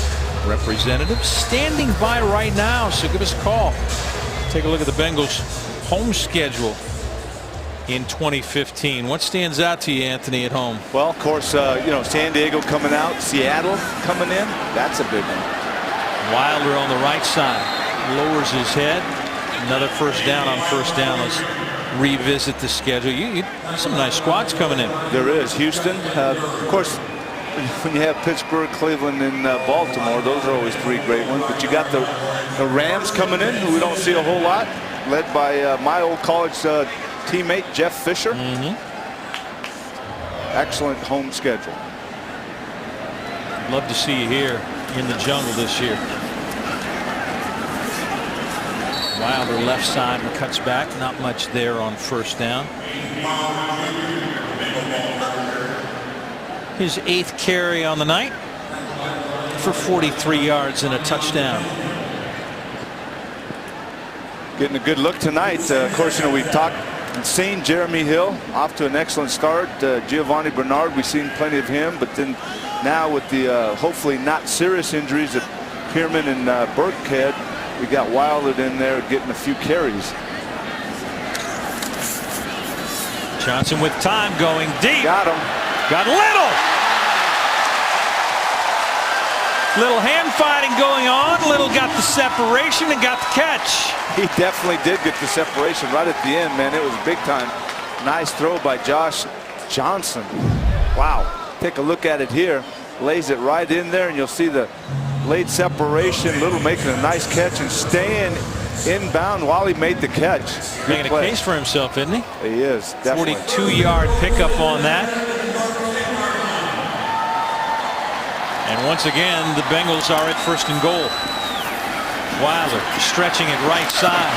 Representatives standing by right now, so give us a call. Take a look at the Bengals' home schedule in 2015. What stands out to you, Anthony, at home? Well, of course, you know, San Diego coming out, Seattle coming in. That's a big one. Wilder on the right side lowers his head. Another first down on first down. Let's revisit the schedule. Some nice squads coming in. There is. Houston, of course. When you have Pittsburgh, Cleveland, and Baltimore, those are always 3 great ones. But you got the Rams coming in, who we don't see a whole lot, led by my old college teammate Jeff Fisher. Excellent home schedule. Love to see you here in the jungle this year. Wilder left side and cuts back. Not much there on first down. His 8th carry on the night for 43 yards and a touchdown. Getting a good look tonight. Of course, you know, we've talked and seen Jeremy Hill off to an excellent start. Giovanni Bernard, we've seen plenty of him, but then now with the hopefully not serious injuries that Pierman and Burkhead, we got Wilder in there getting a few carries. Johnson with time going deep. Got him. Got Little. Little hand fighting going on. Little got the separation and got the catch. He definitely did get the separation right at the end, man. It was big time. Nice throw by Josh Johnson. Wow. Take a look at it here. Lays it right in there, and you'll see the late separation. Little making a nice catch and staying inbound while he made the catch. Good Making play. a case for himself, isn't he? He is, definitely. 42-yard pickup on that. And once again, the Bengals are at 1st and goal. Wilder stretching it right side.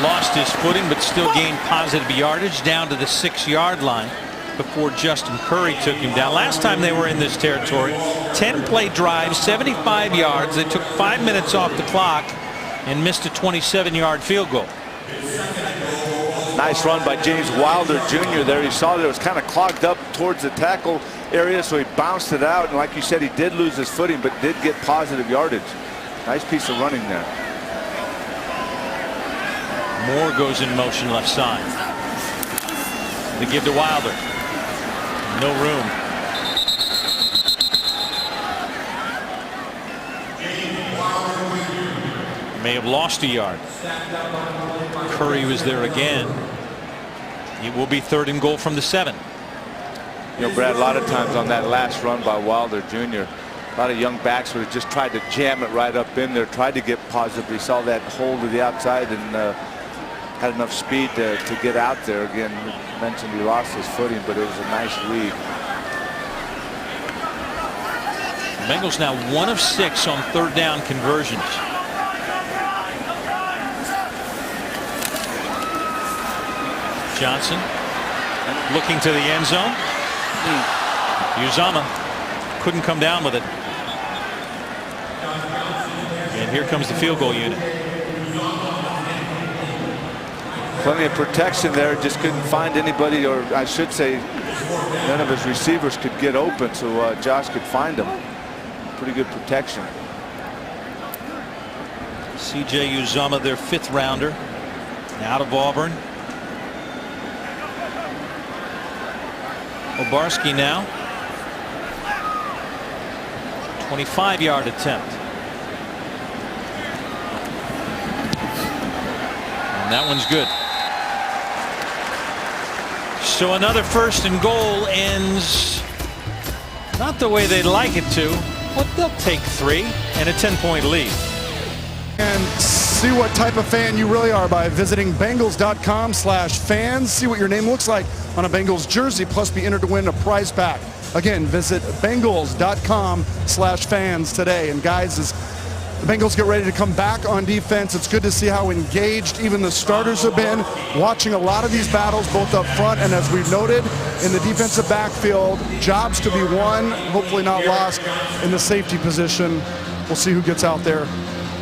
Lost his footing, but still gained positive yardage down to the 6-yard line before Justin Curry took him down. Last time they were in this territory, 10-play drive, 75 yards. They took 5 minutes off the clock and missed a 27-yard field goal. Nice run by James Wilder Jr. there. You saw that it was kind of clogged up towards the tackle area, so he bounced it out. And like you said, he did lose his footing, but did get positive yardage. Nice piece of running there. Moore goes in motion left side. They give to Wilder. No room. May have lost a yard. Curry was there again. It will be 3rd and goal from the 7. You know, Brad, a lot of times on that last run by Wilder Jr., a lot of young backs would have just tried to jam it right up in there, tried to get positive. He saw that hole to the outside and had enough speed to get out there. Again, mentioned he lost his footing, but it was a nice read. The Bengals now 1 of 6 on 3rd down conversions. Johnson looking to the end zone. Uzama couldn't come down with it. And here comes the field goal unit. Plenty of protection there. Just couldn't find anybody, or I should say, none of his receivers could get open, so Josh could find him. Pretty good protection. C.J. Uzomah, their 5th rounder, out of Auburn. Obarski now. 25-yard attempt. And that one's good. So another 1st and goal ends not the way they'd like it to, but they'll take 3 and a 10-point lead. And see what type of fan you really are by visiting Bengals.com/fans. See what your name looks like on a Bengals jersey, plus be entered to win a prize pack. Again, visit Bengals.com/fans today. And guys, as the Bengals get ready to come back on defense, it's good to see how engaged even the starters have been, watching a lot of these battles both up front and, as we've noted, in the defensive backfield. Jobs to be won, hopefully not lost in the safety position. We'll see who gets out there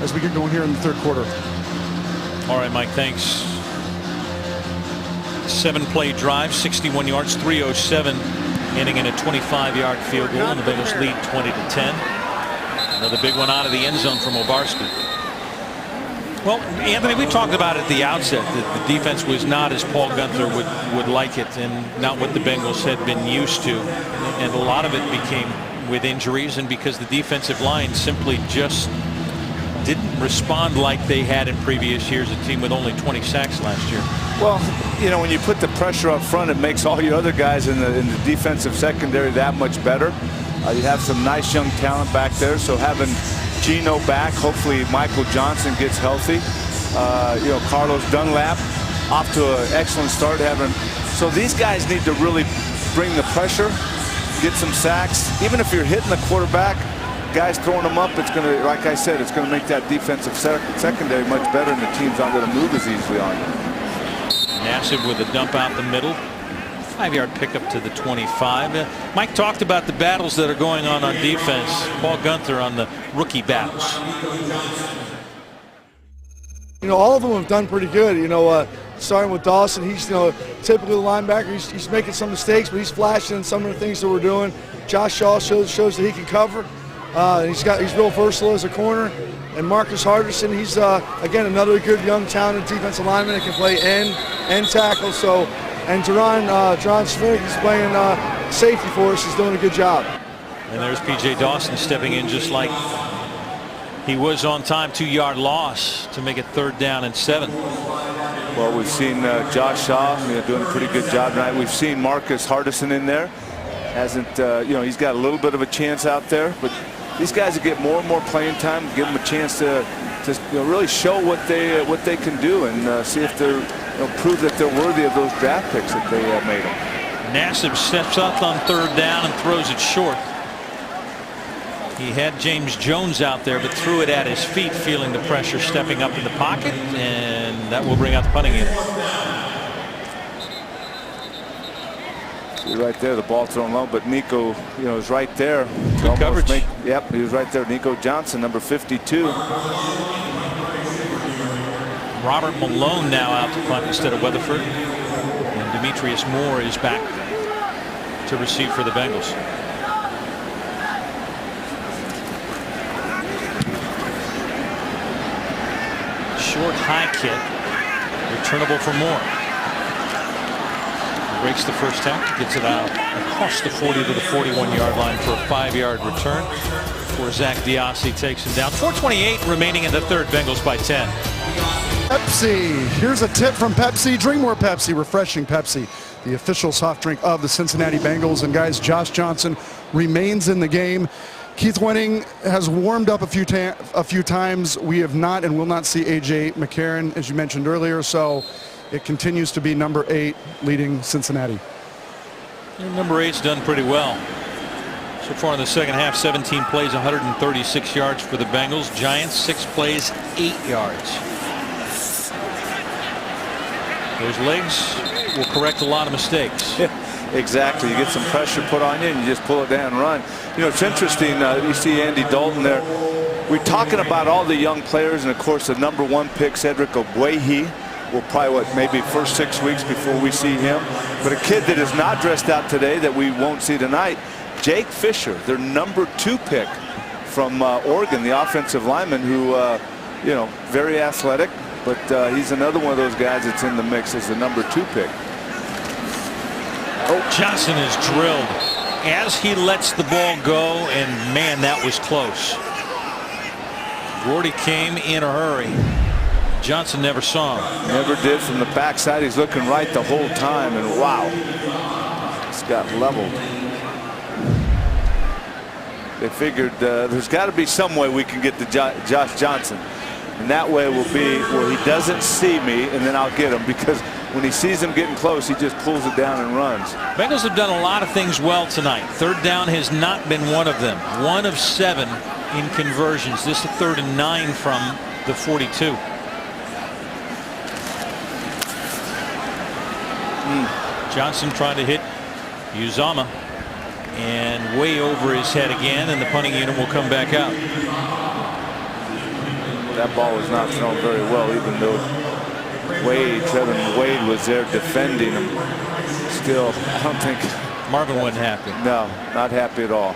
as we get going here in the 3rd quarter. All right, Mike, thanks. 7-play drive, 61 yards, 307, ending in a 25-yard field goal, and the Bengals lead 20-10. Another big one out of the end zone from Obarski. Well, Anthony, we talked about at the outset that the defense was not as Paul Guenther would like it, and not what the Bengals had been used to. And a lot of it became with injuries and because the defensive line simply just didn't respond like they had in previous years, a team with only 20 sacks last year. Well, you know, when you put the pressure up front, it makes all your other guys in the defensive secondary that much better. You have some nice young talent back there, so having Geno back, hopefully Michael Johnson gets healthy. You know, Carlos Dunlap off to an excellent start. So these guys need to really bring the pressure, get some sacks. Even if you're hitting the quarterback, guys throwing them up, it's going to, like I said, it's going to make that defensive secondary much better, and the team's not going to move as easily on you. Nassib with a dump out the middle. 5-yard pickup to the 25. Mike talked about the battles that are going on defense. Paul Guenther on the rookie battles. You know, all of them have done pretty good. You know, starting with Dawson, he's, you know, typically the linebacker. He's making some mistakes, but he's flashing in some of the things that we're doing. Josh Shaw shows that he can cover. He's real versatile as a corner. And Marcus Hardison, he's again another good young talented defensive lineman that can play end and tackle. So, and Jerron Smith, he's playing safety for us. He's doing a good job. And there's P.J. Dawson stepping in just like he was on time. 2-yard loss to make it 3rd down and 7. Well, we've seen Josh Shaw doing a pretty good job tonight. We've seen Marcus Hardison in there. Hasn't you know, he's got a little bit of a chance out there, but these guys will get more and more playing time, give them a chance to you know, really show what they can do, and see if they're, you know, prove that they're worthy of those draft picks that they made them. Nassib steps up on 3rd down and throws it short. He had James Jones out there, but threw it at his feet, feeling the pressure, stepping up in the pocket, and that will bring out the punting unit. See right there, the ball thrown low, but Nico, you know, is right there. Good coverage. Yep, he was right there. Nico Johnson, number 52. Robert Malone now out to punt instead of Weatherford, and Demetrius Moore is back to receive for the Bengals. Short high kick, returnable for Moore. Breaks the first tackle, gets it out across the 40 to the 41-yard line for a 5-yard return before Zach Diassi takes him down. 4:28 remaining in the 3rd. Bengals by 10. Pepsi. Here's a tip from Pepsi. Drink more Pepsi. Refreshing Pepsi, the official soft drink of the Cincinnati Bengals. And guys, Josh Johnson remains in the game. Keith Wenning has warmed up a few times. We have not and will not see A.J. McCarron, as you mentioned earlier. So it continues to be number 8 leading Cincinnati. And number 8's done pretty well so far in the second half. 17 plays, 136 yards for the Bengals. Giants 6 plays, 8 yards. Those legs will correct a lot of mistakes. Yeah, exactly. You get some pressure put on you and you just pull it down and run. You know, it's interesting. You see Andy Dalton there. we're talking about all the young players, and of course the #1 pick, Cedric Ogbuehi, will probably, maybe first 6 weeks before we see him. But a kid that is not dressed out today that we won't see tonight, Jake Fisher, their #2 pick from Oregon, the offensive lineman, who, you know, very athletic, but he's another one of those guys that's in the mix as the '2 pick. Oh, Johnson is drilled as he lets the ball go, and man, that was close. Gordy came in a hurry. Johnson never saw him. Never did from the backside. He's looking right the whole time, and wow, it's got leveled. They figured there's got to be some way we can get to Josh Johnson, and that way will be where he doesn't see me, and then I'll get him, because when he sees him getting close, he just pulls it down and runs. Bengals have done a lot of things well tonight. Third down has not been one of them. 1 of 7 in conversions. This is 3rd and 9 from the 42. Johnson trying to hit Uzama, and way over his head again, and the punting unit will come back out. That ball was not thrown very well, even though Trevin Wade was there defending him. Still, I don't think Marvin wasn't happy. No, not happy at all.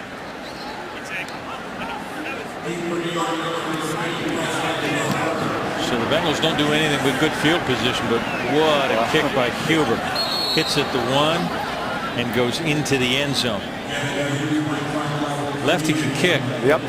So the Bengals don't do anything with good field position, but what a kick by Huber. Hits at the 1 and goes into the end zone. Lefty can kick. Yep.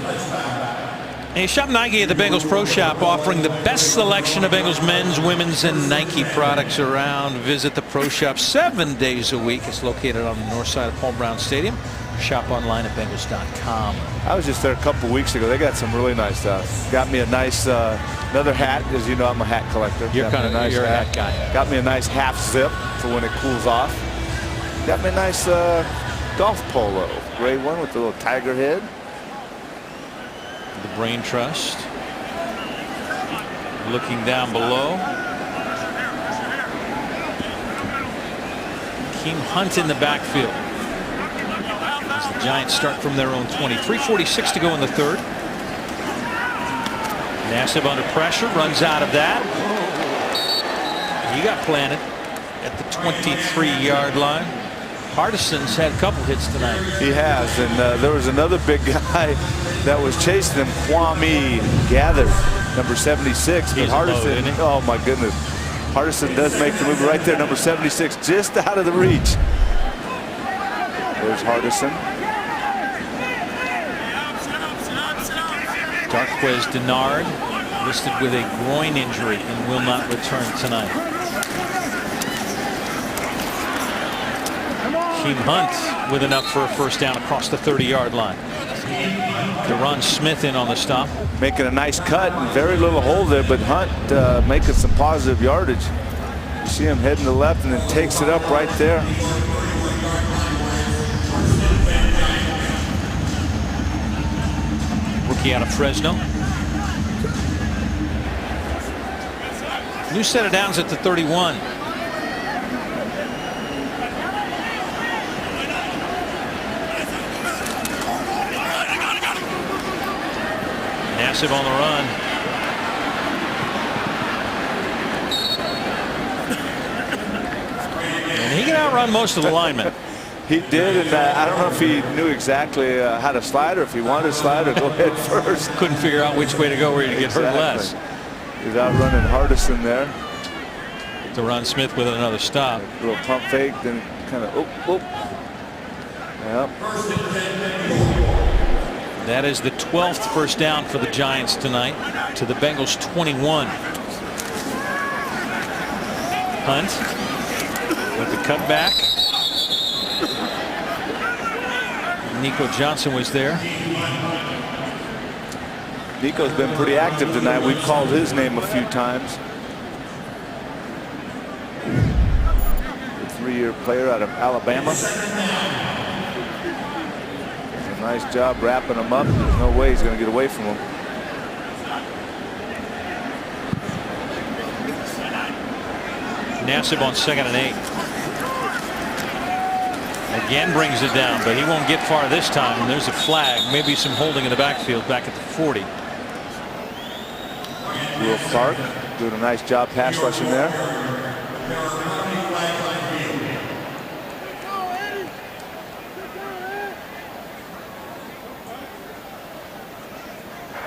Hey, Shop Nike at the Bengals Pro Shop, offering the best selection of Bengals men's, women's, and Nike products around. Visit the Pro Shop 7 days a week. It's located on the north side of Paul Brown Stadium. Shop online at Bengals.com. I was just there a couple weeks ago. They got some really nice stuff. Got me a nice another hat. As you know, I'm a hat collector. You're kind of nice you're a hat guy. Got me a nice half zip for when it cools off. Got me a nice golf polo, gray one with the little tiger head. The Brain Trust. Looking down below. Keem Hunt in the backfield. As the Giants start from their own 20. 3:46 to go in the 3rd. Nassib under pressure, runs out of that. He got planted at the 23-yard line. Hardison's had a couple hits tonight. He has, and there was another big guy that was chasing him, Kwame Gather, number 76. But Hardison, oh my goodness, Hardison does make the move right there, number 76, just out of the reach. There's Hardison. Darquez Denard listed with a groin injury and will not return tonight. Keem Hunt with enough for a first down across the 30-yard line. Deron Smith in on the stop. Making a nice cut, and very little hole there, but Hunt making some positive yardage. You see him heading to the left and then takes it up right there. Rookie out of Fresno. New set of downs at the 31. Nassib on the run. And he can outrun most of the linemen. He did, and I don't know if he knew exactly how to slide, or if he wanted to slide or go head first. Couldn't figure out which way to go where he'd get hurt less. He's outrunning Hardison there. Deron Smith with another stop. A little pump fake, then kind of, oh. Yep. That is the 12th first down for the Giants tonight, to the Bengals 21. Hunt with the cutback. Nico Johnson was there. Nico's been pretty active tonight. We've called his name a few times. A 3-year player out of Alabama. Nice job wrapping him up. There's no way he's going to get away from him. Nassib on 2nd and 8. Again brings it down, but he won't get far this time. And there's a flag. Maybe some holding in the backfield back at the 40. Will Clark doing a nice job pass rushing there.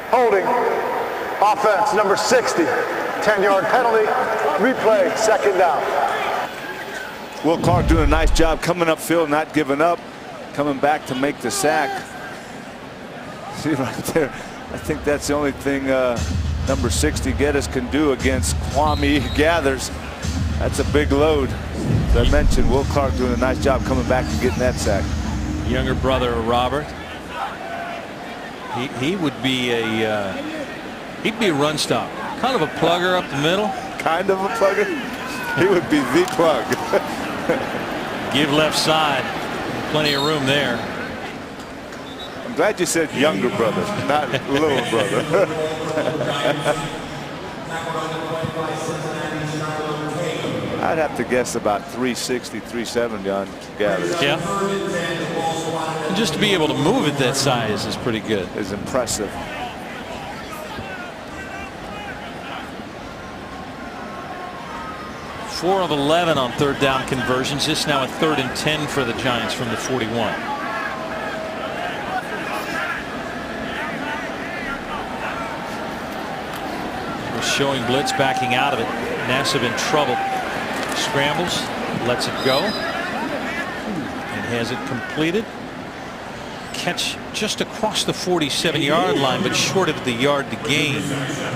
Holding. Offense, number 60. 10-yard penalty. Replay, second down. Will Clark doing a nice job coming upfield, not giving up, coming back to make the sack. See right there, I think that's the only thing number 60 Geddes can do against Kwame Gathers. That's a big load. As I mentioned, Will Clark doing a nice job coming back and getting that sack. Younger brother of Robert. He would be he'd be a run stop. Kind of a plugger up the middle. Kind of a plugger? He would be the plug. Give left side. Plenty of room there. I'm glad you said younger brother, not little brother. I'd have to guess about 360, 370 on Gathers. Yeah. And just to be able to move at that size is pretty good. Is impressive. Four of 11 on third down conversions. This now a 3rd and 10 for the Giants from the 41. We're showing blitz, backing out of it. Nassib in trouble. Scrambles, lets it go, and has it completed. Catch just across the 47-yard line, but short of the yard to gain.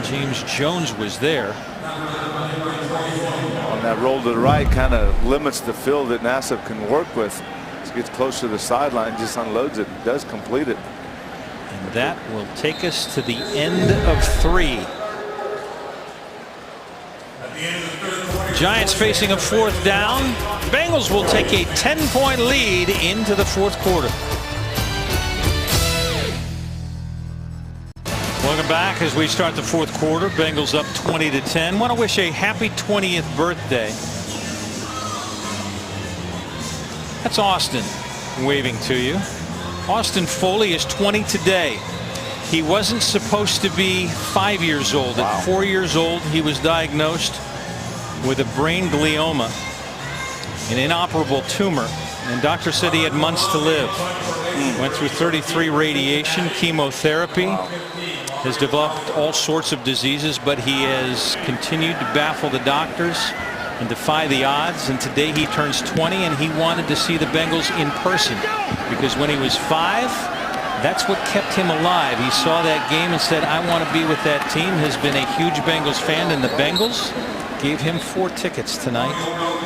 James Jones was there. On that roll to the right kind of limits the field that Nassib can work with. As he gets close to the sideline, just unloads it, does complete it. And that will take us to the end of 3. Giants facing a 4th down. Bengals will take a 10-point lead into the 4th quarter. Welcome back as we start the 4th quarter. Bengals up 20-10. Want to wish a happy 20th birthday. That's Austin waving to you. Austin Foley is 20 today. He wasn't supposed to be 5 years old. Wow. At 4 years old, he was diagnosed with a brain glioma, an inoperable tumor, and doctor said he had months to live. Went through 33 radiation, chemotherapy, has developed all sorts of diseases, but he has continued to baffle the doctors and defy the odds. And today he turns 20, and he wanted to see the Bengals in person because when he was 5, that's what kept him alive. He saw that game and said, I want to be with that team. Has been a huge Bengals fan, and the Bengals gave him 4 tickets tonight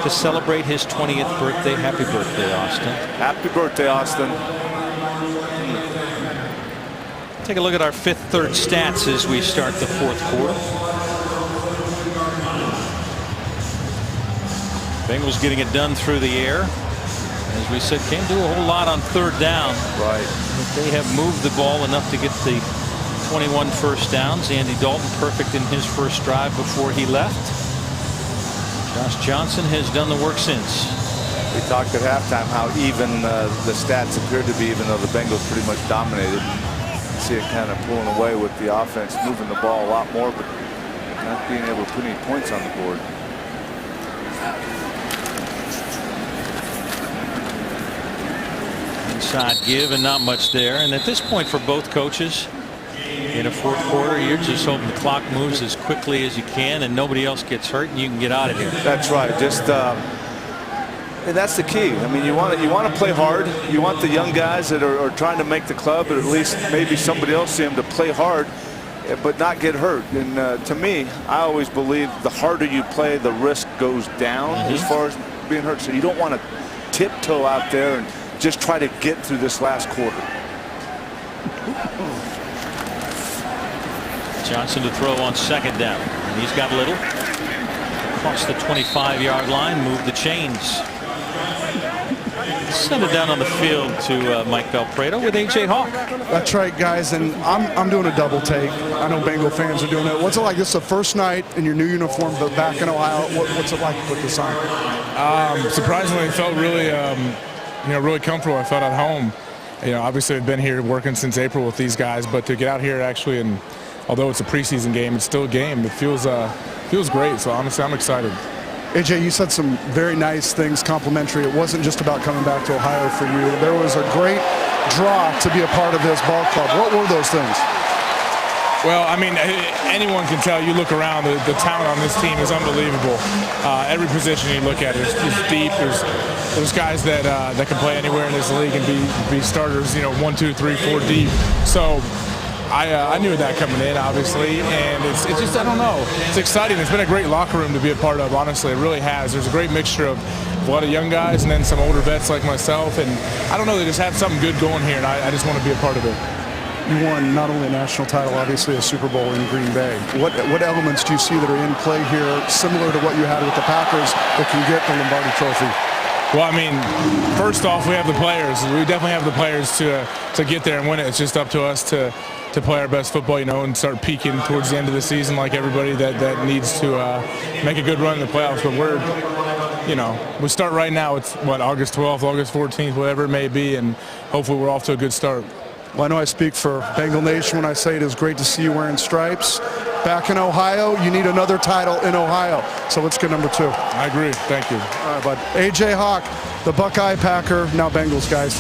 to celebrate his 20th birthday. Happy birthday, Austin. Happy birthday, Austin. Take a look at our 5th, 3rd stats as we start the 4th quarter. Bengals getting it done through the air. As we said, can't do a whole lot on 3rd down. Right. But they have moved the ball enough to get the 21 first downs. Andy Dalton perfect in his first drive before he left. Josh Johnson has done the work since. We talked at halftime how even the stats appeared to be, even though the Bengals pretty much dominated. You see it kind of pulling away with the offense, moving the ball a lot more, but not being able to put any points on the board. Inside give and not much there. And at this point for both coaches, in a 4th quarter, you're just hoping the clock moves as quickly as you can and nobody else gets hurt and you can get out of here. That's right. Just and that's the key. I mean, you want to play hard. You want the young guys that are trying to make the club, or at least maybe somebody else see them, to play hard but not get hurt. And to me, I always believe the harder you play, the risk goes down as far as being hurt. So you don't want to tiptoe out there and just try to get through this last quarter. Johnson to throw on 2nd down. And he's got Little across the 25-yard line. Move the chains. Send it down on the field to Mike Belprado with A.J. Hawk. That's right, guys, and I'm doing a double take. I know Bengal fans are doing it. What's it like? This is the first night in your new uniform, but back in Ohio. What's it like to put this on? Surprisingly, it felt really, really comfortable. I felt at home. Obviously I've been here working since April with these guys, but to get out here actually and although it's a preseason game, it's still a game. It feels great. So honestly, I'm excited. AJ, you said some very nice things, complimentary. It wasn't just about coming back to Ohio for you. There was a great draw to be a part of this ball club. What were those things? Well, I mean, anyone can tell. You look around, the talent on this team is unbelievable. Every position you look at is deep. There's guys that can play anywhere in this league and be starters, 1, 2, 3, 4 deep. So I knew that coming in, obviously, and it's just, I don't know. It's exciting. It's been a great locker room to be a part of, honestly. It really has. There's a great mixture of a lot of young guys and then some older vets like myself, and I don't know, they just have something good going here, and I just want to be a part of it. You won not only a national title, obviously a Super Bowl in Green Bay. What elements do you see that are in play here, similar to what you had with the Packers, that can get the Lombardi Trophy? Well, I mean, first off, we have the players. We definitely have the players to get there and win it. It's just up to us to play our best football, and start peaking towards the end of the season like everybody that needs to make a good run in the playoffs. But we start right now. It's, August 12th, August 14th, whatever it may be, and hopefully we're off to a good start. Well, I know I speak for Bengal Nation when I say it is great to see you wearing stripes. Back in Ohio, you need another title in Ohio. So let's get number 2. I agree. Thank you. All right, bud. A.J. Hawk, the Buckeye Packer, now Bengals, guys.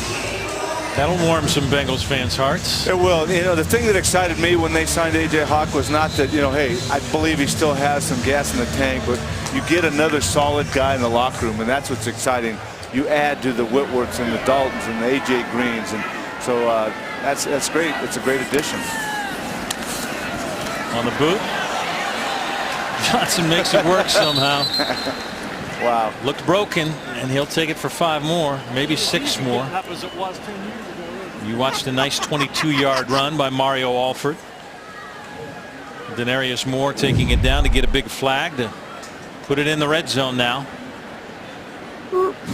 That'll warm some Bengals fans' hearts. It will. The thing that excited me when they signed A.J. Hawk was not that, hey, I believe he still has some gas in the tank, but you get another solid guy in the locker room, and that's what's exciting. You add to the Whitworths and the Daltons and the A.J. Greens, and so that's great. It's a great addition. On the boot. Johnson makes it work somehow. Wow. Looked broken, and he'll take it for 5 more, maybe 6 more. You watched a nice 22-yard run by Mario Alford. Denarius Moore taking it down to get a big flag to put it in the red zone now.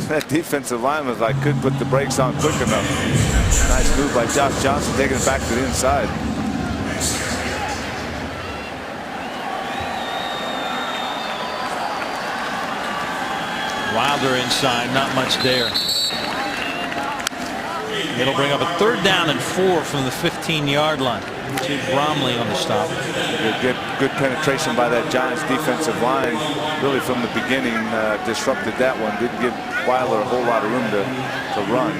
That defensive line was like, couldn't put the brakes on quick enough. Nice move by Josh Johnson, taking it back to the inside. Wilder inside, not much there. It'll bring up a 3rd down and 4 from the 15-yard line. To Bromley on the stop. Good penetration by that Giants defensive line. Really from the beginning disrupted that one. Didn't give Wilder a whole lot of room to run.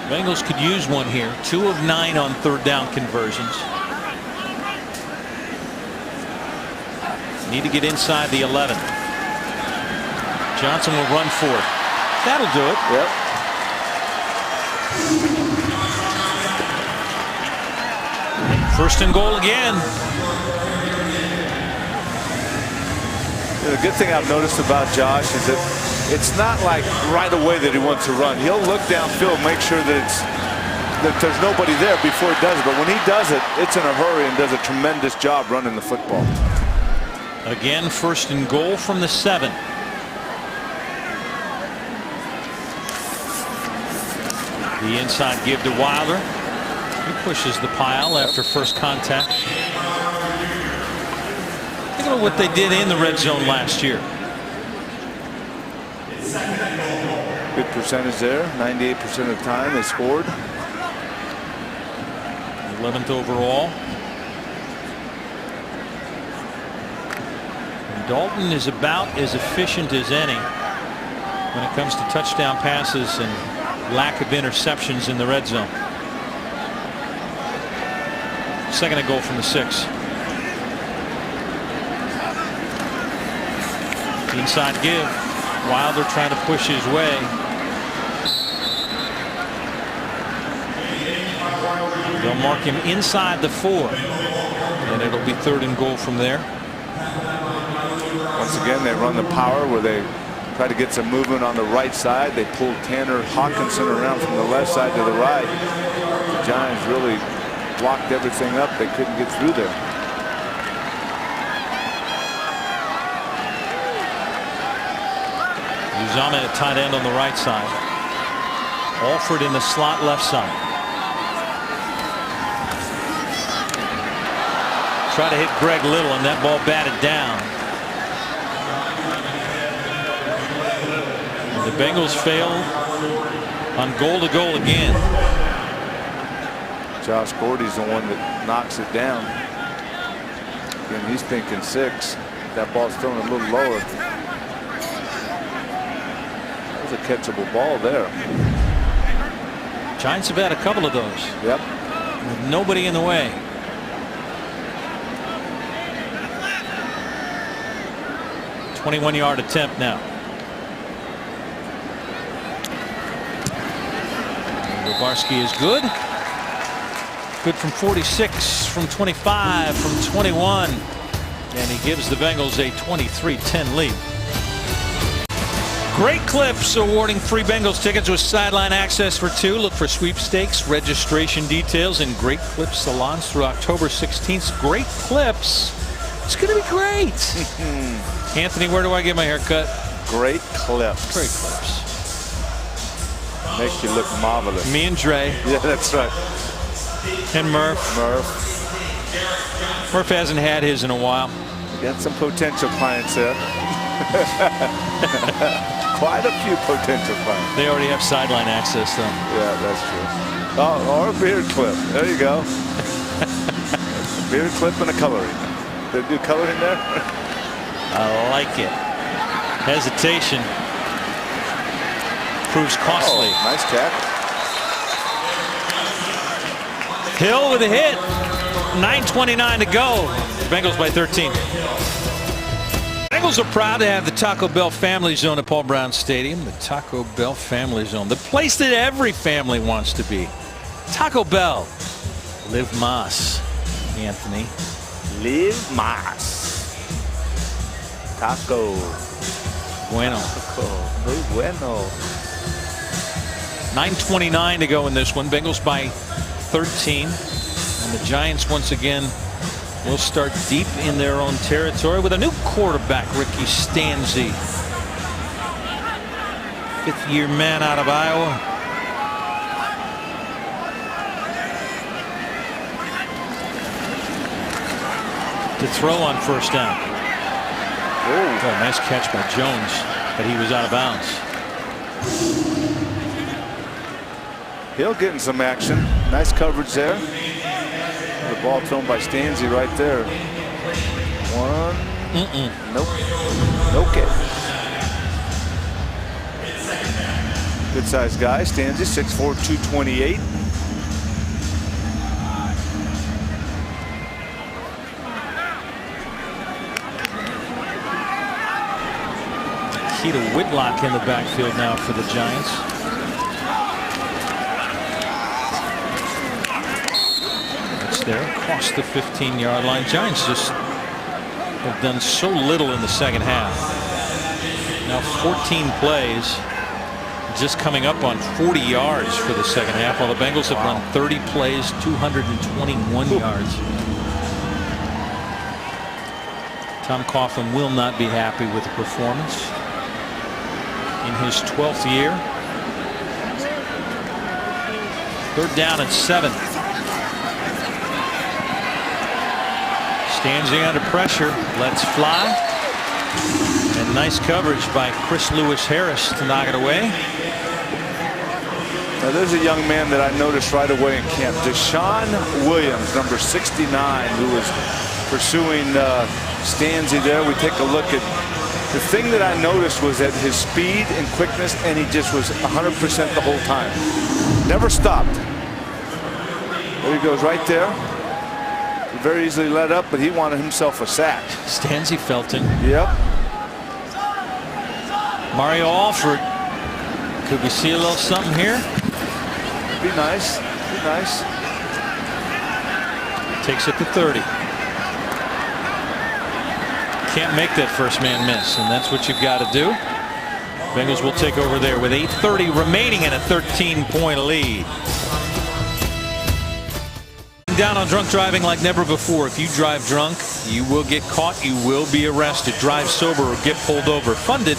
Bengals could use one here. 2 of 9 on 3rd down conversions. Need to get inside the 11. Johnson will run for it. That'll do it. Yep. First and goal again. The good thing I've noticed about Josh is that it's not like right away that he wants to run. He'll look downfield, make sure that there's nobody there before he does it. But when he does it, it's in a hurry and does a tremendous job running the football. Again, first and goal from the 7. The inside give to Wilder. He pushes the pile after first contact. Think about what they did in the red zone last year. Good percentage there. 98% of the time they scored. 11th overall. And Dalton is about as efficient as any when it comes to touchdown passes and lack of interceptions in the red zone. 2nd and goal from the 6. Inside give. Wilder trying to push his way. They'll mark him inside the 4. And it'll be 3rd and goal from there. Once again, they run the power where they try to get some movement on the right side. They pulled Tanner Hawkinson around from the left side to the right. The Giants really blocked everything up. They couldn't get through there. Uzama at tight end on the right side. Alford in the slot left side. Try to hit Greg Little, and that ball batted down. The Bengals fail on goal-to-goal again. Josh Gordy's the one that knocks it down. Again, he's thinking 6. That ball's thrown a little lower. That was a catchable ball there. Giants have had a couple of those. Yep. With nobody in the way. A 21-yard attempt now. Robarski is good. Good from 46, from 25, from 21. And he gives the Bengals a 23-10 lead. Great Clips awarding free Bengals tickets with sideline access for 2. Look for sweepstakes, registration details, and Great Clips salons through October 16th. Great Clips. It's going to be great. Anthony, where do I get my hair cut? Great Clips. Great Clips. Make you look marvelous. Me and Dre. Yeah, that's right. And Murph. Murph hasn't had his in a while. Got some potential clients there. Quite a few potential clients. They already have sideline access, though. Yeah, that's true. Oh, or a beard clip. There you go. Beard clip and a coloring. Did they do coloring there? I like it. Hesitation proves costly. Oh, nice tackle. Hill with a hit. 9:29 to go. Bengals by 13. Bengals are proud to have the Taco Bell Family Zone at Paul Brown Stadium. The Taco Bell Family Zone, the place that every family wants to be. Taco Bell. Live Mas, Anthony. Live Mas. Taco. Bueno. Taco. Muy bueno. 9:29 to go in this one. Bengals by 13. And the Giants once again will start deep in their own territory with a new quarterback, Ricky Stanzi. 5th-year man out of Iowa. To throw on first down. Oh, nice catch by Jones, but he was out of bounds. Hill getting some action. Nice coverage there. The ball thrown by Stanzi right there. One. Nope. Okay. Good sized guy. Stanzi, 6'4", 228. Keita Whitlock in the backfield now for the Giants. That's there across the 15-yard line. Giants just have done so little in the second half. Now 14 plays, just coming up on 40 yards for the second half, while the Bengals have run 30 plays, 221 yards. Tom Coughlin will not be happy with the performance in his 12th year. 3rd down and 7. Stanzi under pressure, lets fly, and nice coverage by Chris Lewis Harris to knock it away. Now there's a young man that I noticed right away in camp, Deshaun Williams, number 69, who was pursuing Stanzi there. We take a look at the thing that I noticed was that his speed and quickness, and he just was 100% the whole time. Never stopped. There he goes right there. He very easily let up, but he wanted himself a sack. Stanzi felt it. Yep. Mario Alford. Could we see a little something here? Be nice. Be nice. Takes it to 30. Can't make that first man miss, and that's what you've got to do. Bengals will take over there with 8:30 remaining and a 13-point lead. Down on drunk driving like never before. If you drive drunk, you will get caught, you will be arrested. Drive sober or get pulled over. Funded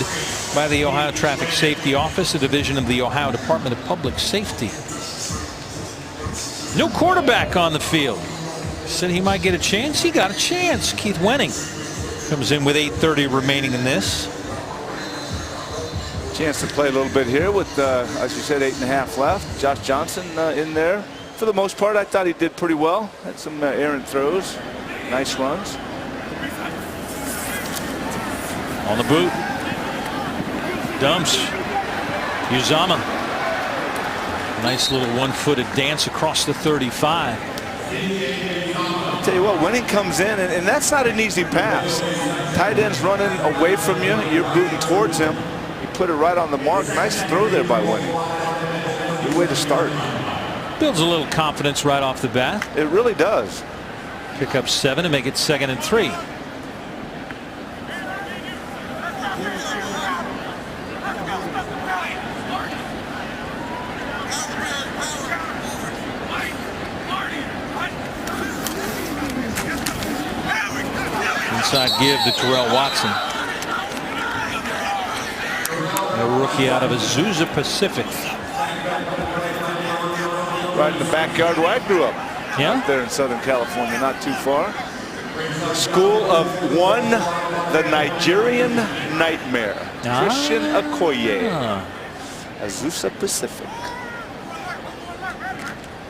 by the Ohio Traffic Safety Office, a division of the Ohio Department of Public Safety. No quarterback on the field. Said he might get a chance. He got a chance. Keith Wenning comes in with 8:30 remaining in this. Chance to play a little bit here with, as you said, 8.5 left. Josh Johnson in there. For the most part, I thought he did pretty well. Had some errant throws, nice runs. On the boot. Dumps. Uzama. Nice little one-footed dance across the 35. I'll tell you what, Winning comes in, and that's not an easy pass. Tight end's running away from you. You're booting towards him. You put it right on the mark. Nice throw there by Winning. Good way to start. Builds a little confidence right off the bat. It really does. Pick up 7 and make it 2nd and 3. Inside give to Terrell Watson. A rookie out of Azusa Pacific. Right in the backyard where I grew up. Yeah. Out there in Southern California, not too far. School of One, the Nigerian Nightmare. Christian Okoye. Azusa Pacific.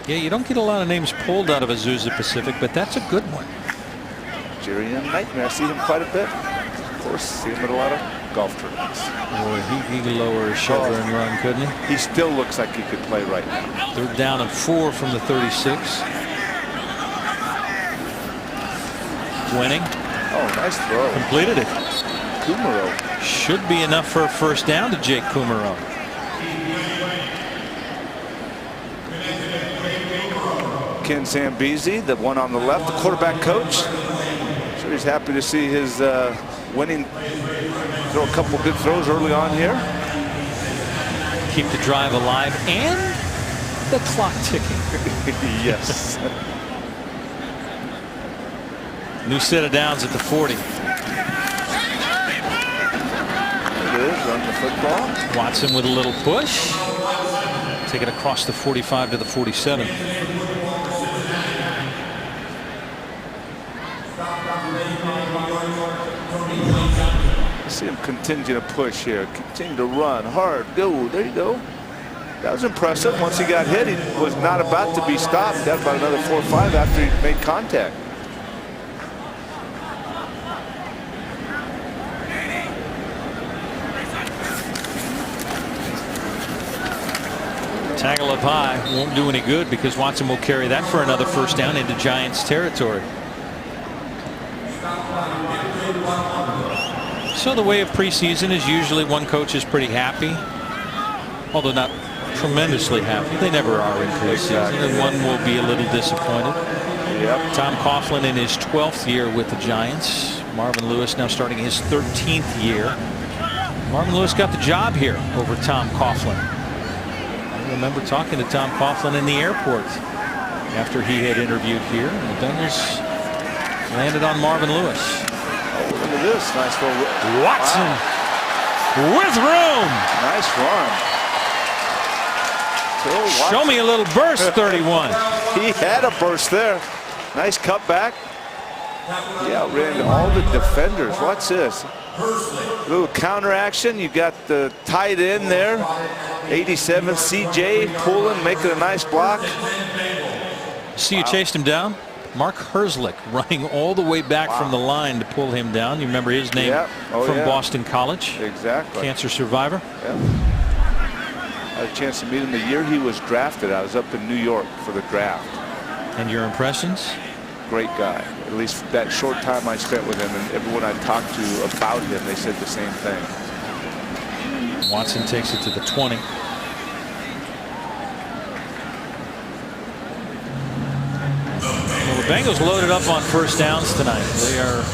Yeah, you don't get a lot of names pulled out of Azusa Pacific, but that's a good one. Nigerian Nightmare. I see him quite a bit. Of course, see him at a lot of golf tournaments. Boy, he could lower his shoulder and run, couldn't he? He still looks like he could play right now. 3rd down and 4 from the 36. Winning. Oh, nice throw. Completed it. Kumaro. Should be enough for a 1st down to Jake Kumaro. Ken Zambezi, the one on the left, the quarterback coach. Sure, he's happy to see his Winning throw a couple good throws early on here. Keep the drive alive and the clock ticking. Yes. New set of downs at the 40. It is, run the football. Watson with a little push. Take it across the 45 to the 47. See him continue to push here, continue to run hard. Go, there you go. That was impressive. Once he got hit, he was not about to be stopped. Got about another 4 or 5 after he made contact. Tackle up high won't do any good because Watson will carry that for another 1st down into Giants territory. So the way of preseason is usually one coach is pretty happy, although not tremendously happy. They never are in preseason, and one will be a little disappointed. Yep. Tom Coughlin in his 12th year with the Giants. Marvin Lewis now starting his 13th year. Marvin Lewis got the job here over Tom Coughlin. I remember talking to Tom Coughlin in the airport after he had interviewed here, and the Bengals landed on Marvin Lewis. Oh, look at this. Nice little Watson with room. Nice run. Show me a little burst, 31. He had a burst there. Nice cutback. Yeah, ran all the defenders. What's this? A little counter action. You got the tight end there. 87 CJ pulling, making a nice block. See, you chased him down. Mark Herzlich running all the way back from the line to pull him down. You remember his name from Boston College. Exactly. Cancer survivor. Yep. I had a chance to meet him the year he was drafted. I was up in New York for the draft. And your impressions? Great guy. At least that short time I spent with him, and everyone I talked to about him, they said the same thing. Watson takes it to the 20. Well, the Bengals loaded up on 1st downs tonight. They are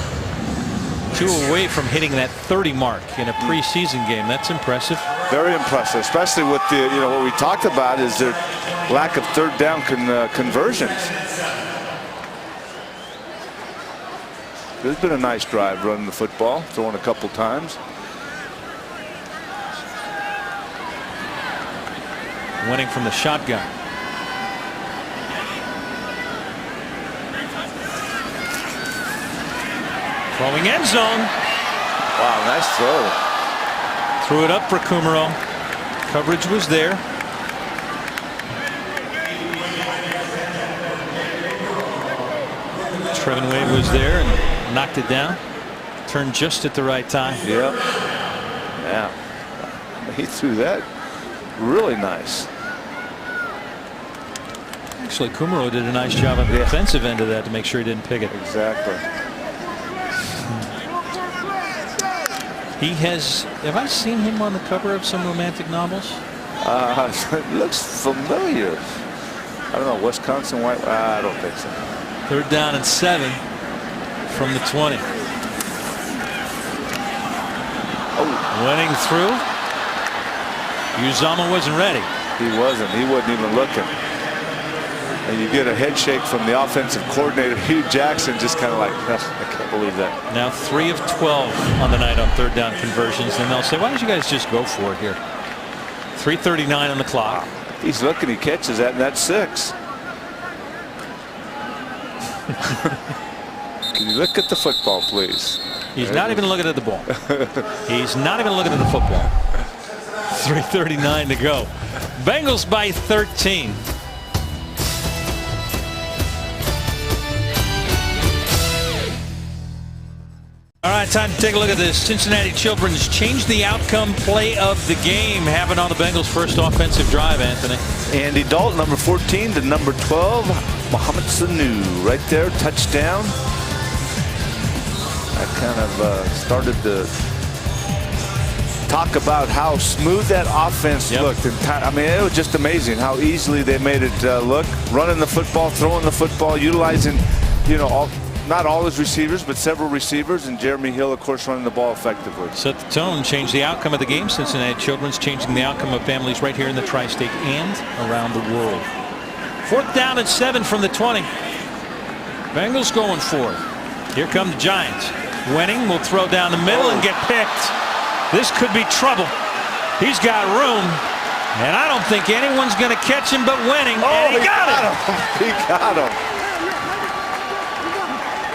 2 away from hitting that 30 mark in a preseason game. That's impressive. Very impressive, especially with the what we talked about is their lack of 3rd down conversions. There's been a nice drive running the football, throwing a couple times. Winning from the shotgun. Throwing end zone. Wow, nice throw. Threw it up for Kumaro. Coverage was there. Trevin Wade was there and knocked it down. Turned just at the right time. Yep. Yeah. He threw that really nice. Actually, Kumaro did a nice job on the defensive end of that to make sure he didn't pick it. Exactly. He has. Have I seen him on the cover of some romantic novels? It looks familiar. I don't know. Wisconsin White. I don't think so. 3rd down and 7 from the 20. Winning through. Uzama wasn't ready. He wasn't. He wasn't even looking. And you get a head shake from the offensive coordinator, Hugh Jackson, just kind of like, I can't believe that. Now 3 of 12 on the night on 3rd down conversions. And they'll say, why don't you guys just go for it here? 3:39 on the clock. He's looking, he catches that, and that's 6. Can you look at the football, please? He's not even looking at the ball. He's not even looking at the football. 3:39 to go. Bengals by 13. All right, time to take a look at this. Cincinnati Children's changed the outcome play of the game. Happened on the Bengals' first offensive drive, Anthony. Andy Dalton, number 14 to number 12. Mohamed Sanu right there, touchdown. I kind of started to talk about how smooth that offense looked. And I mean, it was just amazing how easily they made it look. Running the football, throwing the football, utilizing, you know, not all his receivers, but several receivers, and Jeremy Hill, of course, running the ball effectively. Set the tone, changed the outcome of the game. Cincinnati Children's changing the outcome of families right here in the tri-state and around the world. 4th down and 7 from the 20. Bengals going for it. Here come the Giants. Winning will throw down the middle and get picked. This could be trouble. He's got room, and I don't think anyone's going to catch him but Winning. And he got him. He got him.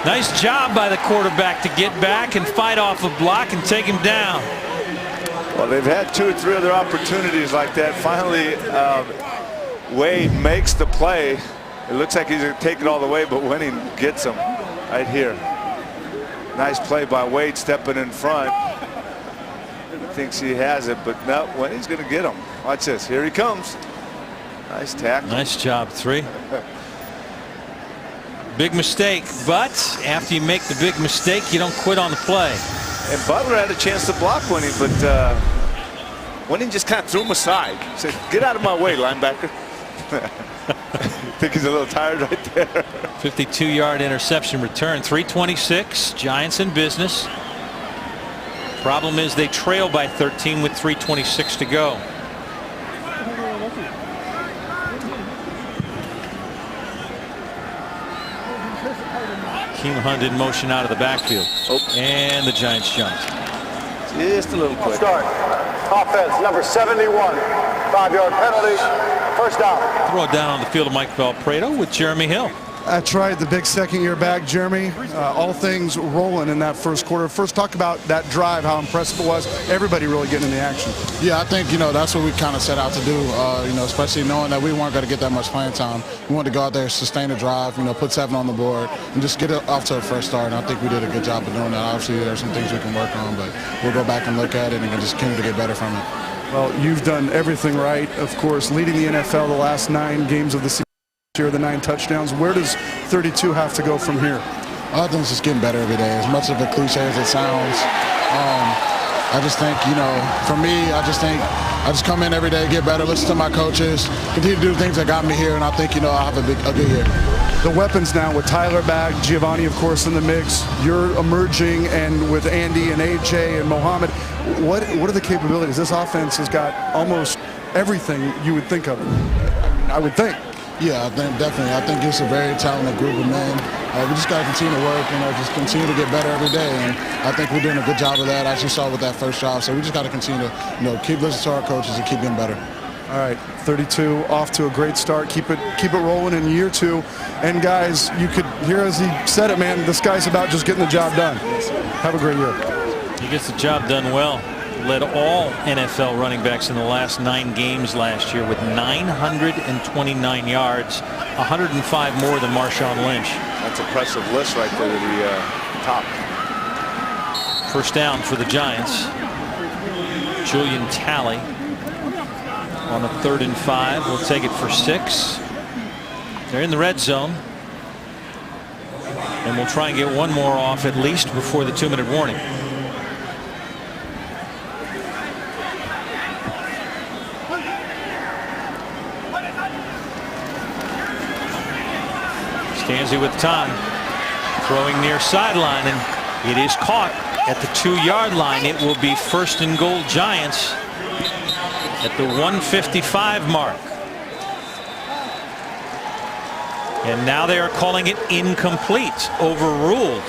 Nice job by the quarterback to get back and fight off a block and take him down. Well, they've had 2 or 3 other opportunities like that. Finally, Wade makes the play. It looks like he's going to take it all the way, but Winning gets him right here. Nice play by Wade stepping in front. Thinks he has it, but no, Winning's going to get him. Watch this. Here he comes. Nice tackle. Nice job, 3. Big mistake, but after you make the big mistake, you don't quit on the play. And Butler had a chance to block Winning, but Winning just kind of threw him aside. Said, get out of my way, linebacker. I think he's a little tired right there. 52-yard interception return. 3:26. Giants in business. Problem is they trail by 13 with 3:26 to go. Keem Hunt in motion out of the backfield. And the Giants jumped. Just a little quick. Start. Offense, number 71. 5-yard penalty. 1st down. Throw it down on the field of Mike Valpredo with Jeremy Hill. I tried the big 2nd-year back, Jeremy. All things rolling in that 1st quarter. First, talk about that drive, how impressive it was. Everybody really getting in the action. Yeah, I think, you know, that's what we kind of set out to do, you know, especially knowing that we weren't going to get that much playing time. We wanted to go out there, sustain a drive, you know, put 7 on the board, and just get it off to a fresh start. And I think we did a good job of doing that. Obviously, there are some things we can work on, but we'll go back and look at it and just continue to get better from it. Well, you've done everything right, of course, leading the NFL the last 9 games of the season. Here, the 9 touchdowns. Where does 32 have to go from here? I think it's just getting better every day. As much of a cliche as it sounds, I just think, you know, for me, I just come in every day, get better, listen to my coaches, continue to do the things that got me here, and I think, you know, I'll have a good year. The weapons now with Tyler back, Giovanni, of course, in the mix. You're emerging, and with Andy and AJ and Mohamed, what are the capabilities? This offense has got almost everything you would think of. I would think. Yeah, I think definitely. I think it's a very talented group of men. We just got to continue to work, you know, just continue to get better every day. And I think we're doing a good job of that. As you saw with that first drive, so we just got to continue to, you know, keep listening to our coaches and keep getting better. All right, 32 off to a great start. Keep it rolling in year 2. And guys, you could hear as he said it, man, this guy's about just getting the job done. Have a great year. He gets the job done well. led all NFL running backs in the last 9 games last year with 929 yards, 105 more than Marshawn Lynch. That's an impressive list right there to the top. First down for the Giants. Julian Talley on a 3rd and 5. We'll take it for 6. They're in the red zone. And we'll try and get one more off at least before the 2-minute warning. Stanzi with time. Throwing near sideline, and it is caught at the 2-yard line. It will be 1st and goal Giants at the 155 mark. And now they are calling it incomplete, overruled.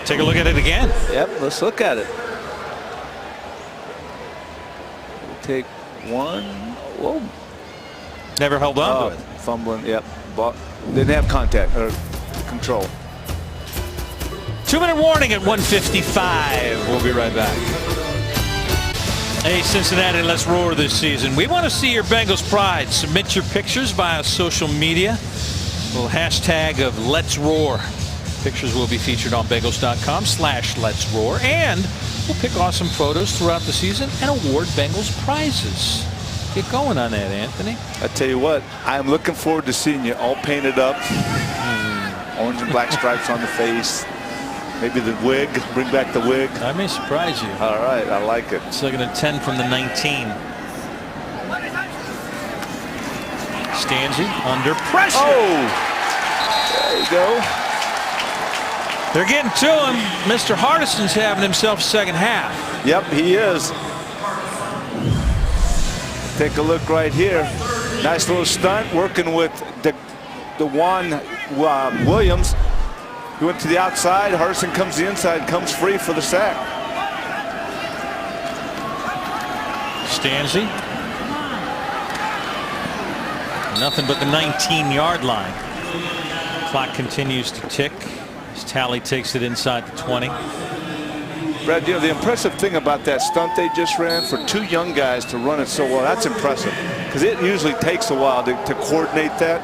Take a look at it again. Yep, let's look at it. We'll take one. Whoa. Never held on to it. Fumbling, yep. Didn't have contact or control. 2-minute warning at 155. We'll be right back. Hey, Cincinnati, let's roar this season. We want to see your Bengals pride. Submit your pictures via social media. A little hashtag of Let's Roar. Pictures will be featured on Bengals.com/Let's Roar. And we'll pick awesome photos throughout the season and award Bengals prizes. Get going on that, Anthony. I tell you what, I am looking forward to seeing you all painted up. Orange and black stripes on the face. Maybe the wig, bring back the wig. I may surprise you. All right, I like it. Second and 10 from the 19. Stanzi under pressure. Oh, there you go. They're getting to him. Mr. Hardison's having himself second half. Yep, he is. Take a look right here. Nice little stunt working with DeJuan Williams. He went to the outside. Hardison comes to the inside, comes free for the sack. Stanzi. Nothing but the 19-yard line. Clock continues to tick as Talley takes it inside the 20. Brad, you know, the impressive thing about that stunt they just ran, for 2 young guys to run it so well, that's impressive. Because it usually takes a while to coordinate that.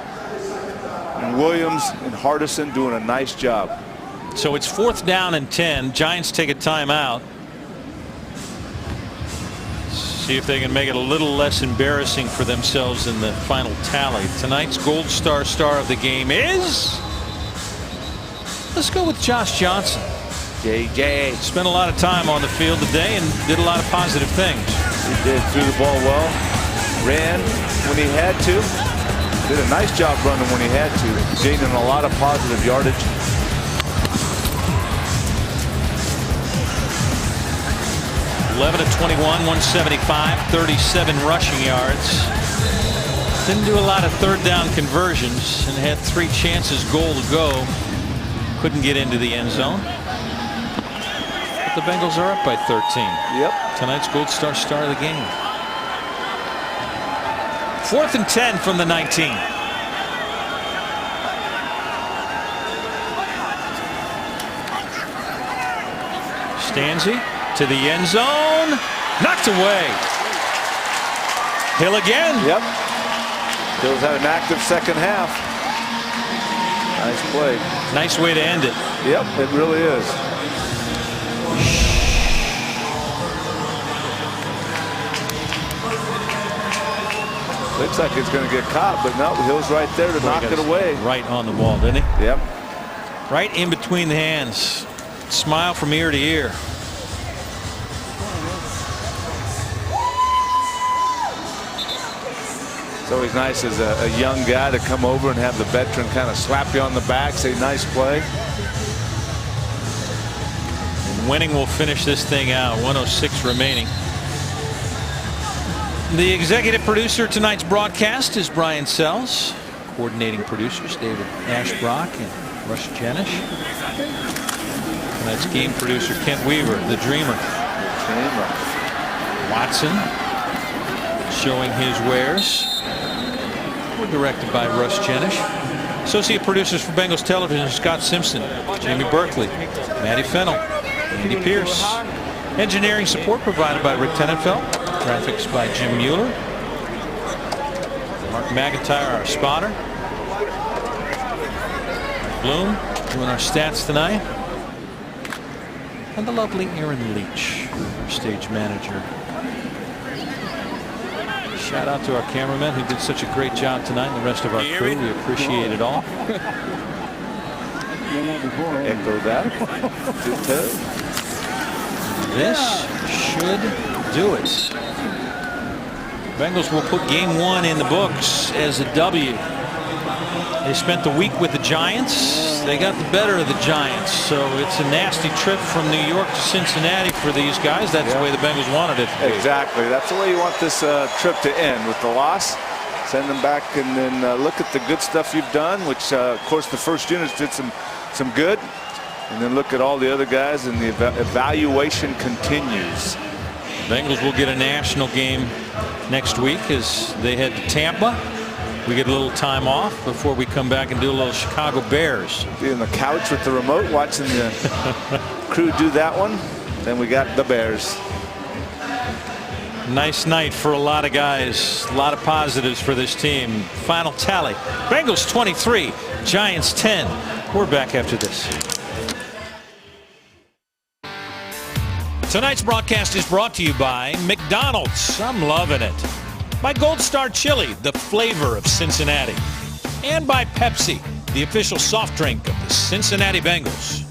And Williams and Hardison doing a nice job. So it's 4th down and 10. Giants take a timeout. See if they can make it a little less embarrassing for themselves in the final tally. Tonight's Gold Star star of the game is, let's go with Josh Johnson. JJ spent a lot of time on the field today and did a lot of positive things. He did, threw the ball well, ran when he had to, did a nice job running when he had to, gaining a lot of positive yardage. (11 of 21, 175, 37 rushing yards. Didn't do a lot of 3rd down conversions and had 3 chances goal to go. Couldn't get into the end zone. But the Bengals are up by 13. Yep. Tonight's Gold Star star of the game. 4th and 10 from the 19. Stanzi to the end zone. Knocked away. Hill again. Yep. Hill's had an active second half. Nice play. Nice way to end it. Yep, it really is. Looks like it's going to get caught, but no, Hill's right there to knock it away. Right on the ball, didn't he? Yep. Right in between the hands. Smile from ear to ear. It's always nice as a young guy to come over and have the veteran kind of slap you on the back, say nice play. And winning will finish this thing out. 1:06 remaining. The executive producer of tonight's broadcast is Brian Sells. Coordinating producers David Ashbrock and Russ Jenish. Tonight's game producer Kent Weaver, the Dreamer. Watson showing his wares. We're directed by Russ Jenish. Associate producers for Bengals Television, Scott Simpson, Jamie Berkeley, Matty Fennell, Andy Pierce. Engineering support provided by Rick Tenenfeld. Graphics by Jim Mueller. Mark McIntyre, our spotter. Bloom doing our stats tonight. And the lovely Aaron Leach, our stage manager. Shout out to our cameraman who did such a great job tonight, and the rest of our crew. We appreciate it all. Echo that. This should do it. Bengals will put game 1 in the books as a W. They spent the week with the Giants. They got the better of the Giants, so it's a nasty trip from New York to Cincinnati for these guys. That's the way the Bengals wanted it to be. Exactly. That's the way you want this trip to end, with the loss. Send them back and then look at the good stuff you've done, which of course the first units did some good, and then look at all the other guys, and the evaluation continues. Bengals will get a national game next week as they head to Tampa. We get a little time off before we come back and do a little Chicago Bears. Be on the couch with the remote watching the crew do that one. Then we got the Bears. Nice night for a lot of guys. A lot of positives for this team. Final tally: Bengals 23, Giants 10. We're back after this. Tonight's broadcast is brought to you by McDonald's. I'm loving it. By Gold Star Chili, the flavor of Cincinnati. And by Pepsi, the official soft drink of the Cincinnati Bengals.